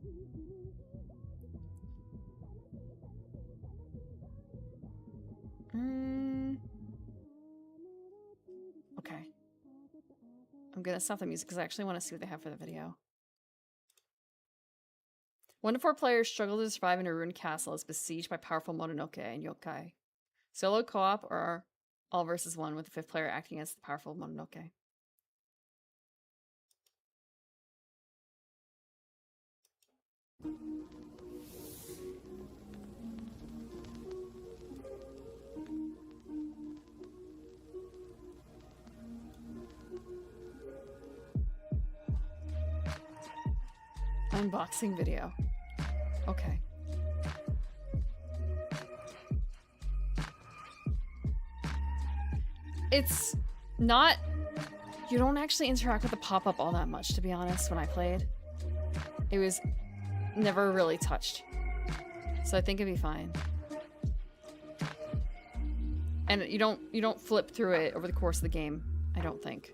Okay. I'm gonna stop the music because I actually want to see what they have for the video. 1 to 4 players struggle to survive in a ruined castle as besieged by powerful Mononoke and yokai. Solo co-op or all versus 1 with the 5th player acting as the powerful Mononoke. Unboxing video. Okay. It's not... You don't actually interact with the pop-up all that much, to be honest, when I played. It was never really touched. So I think it'd be fine. And you don't flip through it over the course of the game, I don't think.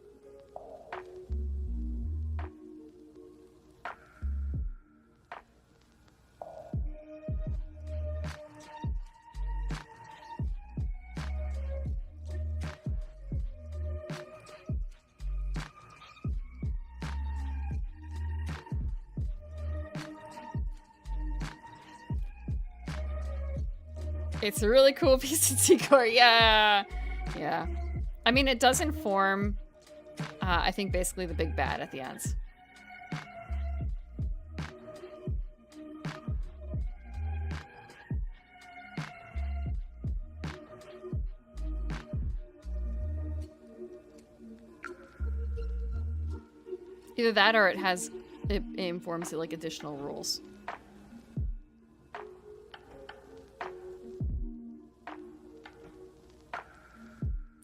It's a really cool piece of decor. Yeah. Yeah. I mean, it does inform, I think, basically the big bad at the end. Either that or it informs like additional rules.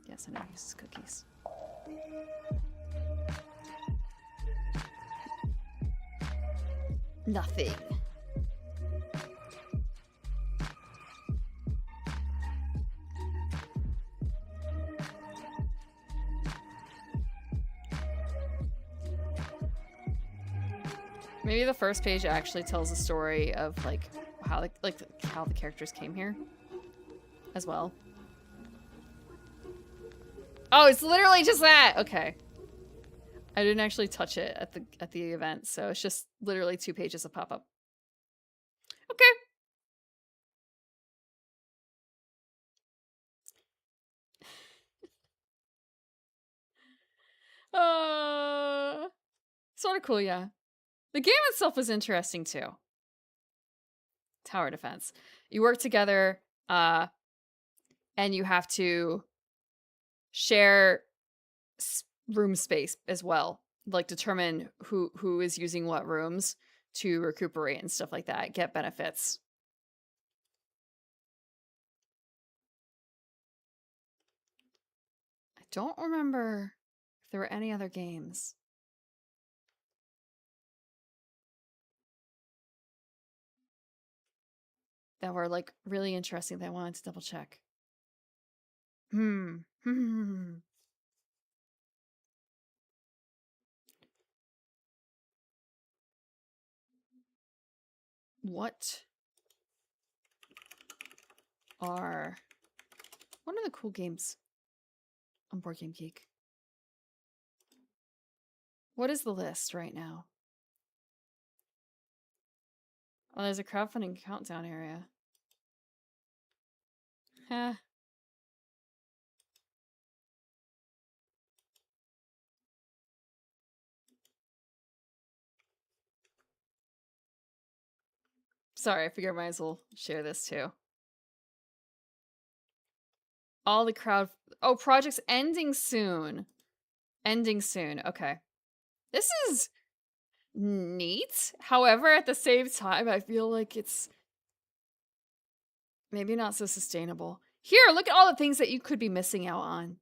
Yes, I know he uses cookies. Nothing. Maybe the first page actually tells a story of like how the characters came here as well. Oh, it's literally just that. Okay. I didn't actually touch it at the event, so it's just literally 2 pages of pop-up. Okay. Sort of cool, yeah. The game itself was interesting too. Tower defense. You work together, and you have to share room space as well. Like determine who is using what rooms to recuperate and stuff like that. Get benefits. I don't remember if there were any other games that were like really interesting that I wanted to double check. What are the cool games on Board Game Geek? What is the list right now? Oh, there's a crowdfunding countdown area. Huh. Sorry, I figured I might as well share this too. All the oh, projects ending soon. Ending soon. Okay. This is neat. However, at the same time, I feel like it's maybe not so sustainable. Here, look at all the things that you could be missing out on.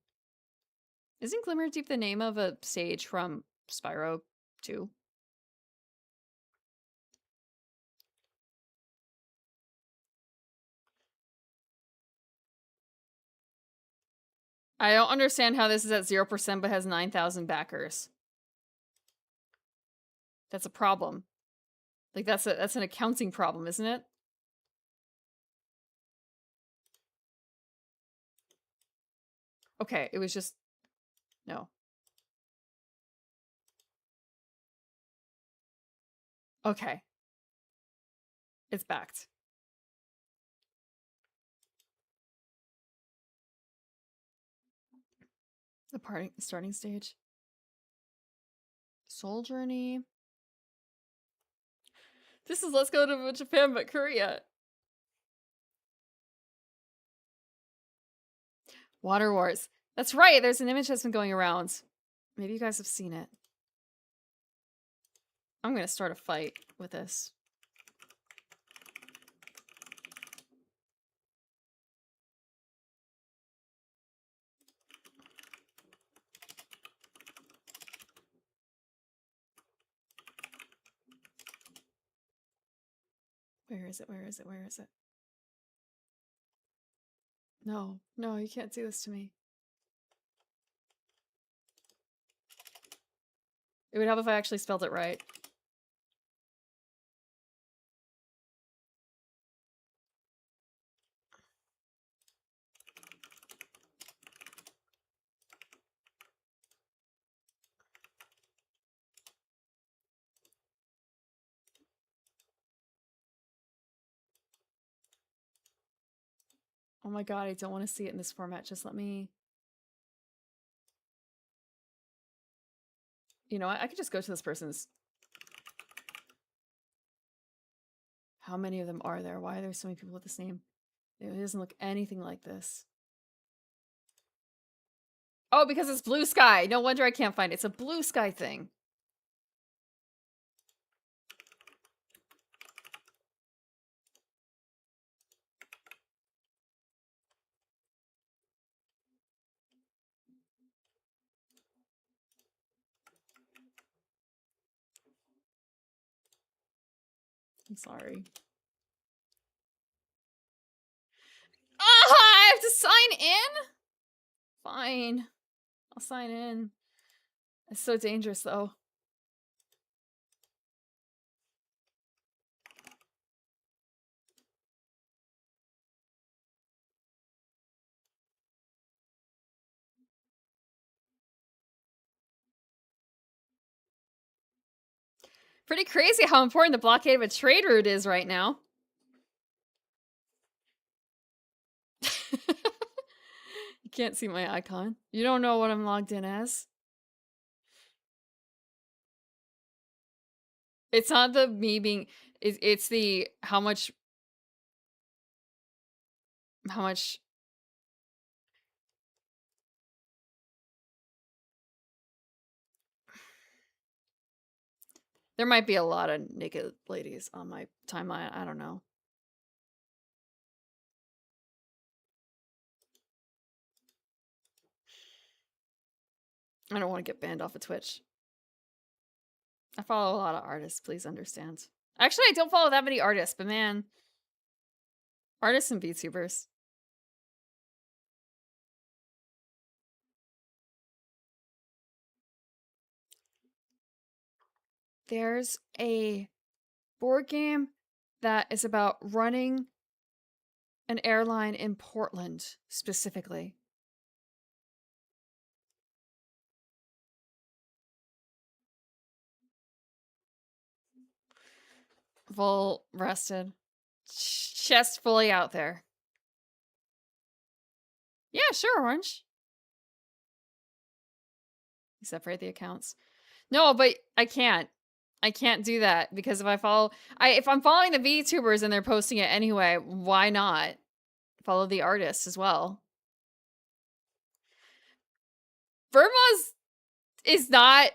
Isn't Glimmerdeep the name of a stage from Spyro 2? I don't understand how this is at 0% but has 9,000 backers. That's a problem. Like that's an accounting problem, isn't it? Okay, it was just no. Okay. It's backed. The starting stage. Soul Journey. This is Let's Go to Japan, but Korea. Water Wars. That's right. There's an image that's been going around. Maybe you guys have seen it. I'm going to start a fight with this. Where is it? Where is it? Where is it? No, no, you can't do this to me. It would help if I actually spelled it right. Oh my god, I don't want to see it in this format. Just let me... You know what? I could just go to this person's... How many of them are there? Why are there so many people with this name? It doesn't look anything like this. Oh, because it's Blue Sky. No wonder I can't find it. It's a Blue Sky thing. I'm sorry. Ah, I have to sign in? Fine. I'll sign in. It's so dangerous, though. Pretty crazy how important the blockade of a trade route is right now. You can't see my icon. You don't know what I'm logged in as. It's not the me being... It's the how much... How much... There might be a lot of naked ladies on my timeline. I don't know. I don't want to get banned off of Twitch. I follow a lot of artists, please understand. Actually, I don't follow that many artists, but man. Artists and VTubers. There's a board game that is about running an airline in Portland, specifically. Full rested. Chest fully out there. Yeah, sure, Orange. You separate the accounts. No, but I can't. I can't do that because if I follow... if I'm following the VTubers and they're posting it anyway, why not follow the artists as well? Burma's is not...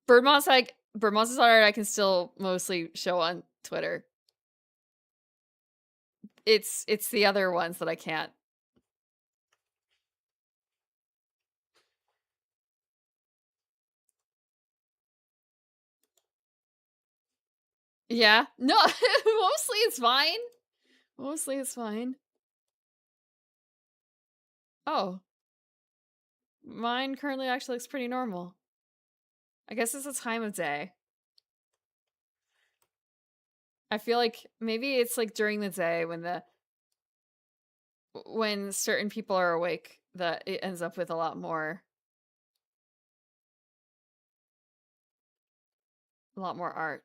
Birdmoth's like... Birdmoth's art I can still mostly show on Twitter. It's the other ones that I can't. Yeah. No, mostly it's fine. Mostly it's fine. Oh. Mine currently actually looks pretty normal. I guess it's the time of day. I feel like maybe it's like during the day when certain people are awake that it ends up with a lot more art.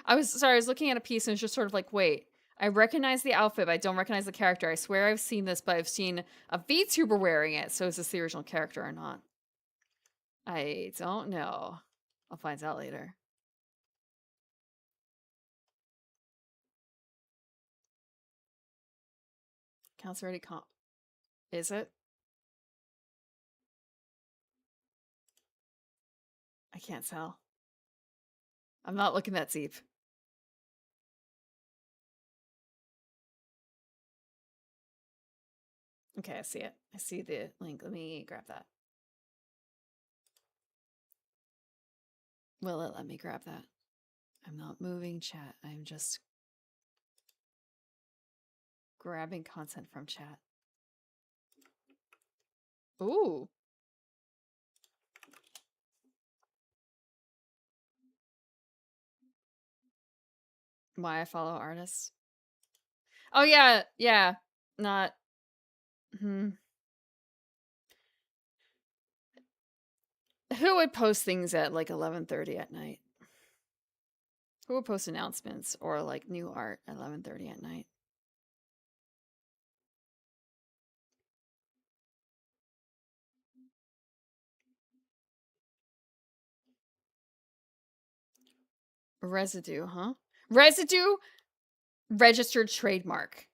I was looking at a piece and it was just sort of like, wait, I recognize the outfit, but I don't recognize the character. I swear I've seen this, but I've seen a VTuber wearing it. So is this the original character or not? I don't know. I'll find out later. Counts already comp. Is it? I can't tell. I'm not looking that deep. Okay, I see it. I see the link. Let me grab that. Will it let me grab that? I'm not moving chat. I'm just grabbing content from chat. Ooh. Why I follow artists? Oh yeah, yeah. Not Who would post things at like 11:30 at night? Who would post announcements or like new art at 11:30 at night? Residue, huh? Residue registered trademark.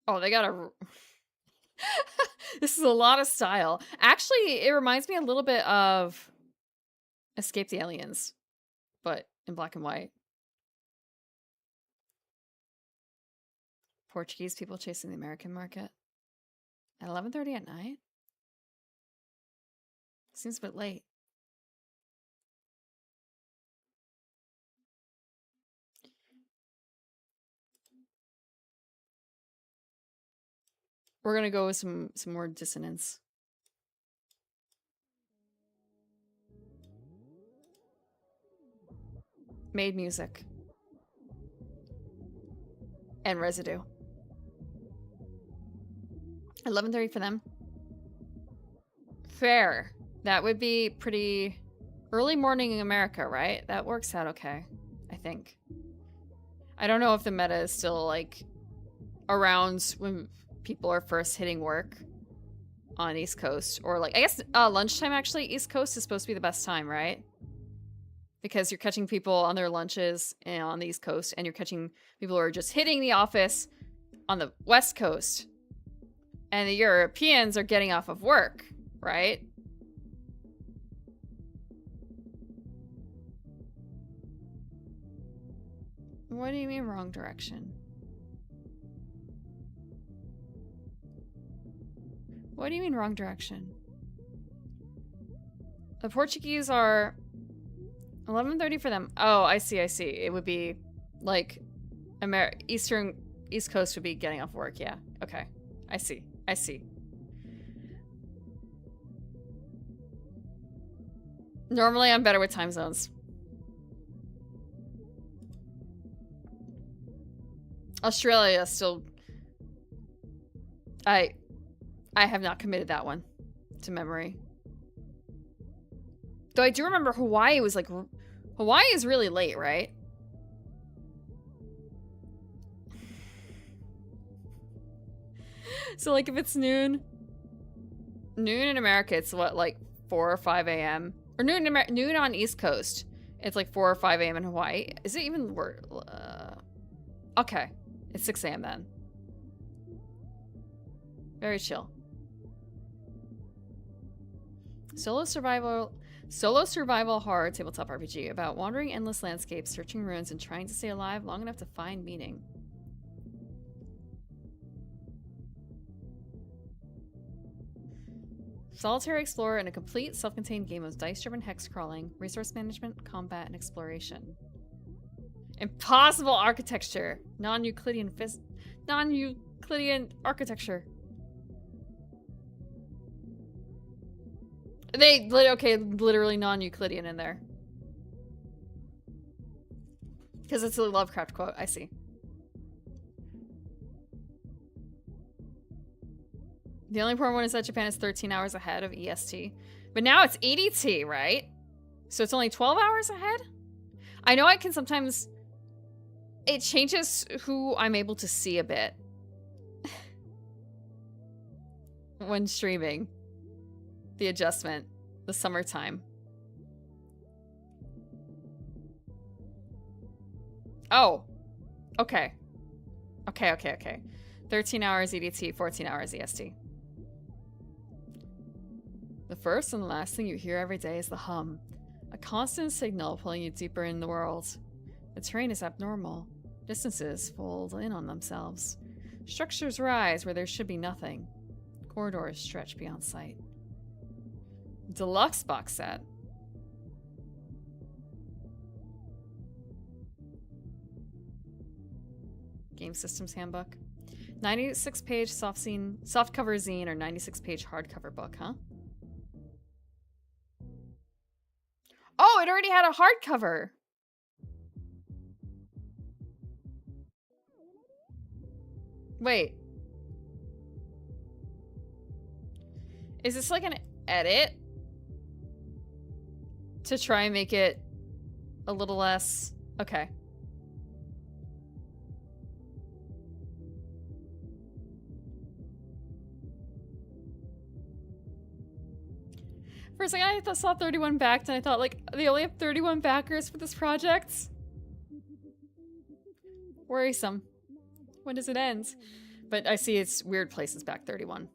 Oh, they got a. This is a lot of style. Actually, it reminds me a little bit of Escape the Aliens, but in black and white. Portuguese people chasing the American market at 11:30 at night. Seems a bit late. We're gonna go with some more dissonance. Made music. And residue. 11:30 for them. Fair. That would be pretty early morning in America, right? That works out okay, I think. I don't know if the meta is still like around when people are first hitting work on East Coast, or like I guess lunchtime actually. East Coast is supposed to be the best time, right? Because you're catching people on their lunches on the East Coast, and you're catching people who are just hitting the office on the West Coast. And the Europeans are getting off of work, right? What do you mean wrong direction? What do you mean wrong direction? The Portuguese are 11:30 for them. Oh, I see, I see. It would be like East Coast would be getting off work. Yeah. Okay. I see. I see. Normally I'm better with time zones. Australia still... I have not committed that one to memory. Though I do remember Hawaii was like... Hawaii is really late, right? So like if it's noon in America, it's what, like 4 or 5 a.m.? Or noon on East Coast. It's like 4 or 5 a.m. in Hawaii. Is it even okay. It's 6 a.m. then. Very chill. Solo survival horror tabletop RPG about wandering endless landscapes, searching ruins, and trying to stay alive long enough to find meaning. Solitary explorer in a complete self-contained game of dice-driven hex crawling, resource management, combat, and exploration. Impossible architecture. Non-Euclidean architecture. Literally non-Euclidean in there. Because it's a Lovecraft quote, I see. The only important one is that Japan is 13 hours ahead of EST. But now it's EDT, right? So it's only 12 hours ahead? I know I can sometimes... It changes who I'm able to see a bit. When streaming. The adjustment. The summertime. Oh. Okay. Okay. 13 hours EDT, 14 hours EST. The first and the last thing you hear every day is the hum. A constant signal pulling you deeper in the world. The terrain is abnormal. Distances fold in on themselves. Structures rise where there should be nothing. Corridors stretch beyond sight. Deluxe box set. Game Systems Handbook. 96-page softcover zine or 96-page hardcover book, huh? Oh, it already had a hardcover. Wait. Is this like an edit? To try and make it a little less... Okay. For a second, I saw 31 backed, and I thought, like, they only have 31 backers for this project? Worrisome. When does it end? But I see it's weird places back 31.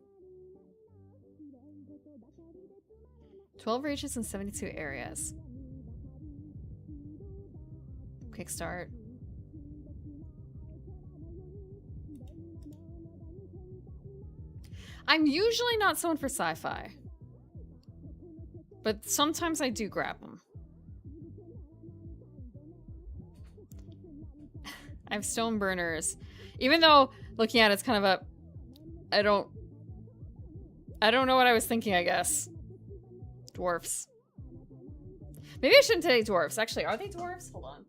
12 regions and 72 areas. Quick start. I'm usually not someone for sci-fi. But sometimes I do grab them. I have stone burners. Even though, looking at it, it's kind of a... I don't know what I was thinking, I guess. Dwarfs. Maybe I shouldn't take dwarfs. Actually, are they dwarfs? Hold on.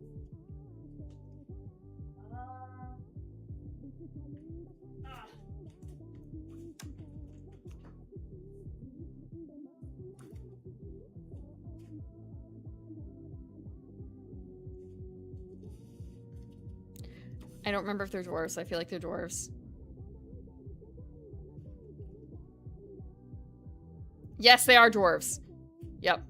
I don't remember if they're dwarves. I feel like they're dwarves. Yes, they are dwarves. Yep.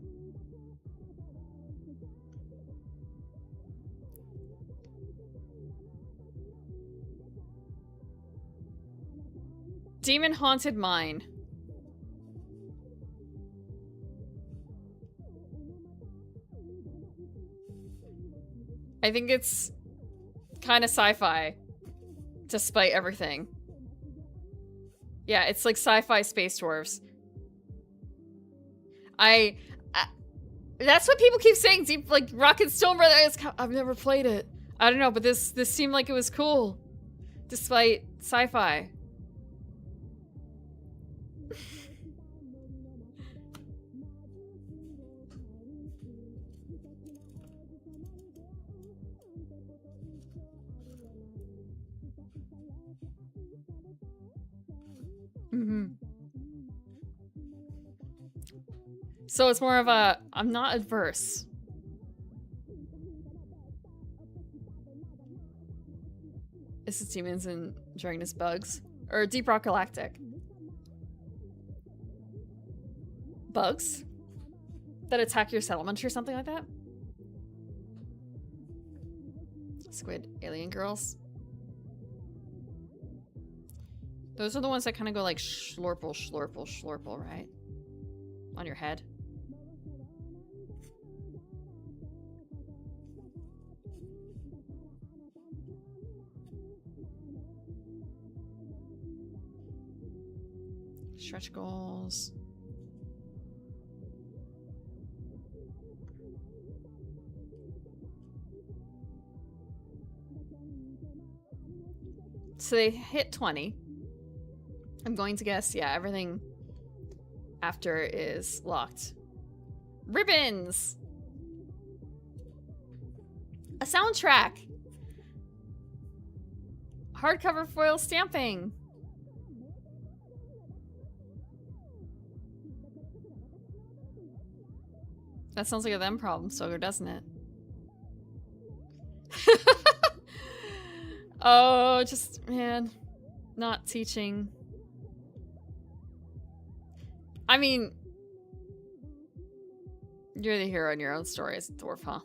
Demon Haunted Mine. I think it's kind of sci-fi, despite everything. Yeah, it's like sci-fi space dwarves. That's what people keep saying. Deep, like Rocket Stone Brothers. I've never played it. I don't know, but this seemed like it was cool, despite sci-fi. So it's more of a, I'm not adverse. This is Demons and Dragonus Bugs. Or Deep Rock Galactic. Bugs? That attack your settlement or something like that? Squid Alien Girls. Those are the ones that kind of go like schlorple, schlorple, schlorple, right? On your head. Stretch goals. So they hit 20. I'm going to guess, yeah, everything after is locked. Ribbons! A soundtrack! Hardcover foil stamping! That sounds like a them problem, Sogo, doesn't it? Oh, just, man, not teaching. I mean, you're the hero in your own story as a dwarf, huh?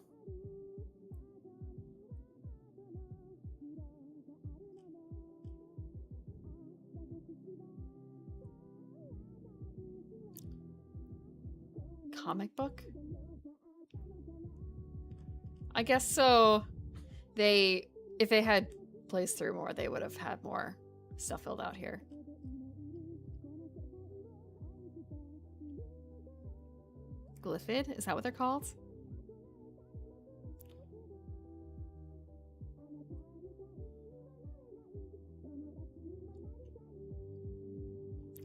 Comic book? I guess so. If they had placed through more, they would have had more stuff filled out here. Glyphid? Is that what they're called?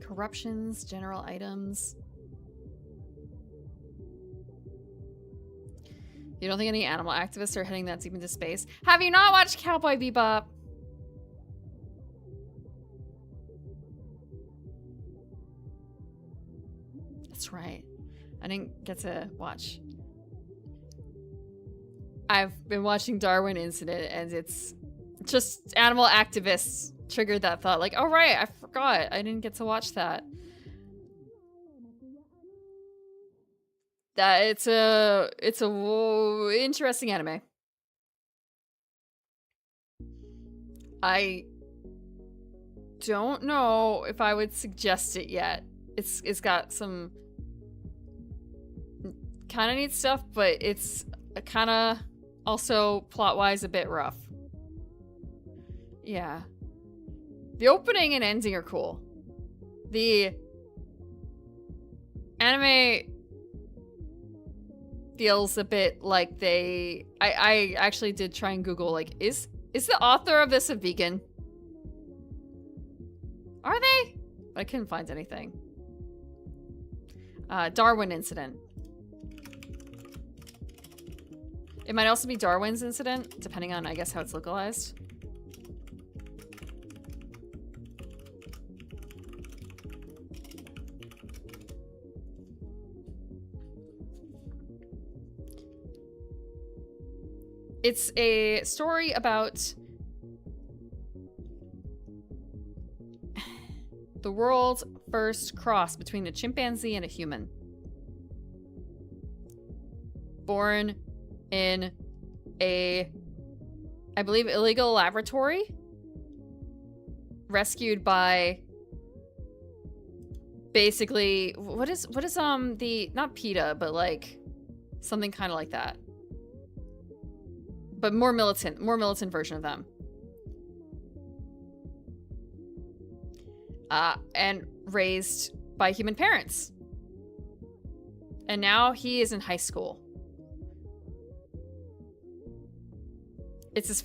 Corruptions, general items. You don't think any animal activists are heading that deep into space? Have you not watched Cowboy Bebop? That's right. I didn't get to watch. I've been watching Darwin Incident, and it's just animal activists triggered that thought. Like, oh right, I forgot. I didn't get to watch that. That it's a interesting anime. I don't know if I would suggest it yet. It's got some kind of neat stuff, but it's kind of also plot-wise a bit rough. Yeah. The opening and ending are cool. The anime feels a bit like they... I actually did try and Google, like, is the author of this a vegan? Are they? But I couldn't find anything. Darwin Incident. It might also be Darwin's Incident, depending on, I guess, how it's localized. It's a story about the world's first cross between a chimpanzee and a human. Born in a, I believe, illegal laboratory. Rescued by basically, what is the, not PETA, but like something kind of like that. But more militant version of them. And raised by human parents. And now he is in high school. It's his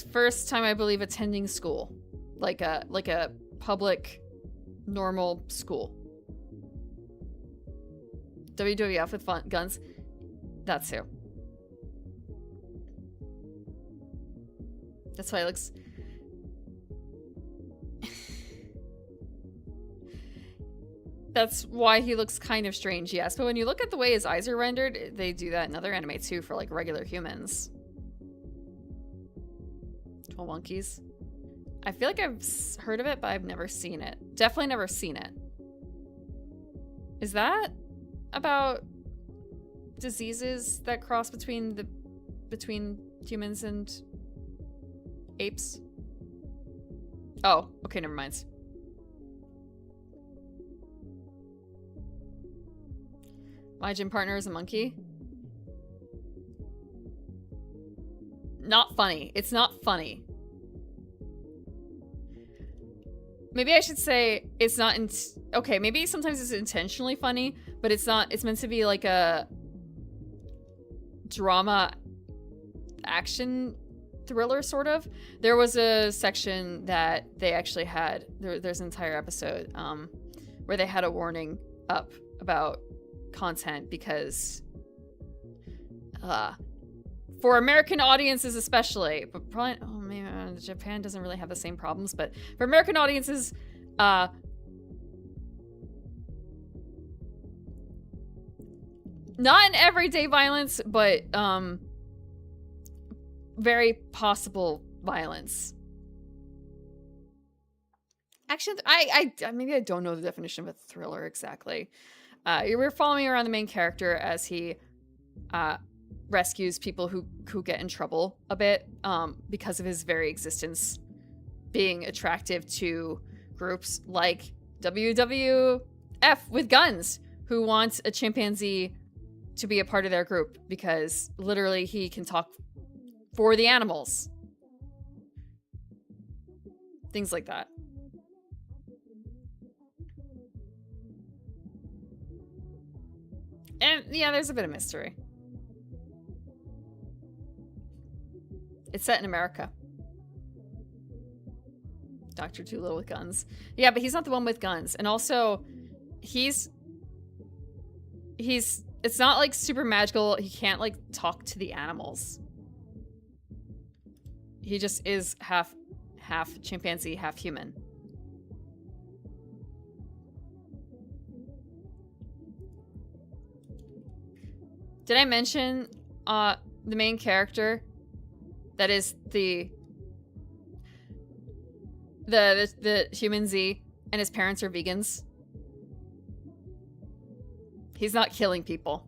first time, I believe, attending school. Like a public, normal school. WWF with guns. That too. That's why it looks... That's why he looks kind of strange, yes. But when you look at the way his eyes are rendered, they do that in other anime too for like regular humans. 12 Monkeys. I feel like I've heard of it, but I've never seen it. Definitely never seen it. Is that about diseases that cross between humans and apes? Oh, okay, never mind. My gym partner is a monkey. Not funny. It's not funny. Maybe I should say it's not okay, maybe sometimes it's intentionally funny, but it's not. It's meant to be like a drama action thriller sort of. There was a section that they actually had, there's an entire episode where they had a warning up about content because for American audiences especially, but probably, oh man, Japan doesn't really have the same problems, but for American audiences, not an everyday violence, but very possible violence. Actually, I maybe I don't know the definition of a thriller exactly. We're following around the main character as he rescues people who get in trouble a bit because of his very existence being attractive to groups like WWF with guns, who want a chimpanzee to be a part of their group because literally he can talk for the animals. Things like that. And yeah, there's a bit of mystery. It's set in America. Dr. Dolittle with guns. Yeah, but he's not the one with guns. And also, it's not like super magical. He can't like talk to the animals. He just is half chimpanzee, half human. Did I mention the main character that is the human Z and his parents are vegans? He's not killing people.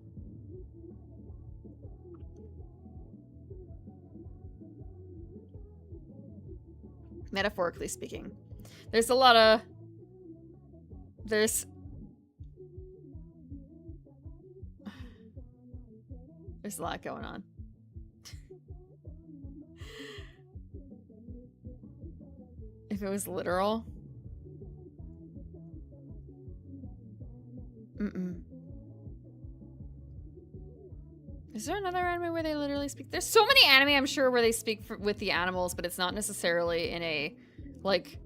Metaphorically speaking. There's a lot of... There's a lot going on. If it was literal. Is there another anime where they literally speak? There's so many anime, I'm sure, where they speak with the animals, but it's not necessarily in a, like,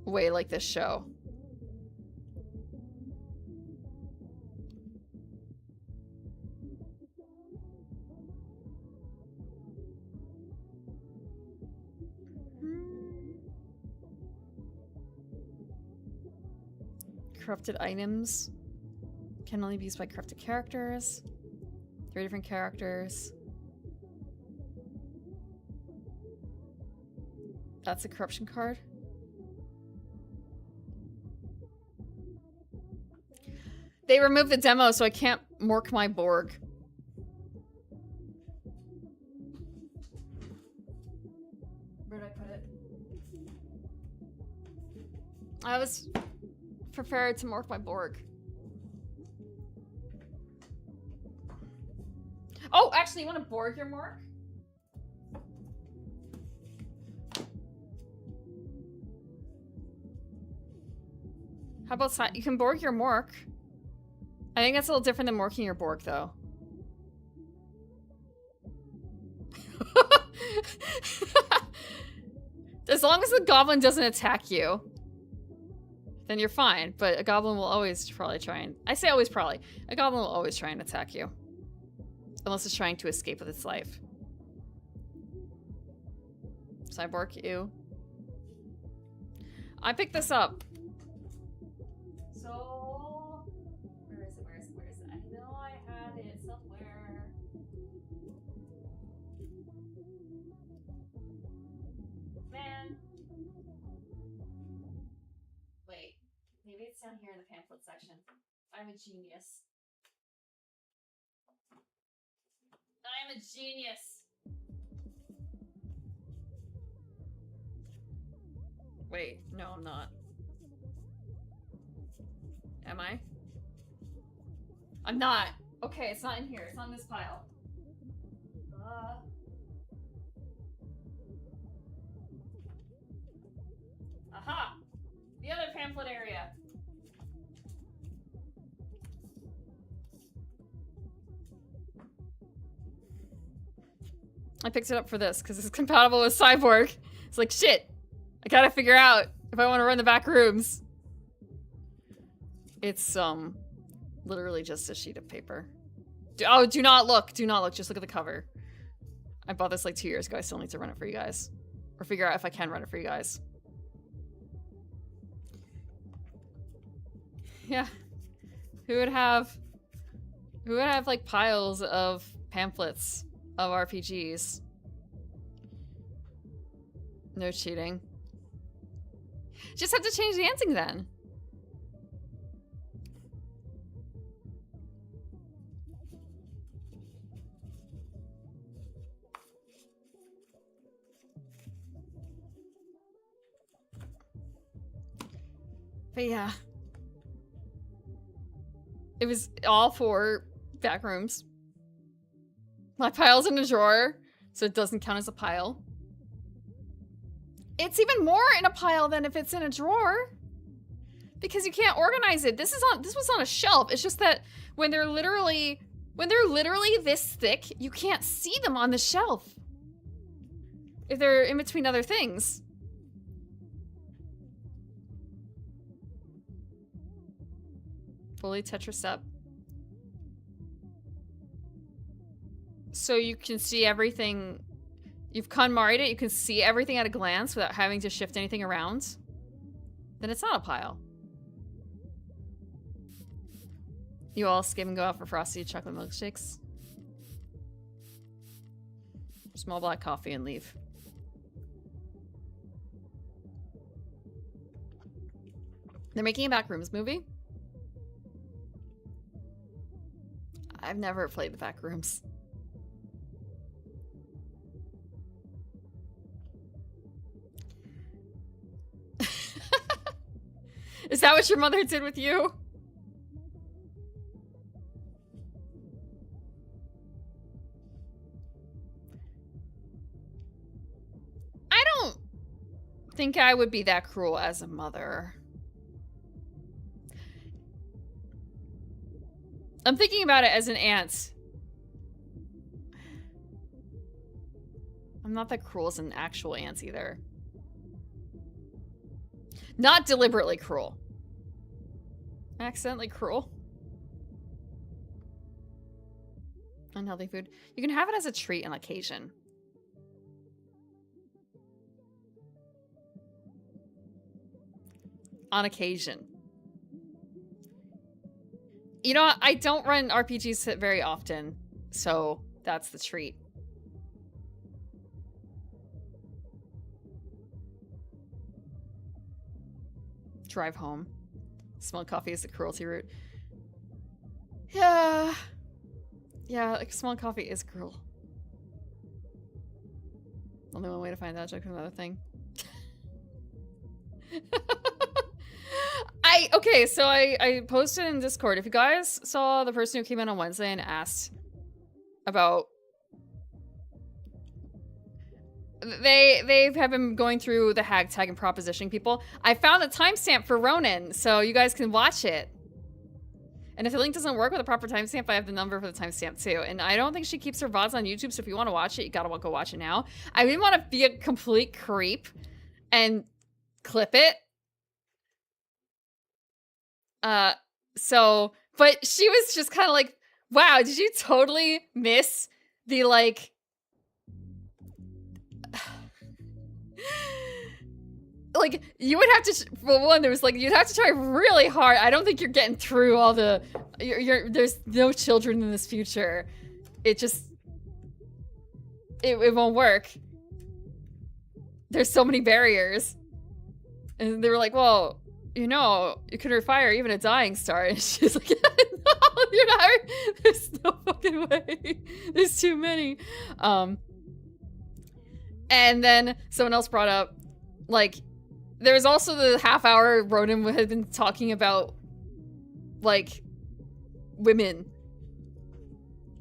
way like this show. Corrupted items can only be used by corrupted characters. 3 different characters. That's a corruption card. They removed the demo, so I can't mork my Borg. Where did I put it? I was prepared to mork my Borg. Oh, actually, you want to Borg your mork? How about you can Borg your mork? I think that's a little different than morking your Borg, though. As long as the goblin doesn't attack you, then you're fine. But a goblin will always probably try and... I say always probably. A goblin will always try and attack you. Unless it's trying to escape with its life. Cyborg, ew. I picked this up. So... Where is it? Where is it? Where is it? I know I had it somewhere. Man. Wait. Maybe it's down here in the pamphlet section. I'm a genius. I'm a genius. Wait, no, I'm not. Am I? I'm not. Okay, it's not in here. It's not in this pile. Aha! The other pamphlet area. I picked it up for this because it's compatible with Cyborg. It's like, shit, I gotta figure out if I want to run the back rooms. It's, literally just a sheet of paper. Oh, do not look. Do not look. Just look at the cover. I bought this like 2 years ago. I still need to run it for you guys. Or figure out if I can run it for you guys. Yeah. Who would have like piles of pamphlets of RPGs? No cheating. Just have to change the ending then. But yeah. It was all 4 back rooms. My pile's in a drawer, so it doesn't count as a pile. It's even more in a pile than if it's in a drawer. Because you can't organize it. This was on a shelf. It's just that when they're literally this thick, you can't see them on the shelf. If they're in between other things. Fully Tetris up. So you can see everything. You've KonMari'd it, you can see everything at a glance without having to shift anything around. Then it's not a pile. You all skip and go out for frosty chocolate milkshakes. Small black coffee and leave. They're making a Backrooms movie. I've never played the Backrooms. Is that what your mother did with you? I don't think I would be that cruel as a mother. I'm thinking about it as an aunt. I'm not that cruel as an actual aunt either. Not deliberately cruel. Accidentally cruel. Unhealthy food. You can have it as a treat on occasion. On occasion. You know, I don't run RPGs very often, so that's the treat. Drive home. Smell coffee is the cruelty route. Yeah. Yeah, like smelling coffee is cruel. Only one way to find that joke from another thing. Okay, so I posted in Discord. If you guys saw the person who came in on Wednesday and asked about... They have been going through the hag tag and propositioning people. I found a timestamp for Ronin, so you guys can watch it. And if the link doesn't work with a proper timestamp, I have the number for the timestamp too. And I don't think she keeps her VODs on YouTube, so if you want to watch it, you gotta go watch it now. I didn't want to be a complete creep and clip it. But she was just kind of like, wow, did you totally miss the, like... Like, you would have to, well, one, there was like, you'd have to try really hard. I don't think you're getting through all the, there's no children in this future. It just, it won't work. There's so many barriers. And they were like, well, you know, you can refire even a dying star. And she's like, no, you're not, there's no fucking way. There's too many. And then someone else brought up, like, there's also the half hour Ronan had been talking about, like, women.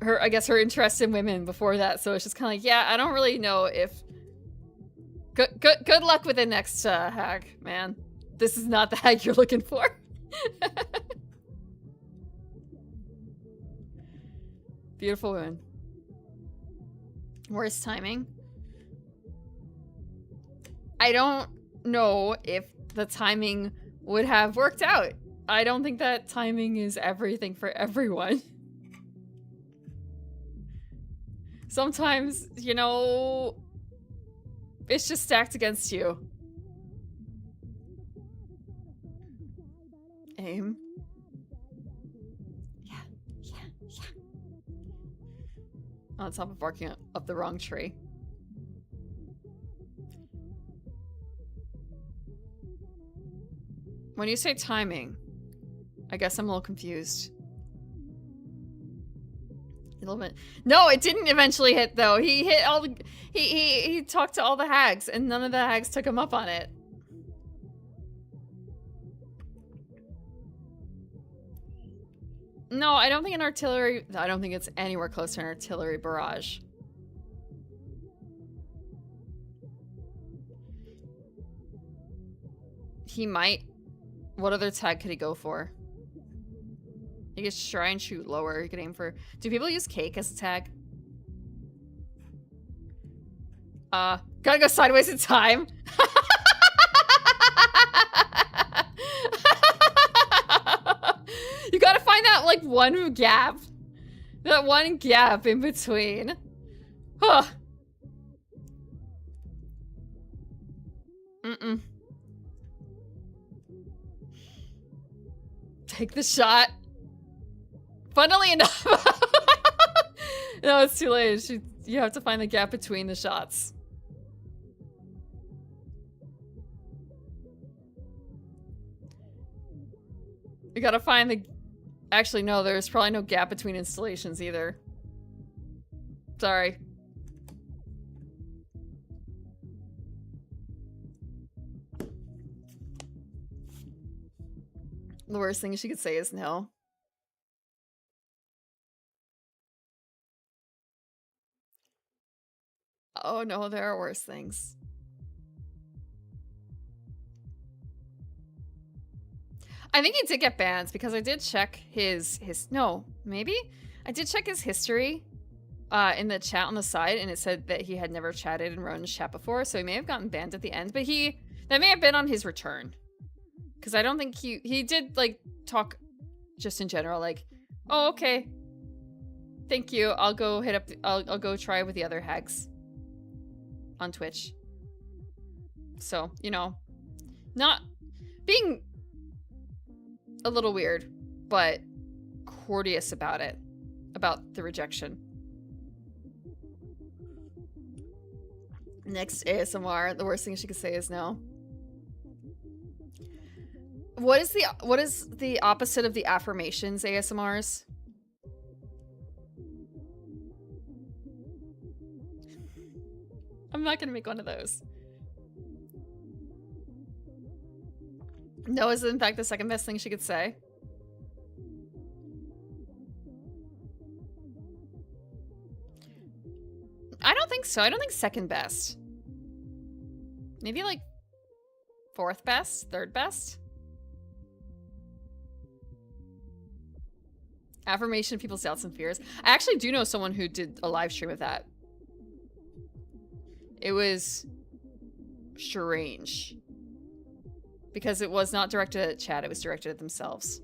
I guess her interest in women before that. So it's just kind of like, yeah, I don't really know if... Good luck with the next hag, man. This is not the hag you're looking for. Beautiful women. Worst timing. I don't know if the timing would have worked out. I don't think that timing is everything for everyone. Sometimes, you know, it's just stacked against you. Aim. Yeah. On top of barking up the wrong tree. When you say timing, I guess I'm a little confused. A little bit. No, it didn't eventually hit though. He hit all the... He talked to all the hags and none of the hags took him up on it. No, I don't think an artillery... I don't think it's anywhere close to an artillery barrage. He might... What other tag could he go for? He could try and shoot lower. He could aim for... Do people use cake as a tag? Gotta go sideways in time. You gotta find that, like, one gap. That one gap in between. Huh. Take the shot. Funnily enough. No, it's too late. You have to find the gap between the shots. You gotta find the... Actually, no, there's probably no gap between installations either. Sorry. The worst thing she could say is no. Oh no, there are worse things. I think he did get banned because I did check his no, maybe? I did check his history in the chat on the side, and it said that he had never chatted in Ron's chat before, so he may have gotten banned at the end, but that may have been on his return. Because I don't think he did, like, talk just in general, like, oh, okay. Thank you, I'll go hit up, I'll go try with the other hags on Twitch. So, you know, not being a little weird, but courteous about it, about the rejection. Next ASMR, the worst thing she could say is no. What is the opposite of the affirmations ASMRs? I'm not gonna make one of those. No is in fact the second best thing she could say. I don't think so. I don't think second best. Maybe like fourth best, third best. Affirmation of people's doubts and fears. I actually do know someone who did a live stream of that. It was strange. Because it was not directed at chat, it was directed at themselves.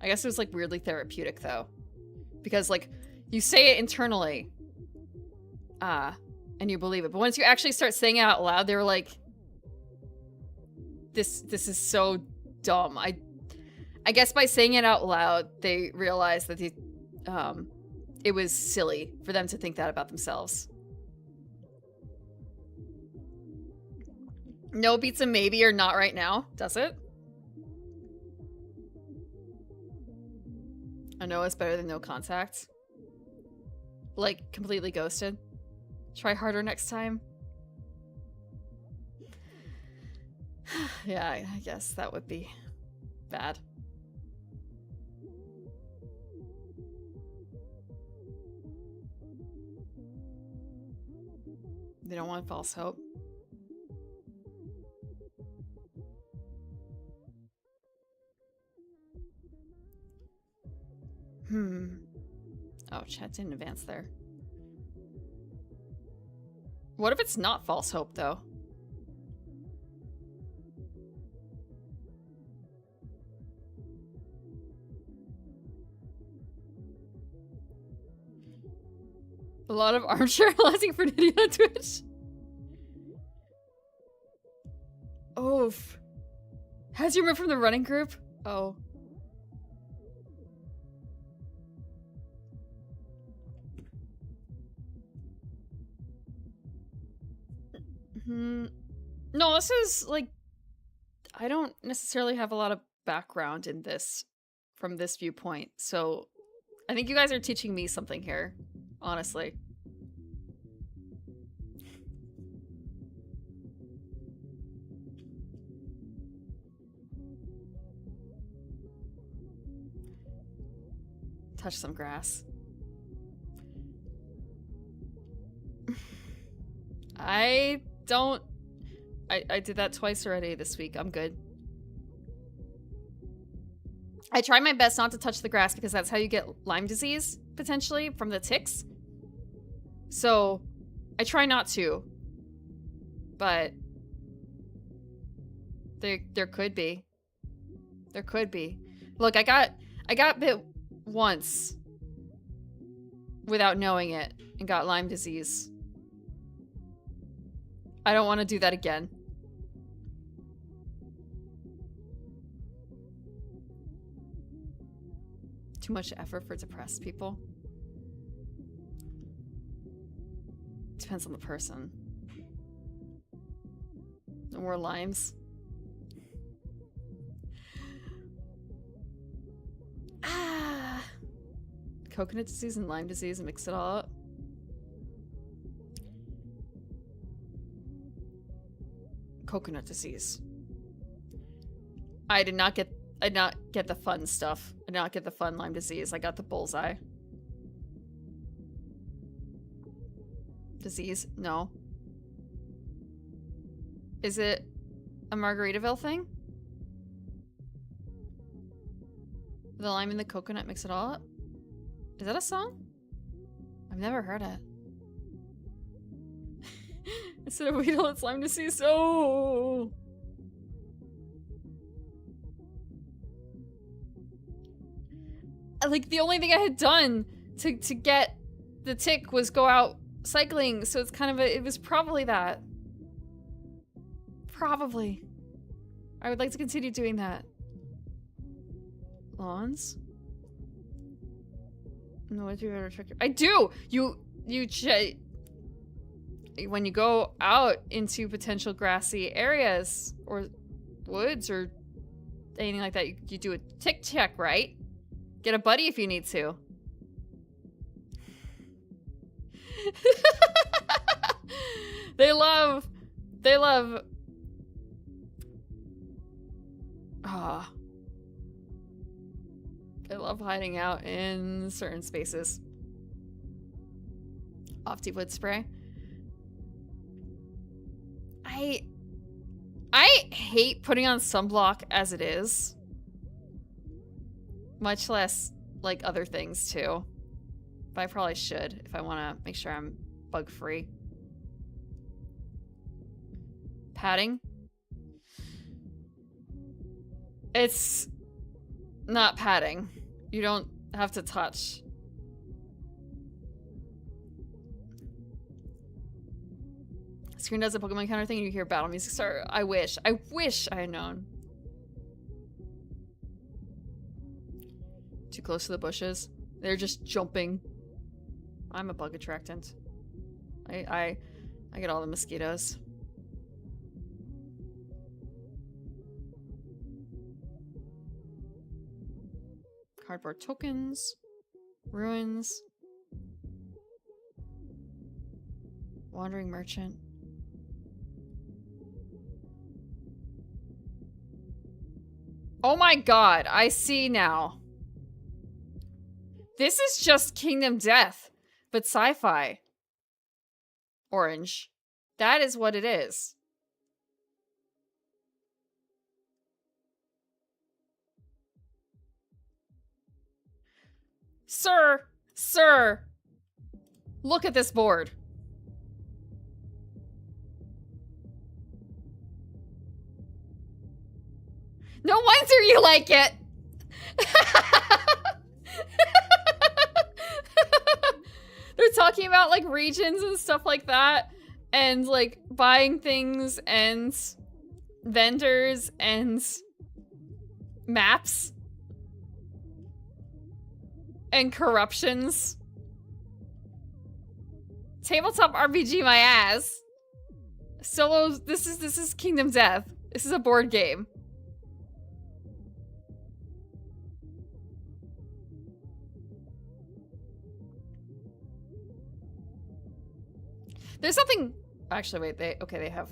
I guess it was like weirdly therapeutic though. Because like, you say it internally, and you believe it. But once you actually start saying it out loud, they were like, this is so dumb. I guess by saying it out loud, they realized that it was silly for them to think that about themselves. No beats a maybe or not right now, does it? I know it's better than no contact. Like, completely ghosted. Try harder next time. Yeah, I guess that would be bad. They don't want false hope. Oh, chat didn't advance there. What if it's not false hope, though? A lot of armchair lasting for Nitty on Twitch. Oof. Has you removed from the running group? Oh. No, this is like, I don't necessarily have a lot of background in this from this viewpoint, so I think you guys are teaching me something here, honestly. Touch some grass. I did that twice already this week. I'm good. I try my best not to touch the grass because that's how you get Lyme disease, potentially, from the ticks. So, I try not to. But there could be. There could be. Look, I got bit once without knowing it and got Lyme disease. I don't want to do that again. too much effort for depressed people? Depends on the person. No more limes. Ah. Coconut disease and Lyme disease and mix it all up. Coconut disease. I did not get the fun stuff. I did not get the fun Lyme disease. I got the bullseye. Disease? No. Is it a Margaritaville thing? The lime and the coconut mix it all up? Is that a song? I've never heard it. Instead of weedle, it's Lyme disease. Oh! Like, the only thing I had done to get the tick was go out cycling, so it's kind of it was probably that. Probably. I would like to continue doing that. Lawns? No, what do you ever check? I do! When you go out into potential grassy areas or woods or anything like that, you do a tick check, right? Get a buddy if you need to. They love they love hiding out in certain spaces. Opti-wood spray. I hate putting on sunblock as it is. Much less, like, other things, too. But I probably should if I want to make sure I'm bug-free. Padding? It's not padding. You don't have to touch. Screen does a Pokemon counter thing and you hear battle music start. I wish I had known. Too close to the bushes. They're just jumping. I'm a bug attractant. I get all the mosquitoes. Cardboard tokens. Ruins. Wandering merchant. Oh my god, I see now. This is just Kingdom Death, but sci-fi. Orange. That is what it is. Sir, look at this board. No wonder you like it. They're talking about like regions and stuff like that, and like buying things and vendors and maps and corruptions. Tabletop RPG my ass. Solo, this is Kingdom Death. This is a board game. There's something. Actually, wait. They have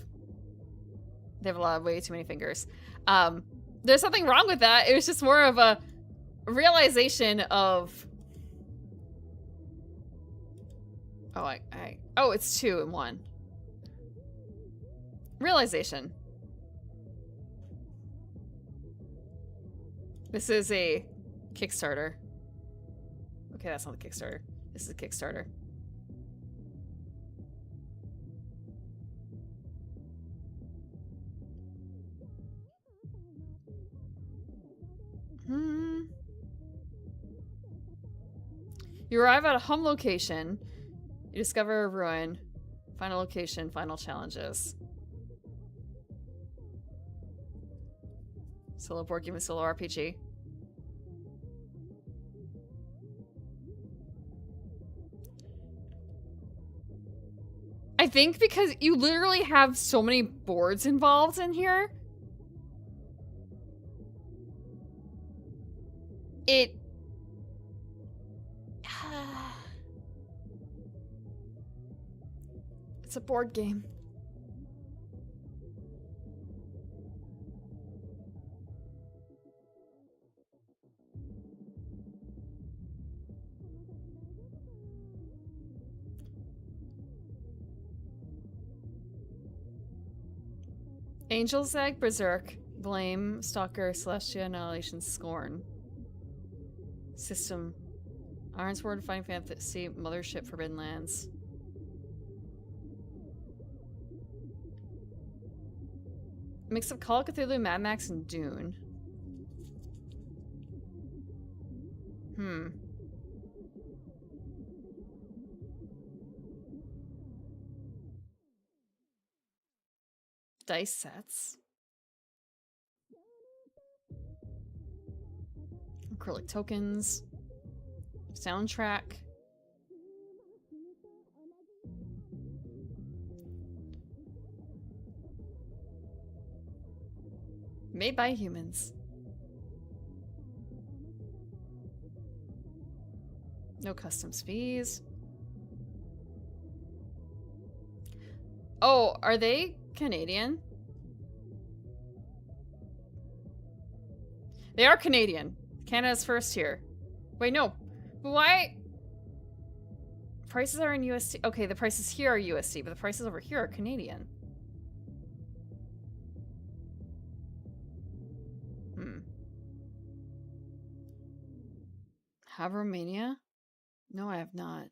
a lot of way too many fingers. There's something wrong with that. It was just more of a realization of. Oh, it's 2 in 1. Realization. This is a Kickstarter. Okay, that's not the Kickstarter. This is a Kickstarter. You arrive at a home location. You discover a ruin. Final location, final challenges. Solo board game and solo RPG. I think because you literally have so many boards involved in here. It... It's a board game. Angel's Egg, Berserk, Blame, Stalker, Celestia, Annihilation, Scorn. System. Iron Sword, Final Fantasy, Mothership, Forbidden Lands. Mix of Call of Cthulhu, Mad Max, and Dune. Dice sets. Acrylic tokens. Soundtrack. Made by humans. No customs fees. Oh, are they Canadian? They are Canadian. Canada's first here. Wait, no. But why? Prices are in USD. Okay, the prices here are USD, but the prices over here are Canadian. Have Romania? No, I have not.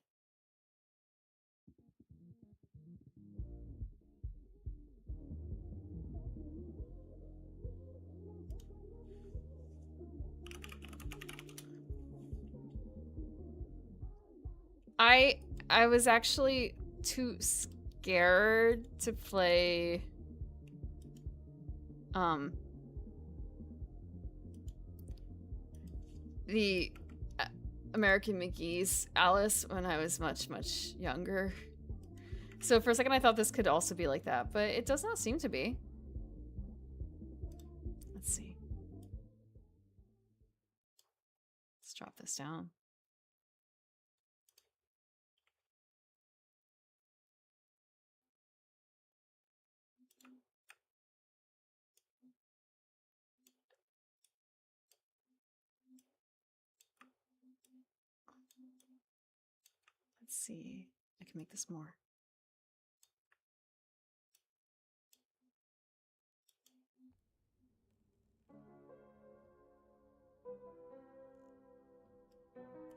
I was actually too scared to play the American McGee's Alice when I was much younger. So for a second I thought this could also be like that, but it does not seem to be. Let's see. Let's drop this down. Let's see. I can make this more.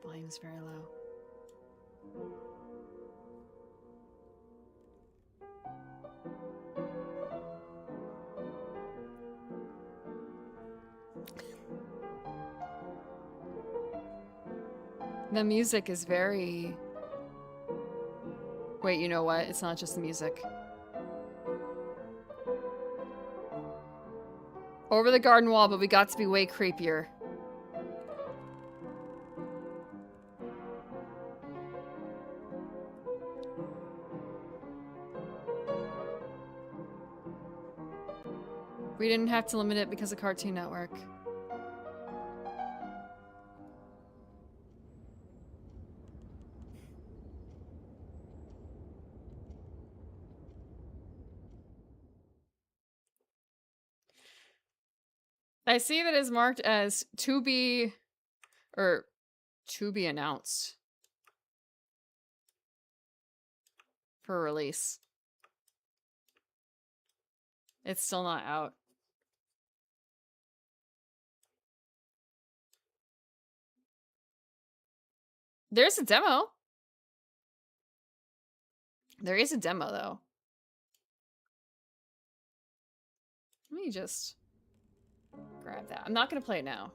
Volume is very low. The music is very... Wait, you know what? It's not just the music. Over the garden wall, but we got to be way creepier. We didn't have to limit it because of Cartoon Network. I see that it's marked as to be announced for release. It's still not out. There's a demo. There is a demo, though. Let me just grab that. I'm not going to play it now.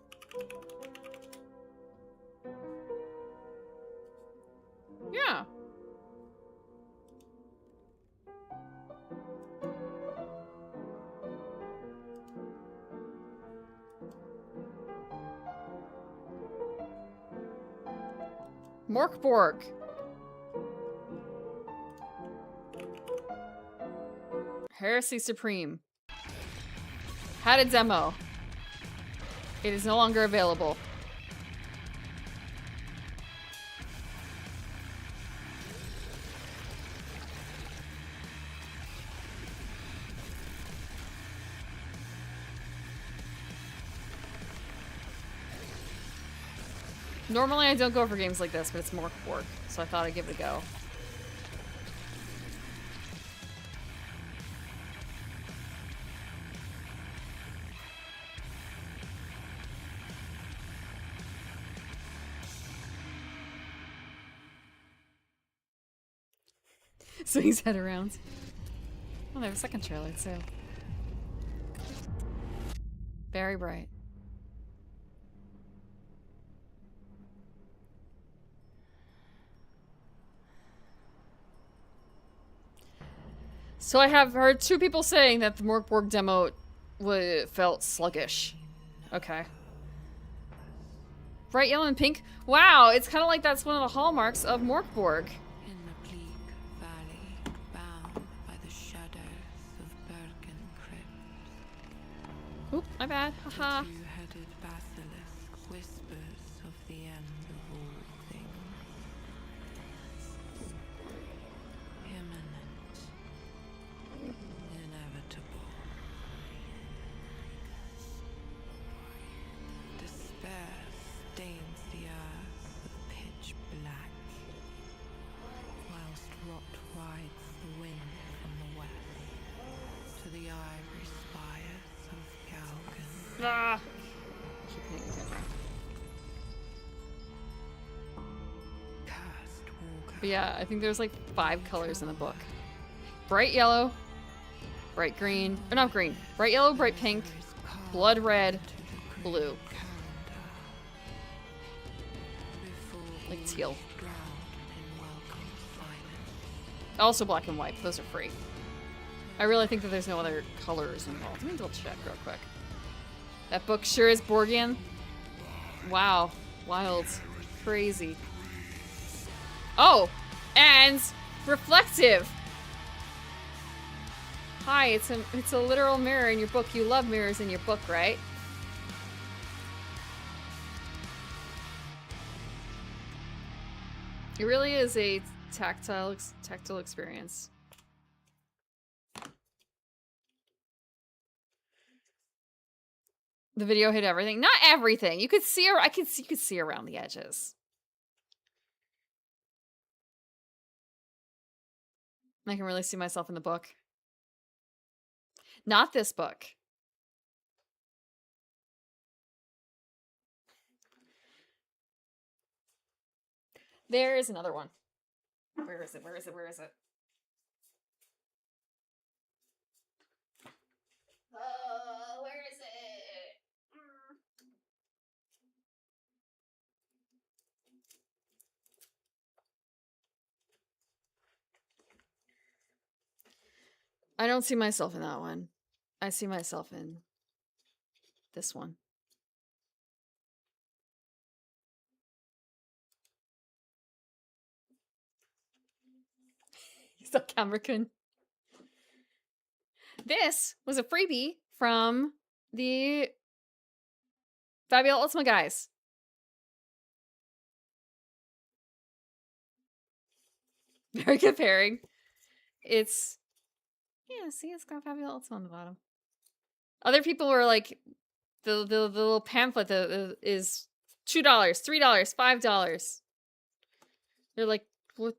Yeah. Morkborg. Heresy Supreme. Had a demo. It is no longer available. Normally I don't go for games like this, but it's more work, so I thought I'd give it a go. Swing his head around. Oh, they have a second trailer too. Very bright. So I have heard two people saying that the Mörk Borg demo felt sluggish. Okay. Bright yellow and pink? Wow, it's kind of like that's one of the hallmarks of Mörk Borg. In the bleak valley, bound by the shadows of Birken Crypt, Oop, my bad. Haha. the two-headed basilisk whispers of the end of all things. Imminent, inevitable. Despair stains the earth with pitch black, whilst rot rides the wind from the west to the ivory spires of Galgan. Ah. Cursed walker. But yeah, I think there's like 5 colors in the book. Bright yellow, bright green, or not green, bright yellow, bright pink, blood red, blue. Like teal. Also black and white, those are free. I really think that there's no other colors involved. Let me double check real quick. That book sure is Borgian. Wow. Wild. Crazy. Oh! And reflective! Hi, it's a literal mirror in your book. You love mirrors in your book, right? It really is a tactile experience. The video hit everything. Not everything. You could see you could see around the edges. I can really see myself in the book. Not this book. There is another one. Where is it? Where is it? Where is it? Where is it? I don't see myself in that one. I see myself in this one. He's a Cameron. This was a freebie from the Fabula Ultima guys. Very good pairing. It's, yeah, see, it's got Fabula Ultima on the bottom. Other people were like, the little pamphlet is $2, $3, $5. They're like, what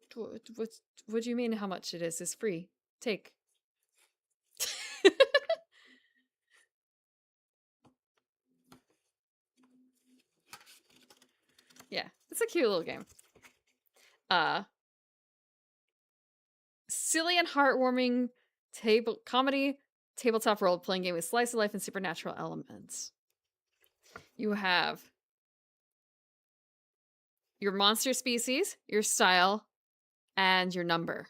do you mean how much it is? It's free. Take. Yeah, it's a cute little game. Silly and heartwarming comedy tabletop role-playing game with slice of life and supernatural elements. You have your monster species, your style, and your number.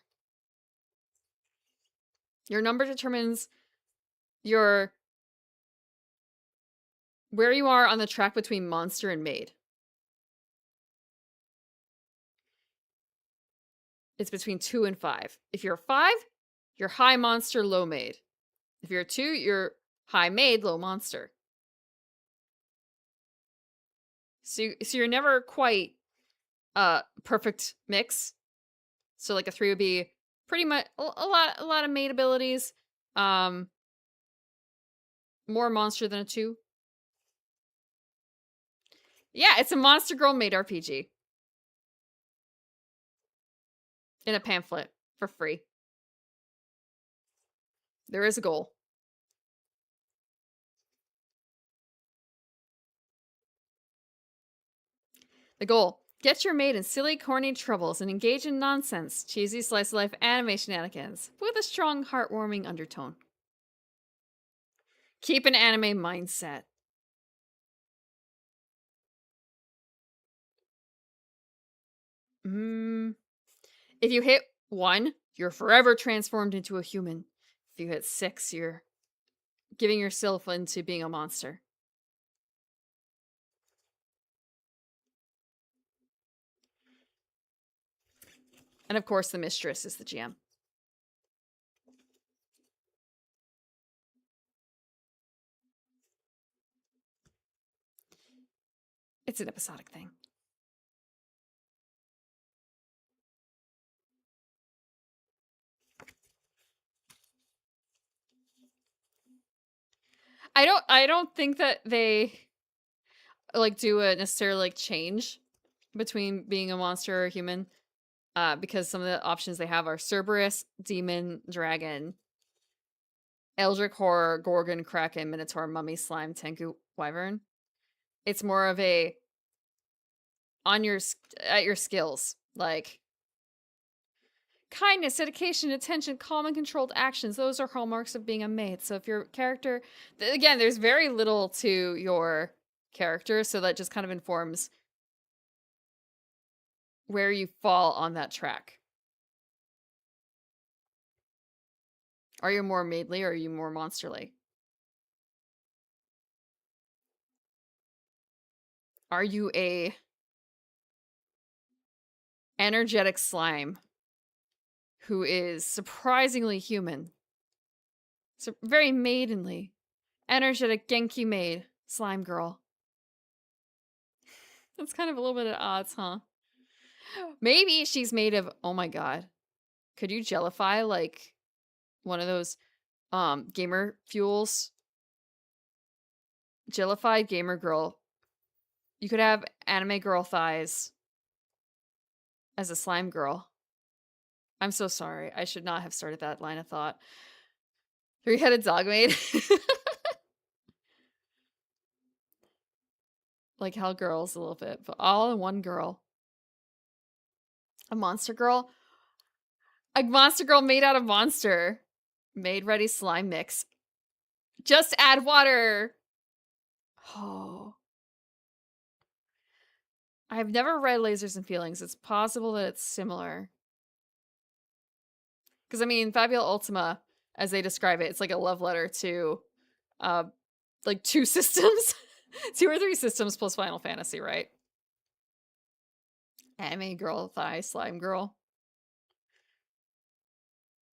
Your number determines where you are on the track between monster and maid. It's between 2 and 5. If you're a 5, You're high monster, low maid. If you're a 2, you're high maid, low monster. So you're never quite perfect mix. So like a 3 would be pretty much a lot of maid abilities. More monster than a 2. Yeah, it's a Monster Girl maid RPG. In a pamphlet for free. There is a goal. The goal: get your maid in silly, corny troubles and engage in nonsense, cheesy slice of life anime shenanigans with a strong, heartwarming undertone. Keep an anime mindset. If you hit 1, you're forever transformed into a human. If you hit 6, you're giving yourself into being a monster. And of course, the mistress is the GM. It's an episodic thing. I don't think that they like do a necessarily like change between being a monster or a human. Because some of the options they have are Cerberus, Demon, Dragon, Eldritch Horror, Gorgon, Kraken, Minotaur, Mummy, Slime, Tengu, Wyvern. It's more of a at your skills, like kindness, dedication, attention, calm and controlled actions. Those are hallmarks of being a maid. So if your character, again, there's very little to your character, so that just kind of informs where you fall on that track. Are you more maidly or are you more monsterly? Are you a energetic slime who is surprisingly human? So very maidenly. Energetic Genki maid slime girl. That's kind of a little bit at odds, huh? Maybe she's made of, oh my god. Could you gellify like one of those gamer fuels? Jellified gamer girl. You could have anime girl thighs as a slime girl. I'm so sorry. I should not have started that line of thought. 3-headed dog maid. Like how girls a little bit, but all in one girl. A monster girl? A monster girl made out of monster. Made ready slime mix. Just add water. Oh. I've never read Lasers and Feelings. It's possible that it's similar. Because, I mean, Fabula Ultima, as they describe it, it's like a love letter to, like, 2 systems. 2 or 3 systems plus Final Fantasy, right? Anime girl thigh, slime girl.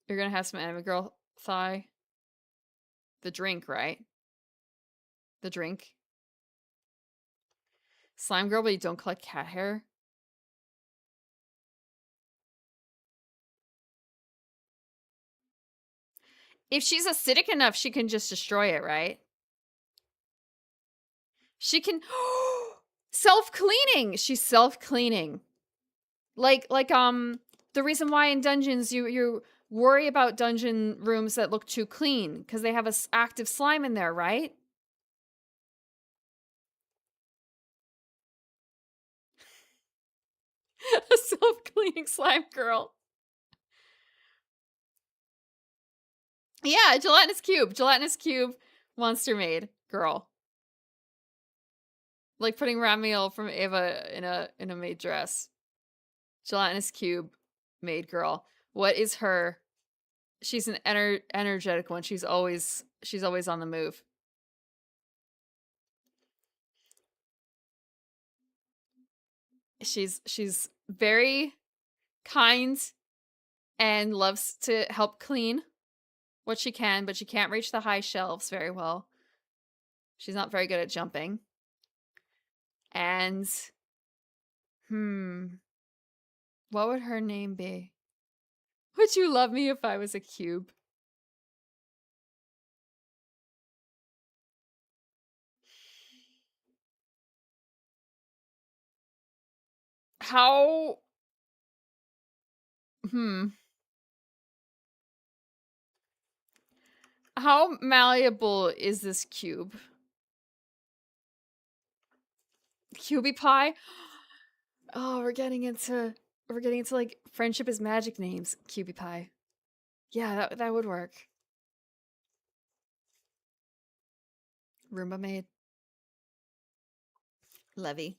You're gonna have some anime girl thigh. The drink, right? The drink. Slime girl, but you don't collect cat hair. If she's acidic enough, she can just destroy it, right? She can self-cleaning. She's self-cleaning. Like the reason why in dungeons you worry about dungeon rooms that look too clean because they have a active slime in there, right? A self-cleaning slime girl. Yeah, gelatinous cube. Gelatinous cube monster maid girl. Like putting Ramiel from Eva in a maid dress. Gelatinous cube maid girl. What is her? She's an energetic one. She's always on the move. She's very kind and loves to help clean. what she can, but she can't reach the high shelves very well. She's not very good at jumping. And, what would her name be? Would you love me if I was a cube? How... How malleable is this cube? Cubie Pie? Oh, we're getting into like friendship is magic names. Cubie Pie. Yeah, that would work. Roomba Maid. Levy.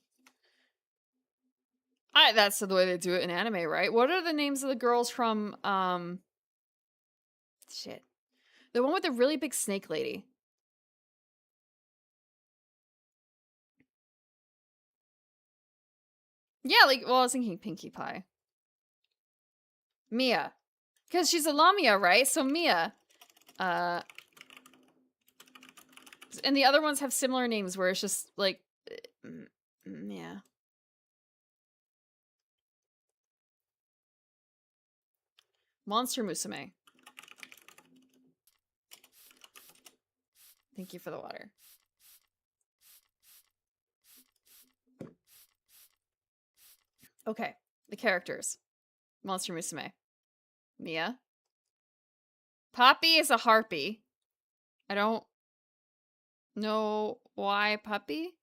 That's the way they do it in anime, right? What are the names of the girls from, shit. The one with the really big snake lady. Yeah, like, well, I was thinking Pinkie Pie. Mia. Because she's a Lamia, right? So Mia. And the other ones have similar names where it's just, like, yeah. Monster Musume. Thank you for the water. Okay, the characters. Monster Musume. Mia. Poppy is a harpy. I don't know why Poppy.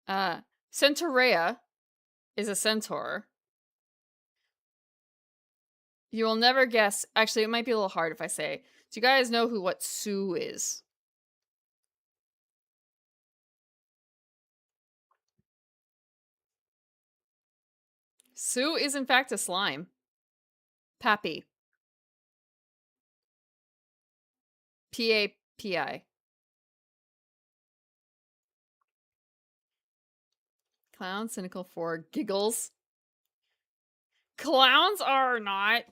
Centaurea is a centaur. You will never guess. Actually, it might be a little hard if I say. Do you guys know what Sue is? Sue is in fact a slime. Pappy. P-A-P-I. Clown, cynical 4, giggles. Clowns are not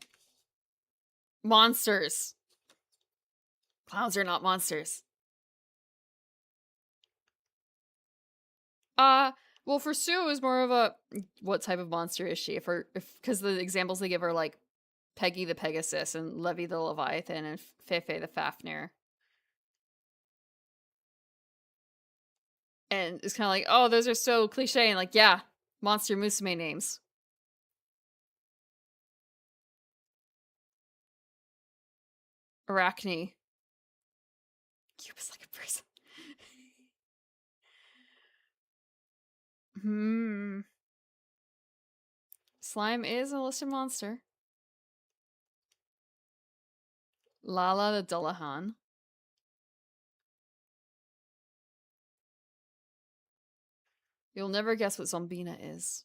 monsters. Clowns are not monsters. Well, for Sue, it was more of a, what type of monster is she? Because the examples they give are like Peggy the Pegasus and Levy the Leviathan and Feifei the Fafnir. And it's kind of like, oh, those are so cliche. And like, yeah, Monster Musume names. Arachne. Cube is like a person. Slime is a listed monster. Lala the Dullahan. You'll never guess what Zombina is.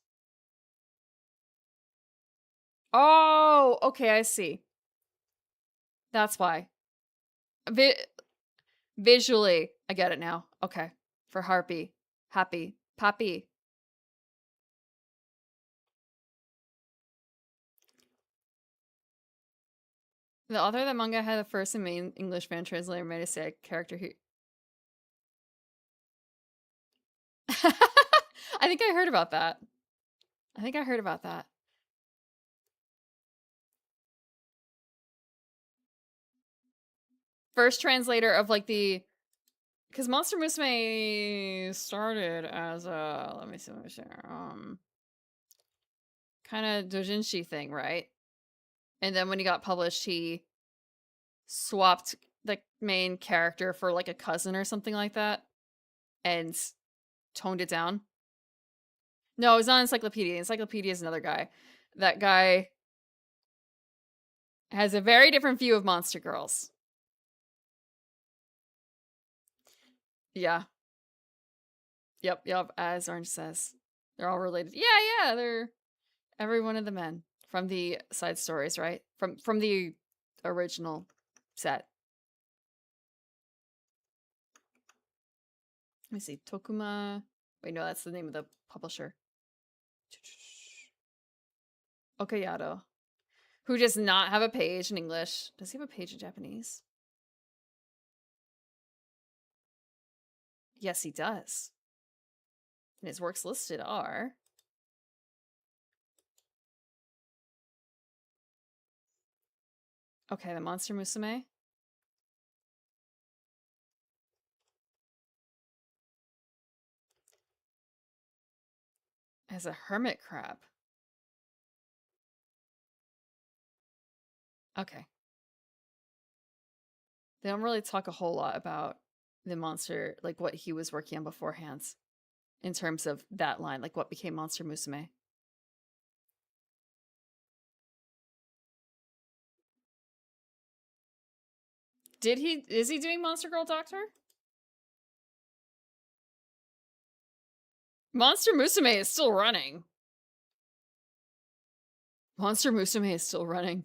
Oh, okay, I see. That's why. Visually, I get it now. Okay. For Harpy. Happy. Poppy. The author of the manga had the first and main English fan translator made a say character who... I think I heard about that. First translator of like the... Because Monster Musume started as a... Let me see. Kind of doujinshi thing, right? And then when he got published, he swapped the main character for like a cousin or something like that. And toned it down. No, it's not Encyclopedia. Encyclopedia is another guy. That guy has a very different view of monster girls. Yeah. Yep, as Orange says. They're all related. Yeah, they're every one of the men from the side stories, right? From the original set. Let me see. Tokuma. Wait, no, that's the name of the publisher. Okayado. Who does not have a page in English. Does he have a page in Japanese? Yes, he does. And his works listed are... Okay, the Monster Musume. As a hermit crab. Okay. They don't really talk a whole lot about the monster, like what he was working on beforehand, in terms of that line, like what became Monster Musume. Is he doing Monster Girl Doctor? Monster Musume is still running. Monster Musume is still running.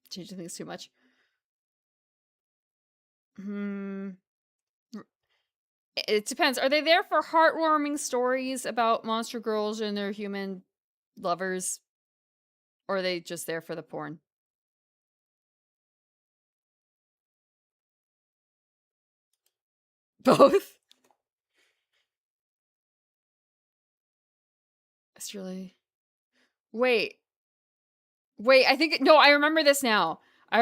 Changing things too much. It depends. Are they there for heartwarming stories about monster girls and their human lovers? Or are they just there for the porn? Both? It's really... Wait, I think... No, I remember this now. I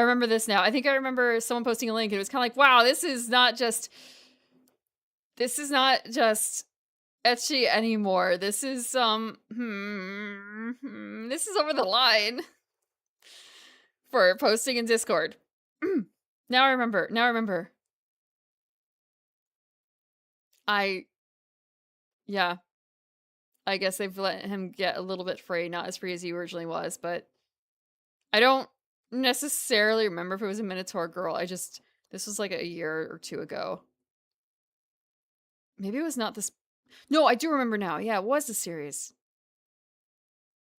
think I remember someone posting a link. And it was kind of like, wow, this is not just ecchi anymore. This is, this is over the line for posting in Discord. Now I remember. Yeah. I guess they've let him get a little bit free. Not as free as he originally was, but I don't necessarily remember if it was a Minotaur girl. This was like a year or two ago. Maybe it was not this. No, I do remember now. Yeah, it was the series.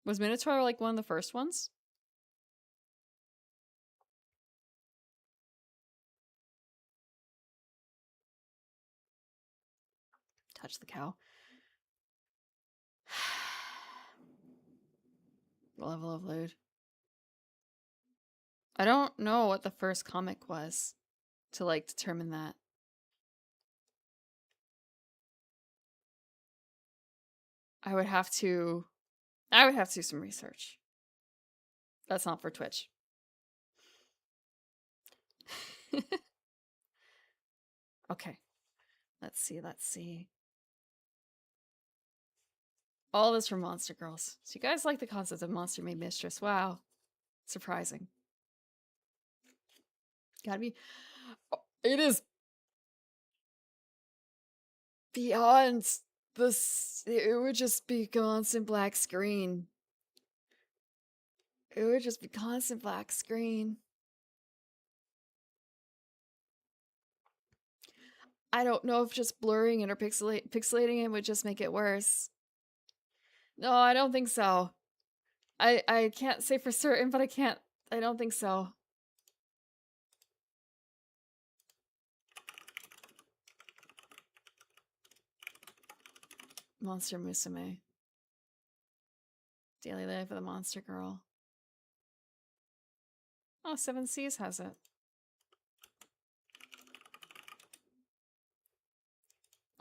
Was Minotaur like one of the first ones? Touch the cow. Level of load. I don't know what the first comic was to like determine that. I would have to do some research. That's not for Twitch. Okay. Let's see. All this from Monster Girls. So you guys like the concept of Monster Maid Mistress. Wow. Surprising. Gotta be... It is... beyond this... It would just be constant black screen. It would just be constant black screen. I don't know if just blurring it or pixelating it would just make it worse. No, I don't think so. I can't say for certain, but I don't think so. Monster Musume. Daily Life of the Monster Girl. Oh, Seven Seas has it.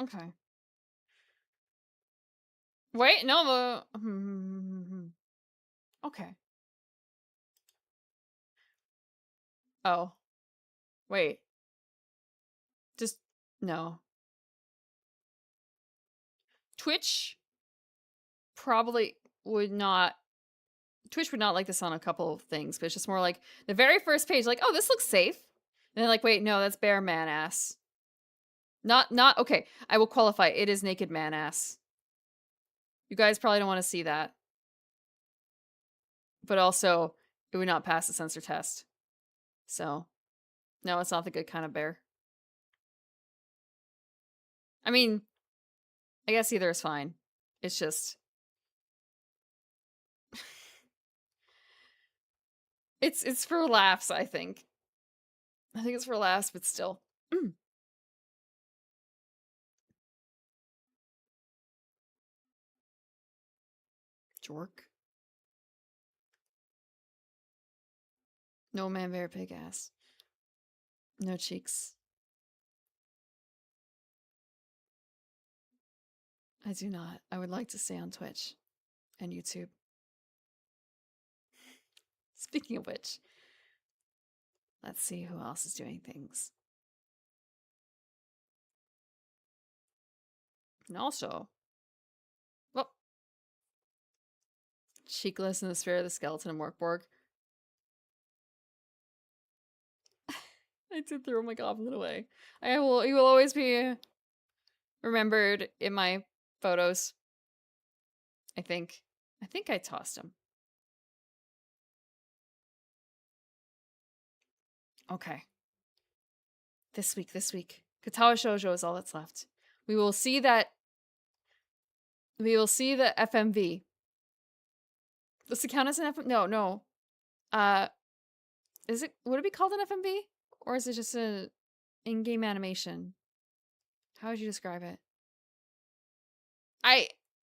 Okay. Wait, no, okay. Oh. Wait. Just... No. Twitch would not like this on a couple of things, but it's just more like the very first page, like, oh, this looks safe. And then like, wait, no, that's bare man ass. Not, okay, I will qualify. It is naked man ass. You guys probably don't want to see that. But also, it would not pass the censor test. So, no, it's not the good kind of bear. I mean, I guess either is fine. It's just... It's for laughs, I think. I think it's for laughs, but still. Jork. No man, very big ass. No cheeks. I do not. I would like to stay on Twitch and YouTube. Speaking of which, let's see who else is doing things. And also, well, cheekless in the sphere of the skeleton and Morkborg. I did throw my goblin away. He will always be remembered in my photos. I think I tossed him. Okay. This week. Katawa Shoujo is all that's left. We will see the FMV. Does it count as an FMV? No. Would it be called an FMV? Or is it just an in-game animation? How would you describe it?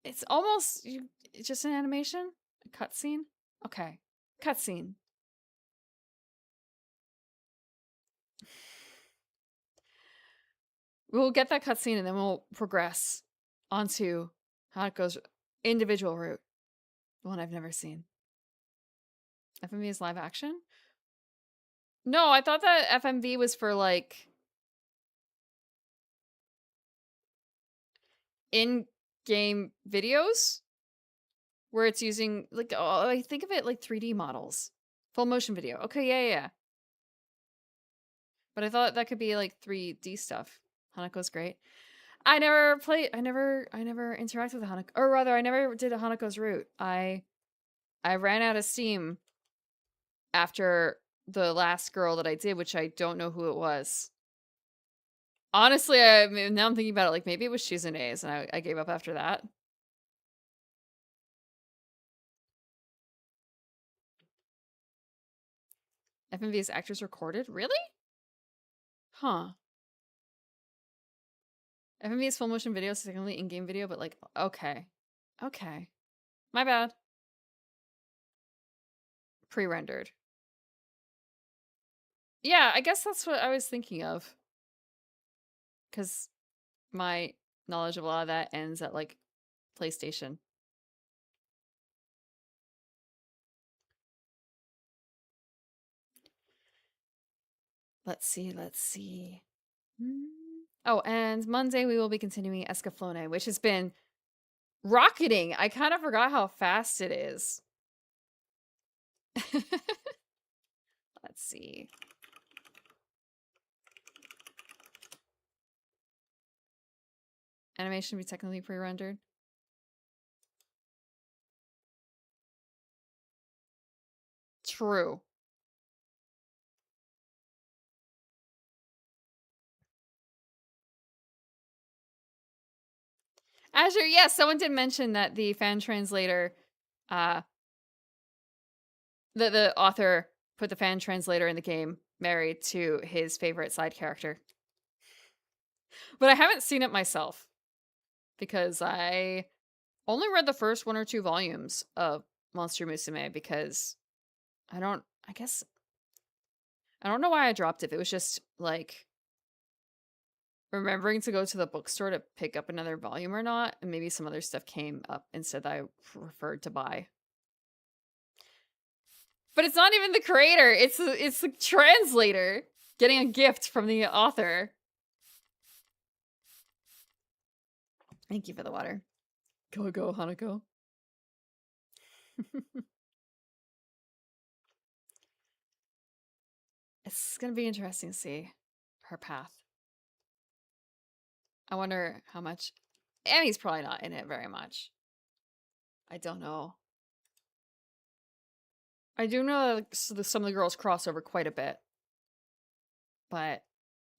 It's just an animation? A cutscene? Okay. Cutscene. We'll get that cutscene and then we'll progress onto Hanako's individual route. The one I've never seen. FMV is live action? No, I thought that FMV was for like in-game videos where it's using like I think of it like 3D models. Full motion video. Okay, yeah. But I thought that could be like 3D stuff. Hanako's great. I never interacted with Hanako, or rather I never did a Hanako's route. I ran out of steam after the last girl that I did, which I don't know who it was. Honestly, now I'm thinking about it, like maybe it was Shizune's and I gave up after that. FMV's actors recorded? Really? Huh. FMV is full motion video, so technically in-game video, but like, okay. Okay. My bad. Pre-rendered. Yeah, I guess that's what I was thinking of. Because my knowledge of a lot of that ends at, like, PlayStation. Let's see. Oh, and Monday we will be continuing Escaflowne, which has been rocketing. I kind of forgot how fast it is. Let's see. Animation be technically pre-rendered. True. Azure, yes, someone did mention that the fan translator, the author put the fan translator in the game married to his favorite side character. But I haven't seen it myself because I only read the first 1 or 2 volumes of Monster Musume because I don't know why I dropped it. It was just like remembering to go to the bookstore to pick up another volume or not, and maybe some other stuff came up instead that I preferred to buy. But it's not even the creator, it's the translator getting a gift from the author. Thank you for the water. Go, Hanako. It's gonna be interesting to see her path. I wonder how much. Annie's probably not in it very much. I don't know. I do know that some of the girls cross over quite a bit. But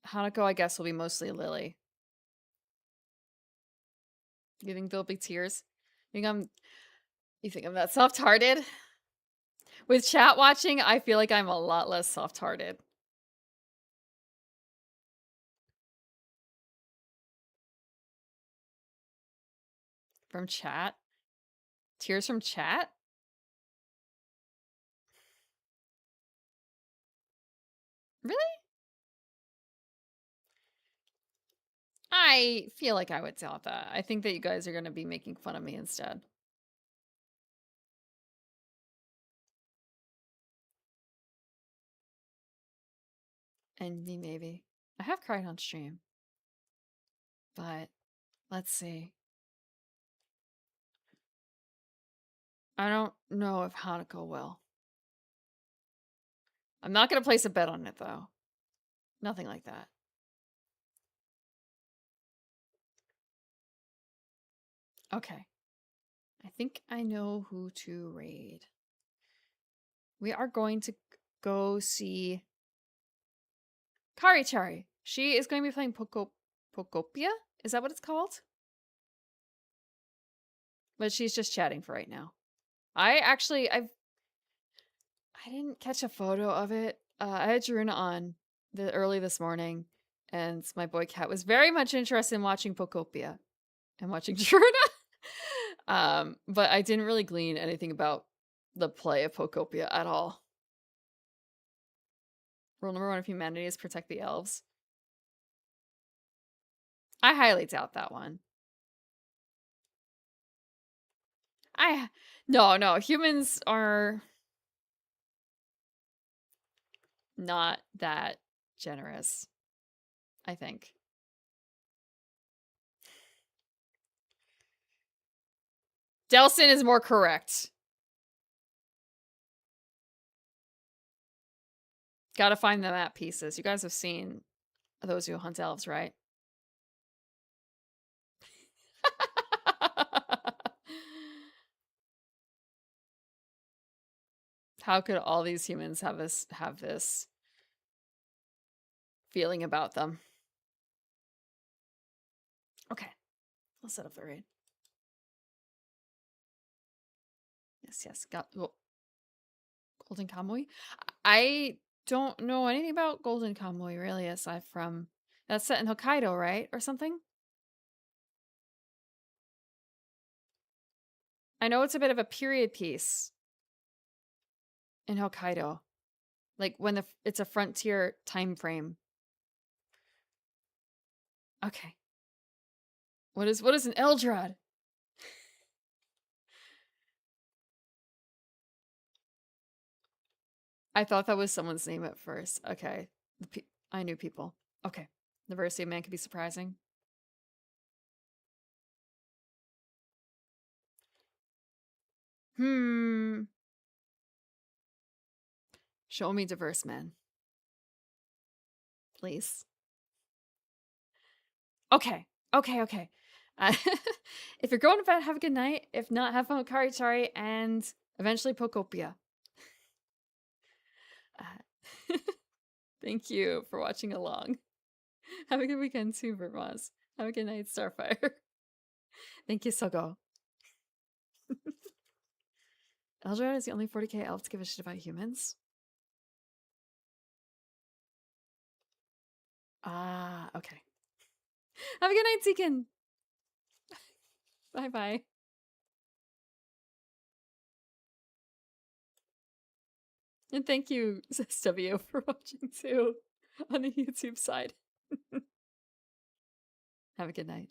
Hanako, I guess, will be mostly Lily. You think there'll be tears? You think I'm that soft-hearted? With chat watching, I feel like I'm a lot less soft-hearted. From chat? Tears from chat? Really? I feel like I would doubt that. I think that you guys are going to be making fun of me instead. And me, maybe. I have cried on stream. But let's see. I don't know if Hanako will. I'm not going to place a bet on it, though. Nothing like that. Okay. I think I know who to raid. We are going to go see Karichari. She is going to be playing Pokopia? Is that what it's called? But she's just chatting for right now. I didn't catch a photo of it. I had Jaruna on early this morning, and my boy Cat was very much interested in watching Pokopia and watching Jaruna. But I didn't really glean anything about the play of Pokopia at all. Rule number 1 of humanity is protect the elves. I highly doubt that one. No, humans are not that generous, I think. Delsin is more correct. Gotta find the map pieces. You guys have seen Those Who Hunt Elves, right? How could all these humans have this feeling about them? Okay, I'll set up the raid. Yes. Got Golden Kamuy. I don't know anything about Golden Kamuy really, aside from that's set in Hokkaido, right, or something. I know it's a bit of a period piece in Hokkaido, like when it's a frontier time frame. Okay. What is an Eldrad? I thought that was someone's name at first. Okay. I knew people. Okay. Diversity of man could be surprising. Show me diverse men. Please. Okay. If you're going to bed, have a good night. If not, have fun with Karichari and eventually Pokopia. Thank you for watching along. Have a good weekend too, Vermaz. Have a good night, Starfire. Thank you, Sogo. Eldrad is the only 40k elf to give a shit about humans. Ah, okay. Have a good night, Deacon. Bye-bye. And thank you, SW, for watching too on the YouTube side. Have a good night.